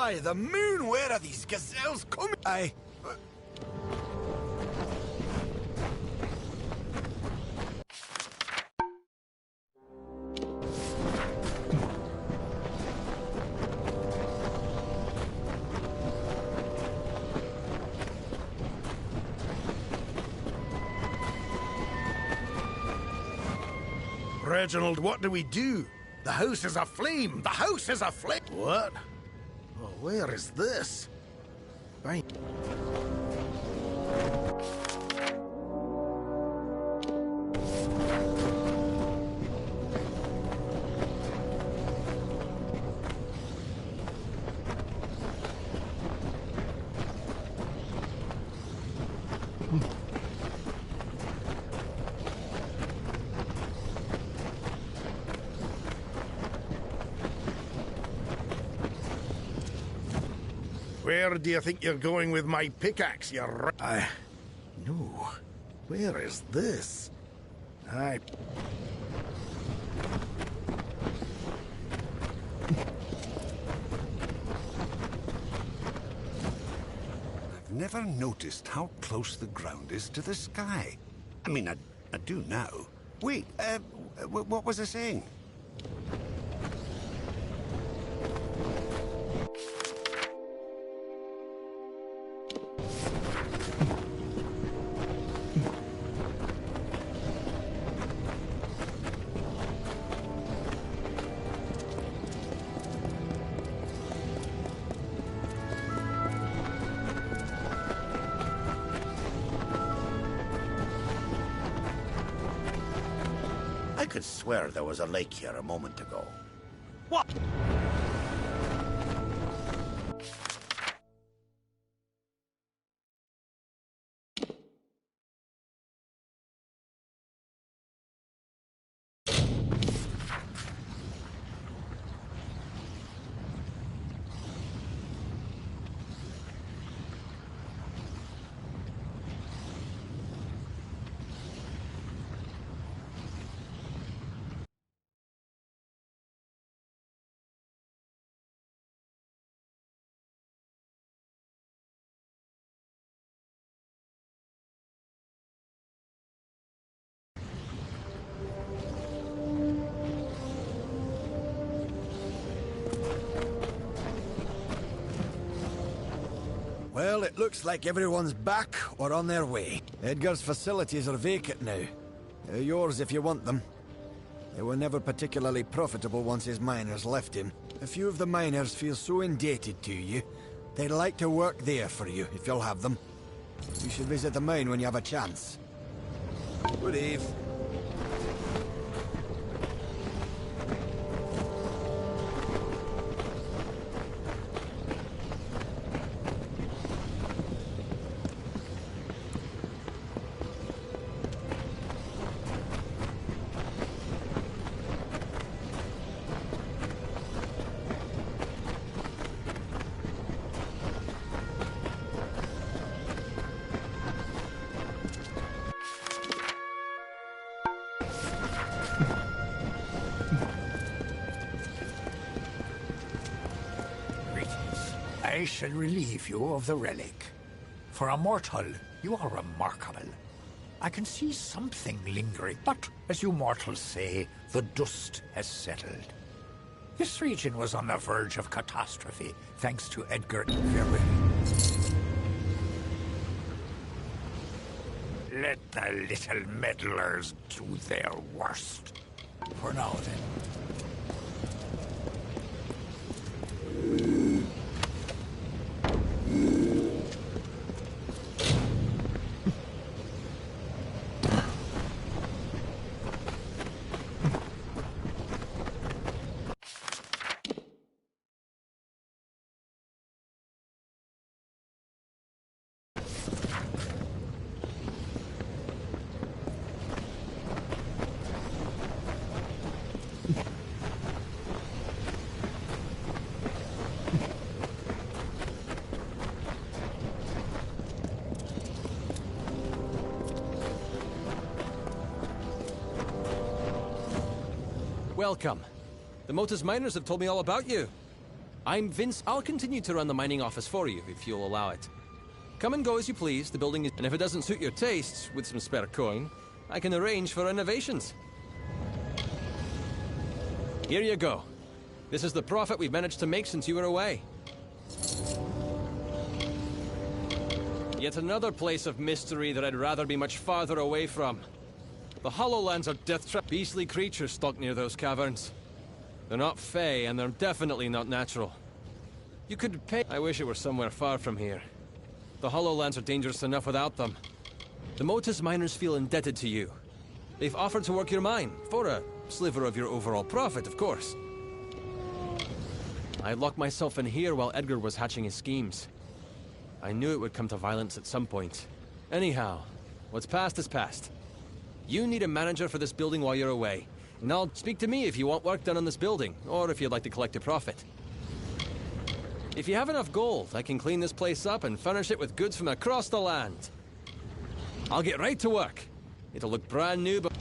By the moon, where are these gazelles coming? Reginald, what do we do? The house is aflame! The house is aflame! What? Oh, where is this? Right. Where do you think you're going with my pickaxe, you No. Where is this? I've never noticed how close the ground is to the sky. I mean, I do now. Wait, what was I saying? I could swear there was a lake here a moment ago. What? Well, it looks like everyone's back or on their way. Edgar's facilities are vacant now. They're yours if you want them. They were never particularly profitable once his miners left him. A few of the miners feel so indebted to you, they'd like to work there for you, if you'll have them. You should visit the mine when you have a chance. Good eve. I shall relieve you of the relic. For a mortal, you are remarkable. I can see something lingering, but as you mortals say, the dust has settled. This region was on the verge of catastrophe, thanks to Edgar. Farewell. Let the little meddlers do their worst. For now, then. Welcome. The Motus miners have told me all about you. I'm Vince. I'll continue to run the mining office for you, if you'll allow it. Come and go as you please, the building is... And if it doesn't suit your tastes, with some spare coin, I can arrange for renovations. Here you go. This is the profit we've managed to make since you were away. Yet another place of mystery that I'd rather be much farther away from. The Hollowlands are death trap. Beastly creatures stalk near those caverns. They're not fey, and they're definitely not natural. You could pay... I wish it were somewhere far from here. The Hollowlands are dangerous enough without them. The Motus miners feel indebted to you. They've offered to work your mine, for a sliver of your overall profit, of course. I locked myself in here while Edgar was hatching his schemes. I knew it would come to violence at some point. Anyhow, what's past is past. You need a manager for this building while you're away. And I'll speak to me if you want work done on this building, or if you'd like to collect a profit. If you have enough gold, I can clean this place up and furnish it with goods from across the land. I'll get right to work. It'll look brand new, but...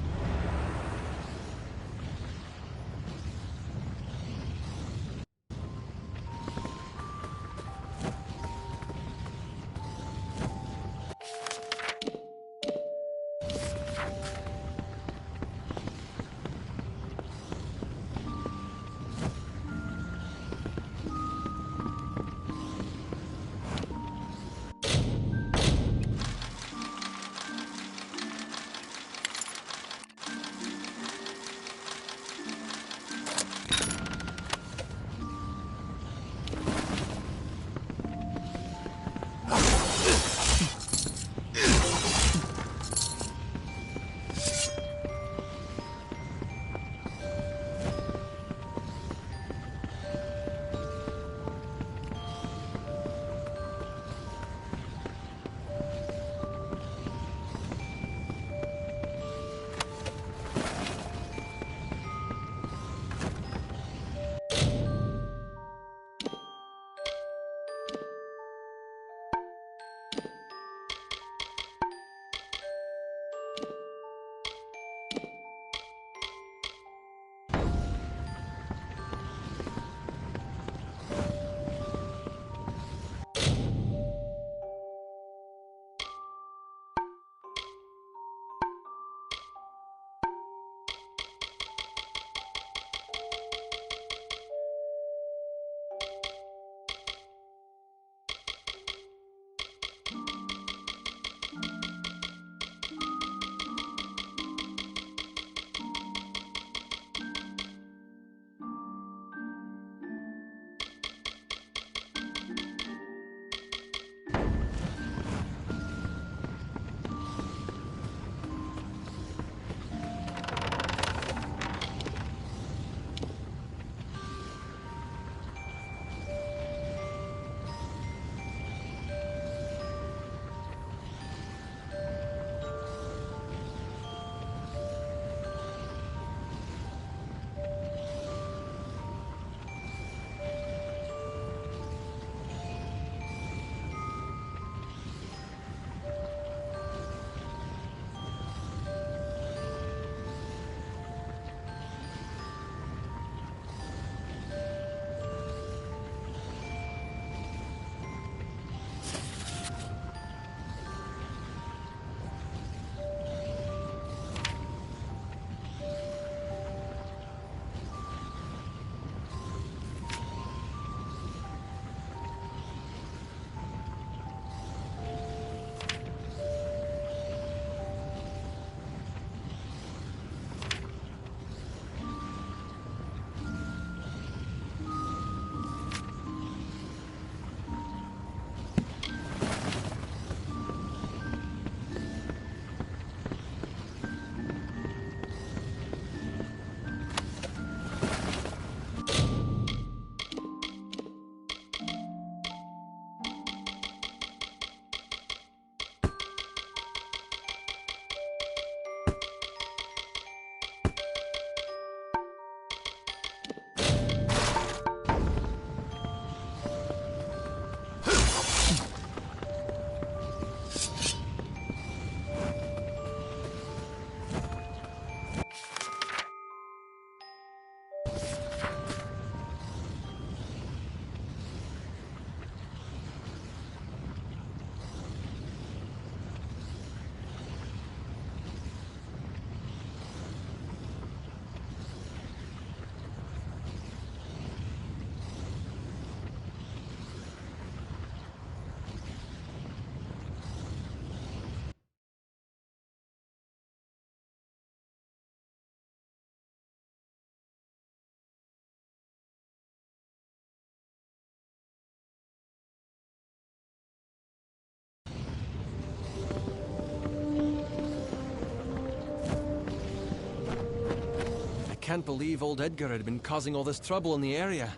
can't believe old Edgar had been causing all this trouble in the area.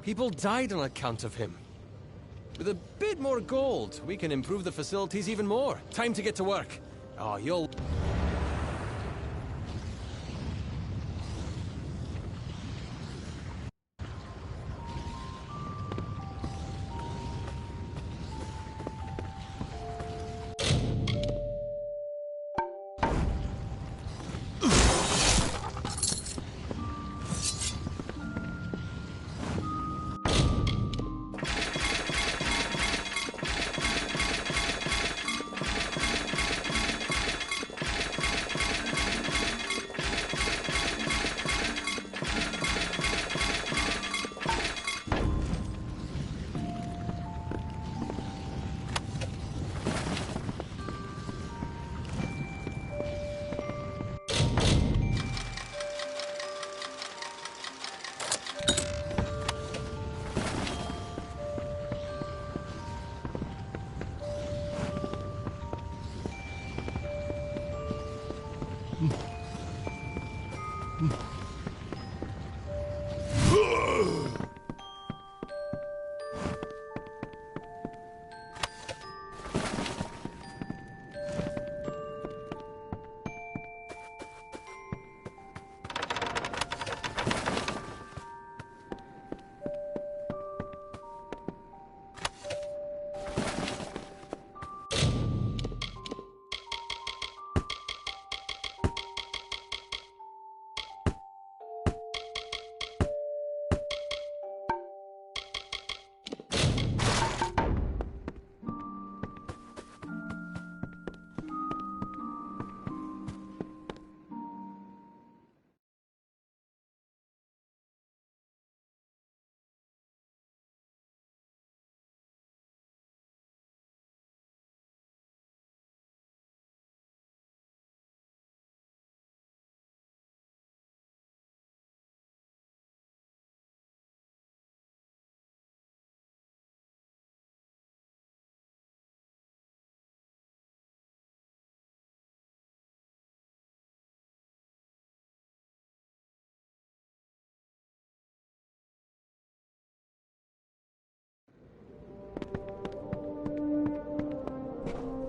People died on account of him. With a bit more gold, we can improve the facilities even more. Time to get to work. Oh, you'll...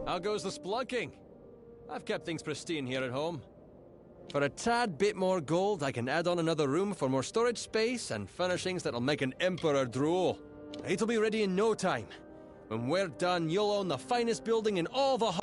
How goes the splunking? I've kept things pristine here at home. For a tad bit more gold, I can add on another room for more storage space and furnishings that'll make an emperor drool. It'll be ready in no time. When we're done, you'll own the finest building in all the...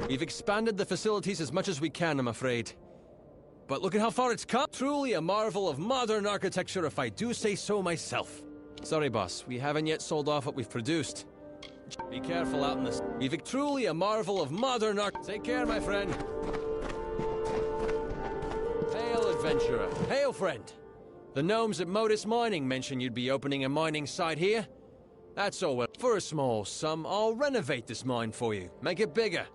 We've expanded the facilities as much as we can, I'm afraid. But look at how far it's come. Truly a marvel of modern architecture, if I do say so myself. Sorry, boss. We haven't yet sold off what we've produced. Be careful out in this. We've truly a marvel of modern art. Take care, my friend. Hail, adventurer. Hail, friend. The gnomes at Modus Mining mentioned you'd be opening a mining site here. That's all well. For a small sum, I'll renovate this mine for you. Make it bigger.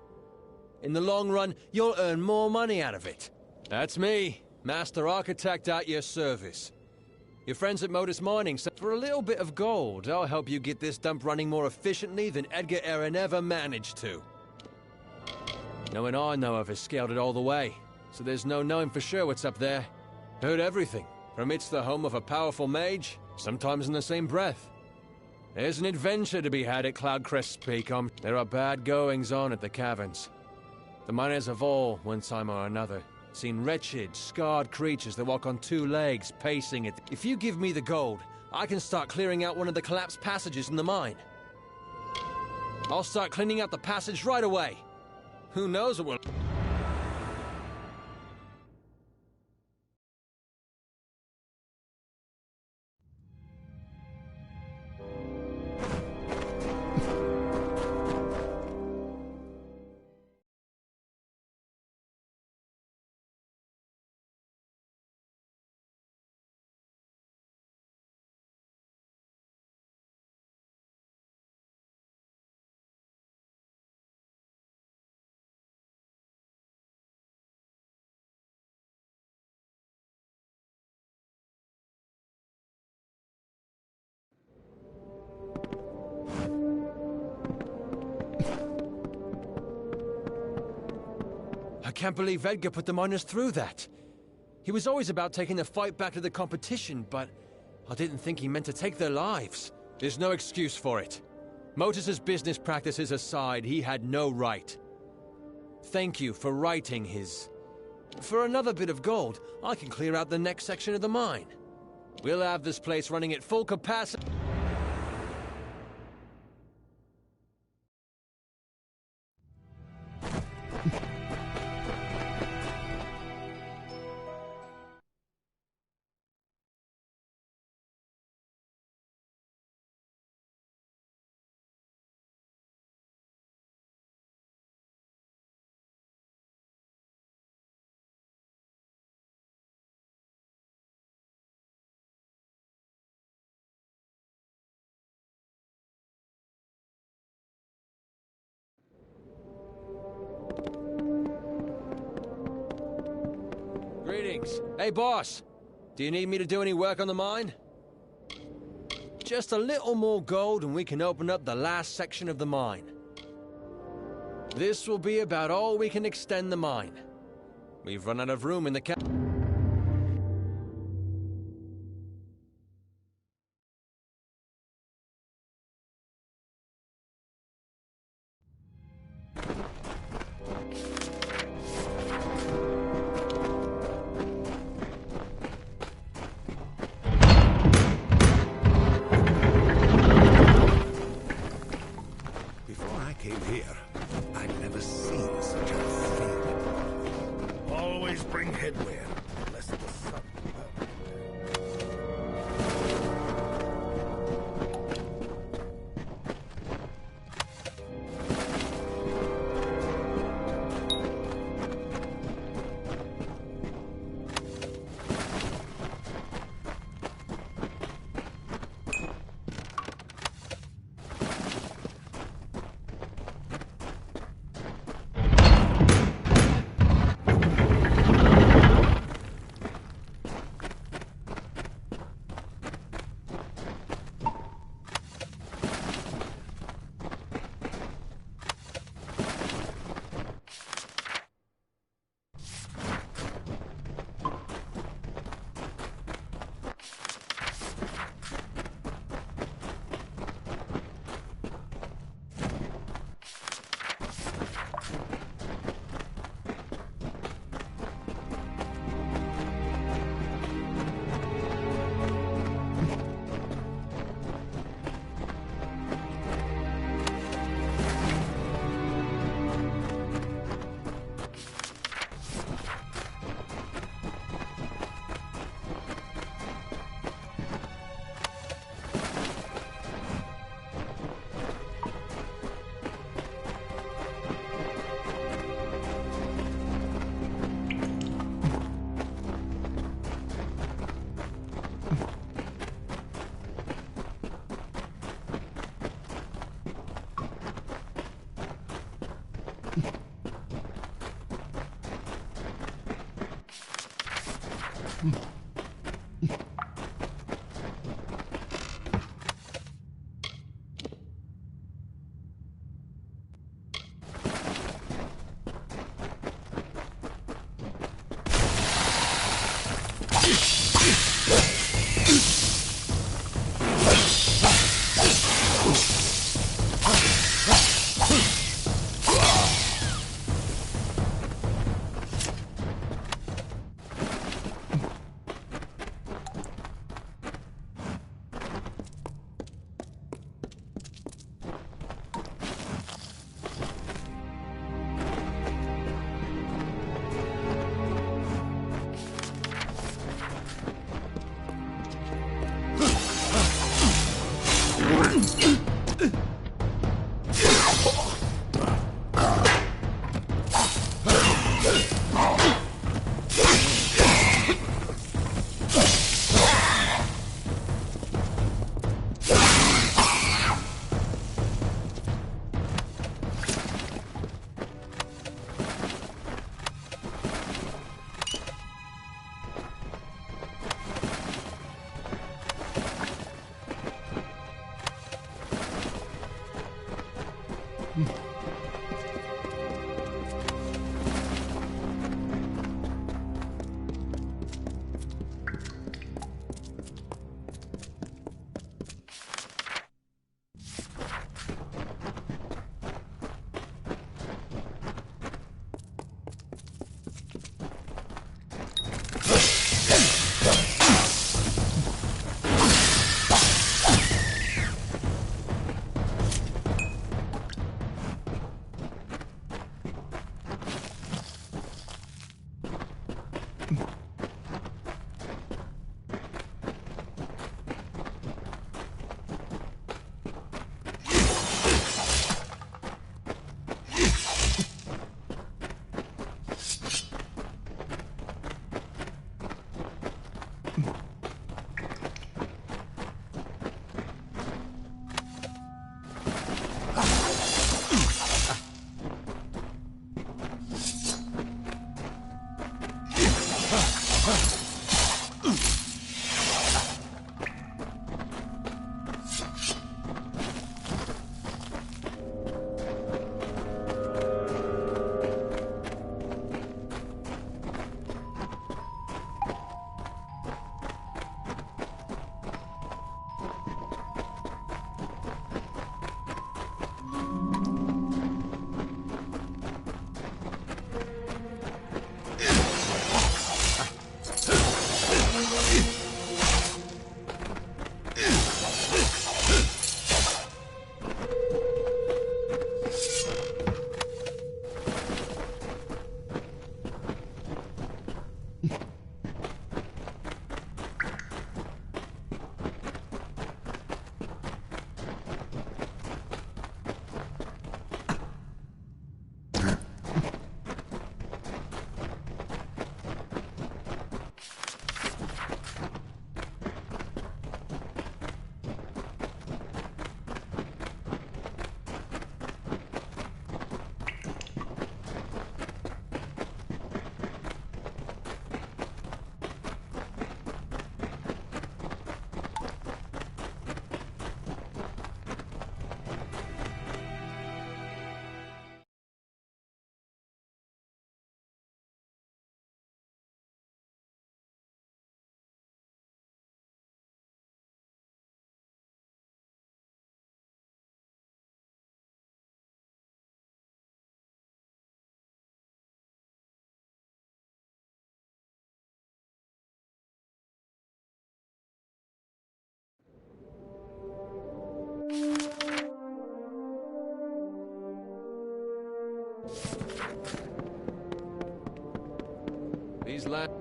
In the long run, you'll earn more money out of it. That's me, Master Architect at your service. Your friends at Modus Mining said for a little bit of gold, I'll help you get this dump running more efficiently than Edgar Aaron ever managed to. No one I know of has scaled it all the way, so there's no knowing for sure what's up there. Heard everything, from it's the home of a powerful mage, sometimes in the same breath. There's an adventure to be had at Cloudcrest's Peak. There are bad goings on at the caverns. The miners have all, one time or another, seen wretched, scarred creatures that walk on two legs, pacing it. If you give me the gold, I can start clearing out one of the collapsed passages in the mine. I'll start cleaning out the passage right away. Who knows what will... I can't believe Edgar put the miners through that. He was always about taking the fight back to the competition, but I didn't think he meant to take their lives. There's no excuse for it. Motus's business practices aside, he had no right. Thank you for righting his... For another bit of gold, I can clear out the next section of the mine. We'll have this place running at full capacity. Greetings. Hey, boss. Do you need me to do any work on the mine? Just a little more gold and we can open up the last section of the mine. This will be about all we can extend the mine. We've run out of room in the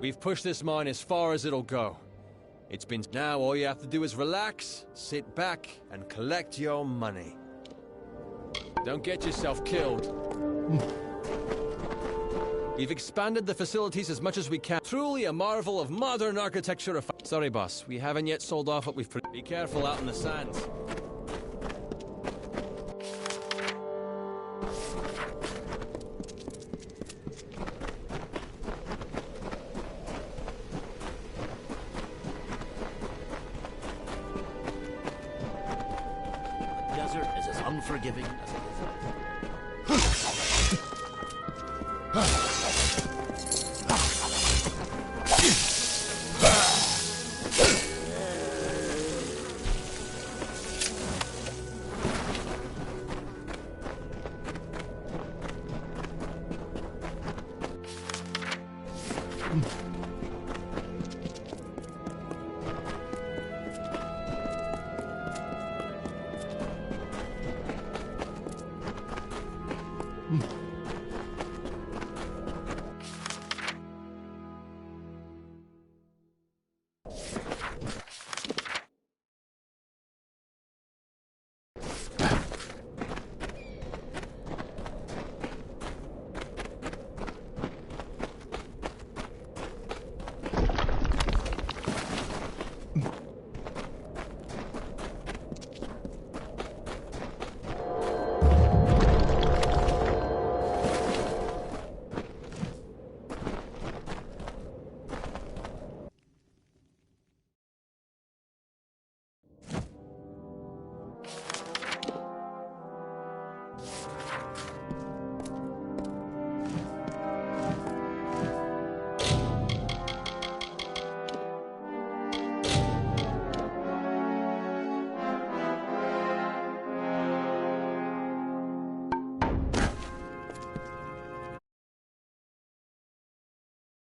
We've pushed this mine as far as it'll go. It's been... Now all you have to do is relax, sit back, and collect your money. Don't get yourself killed. We've expanded the facilities as much as we can. Truly a marvel of modern architecture. Sorry, boss. We haven't yet sold off what we've... Be careful out in the sands. unforgiving as it Hmm.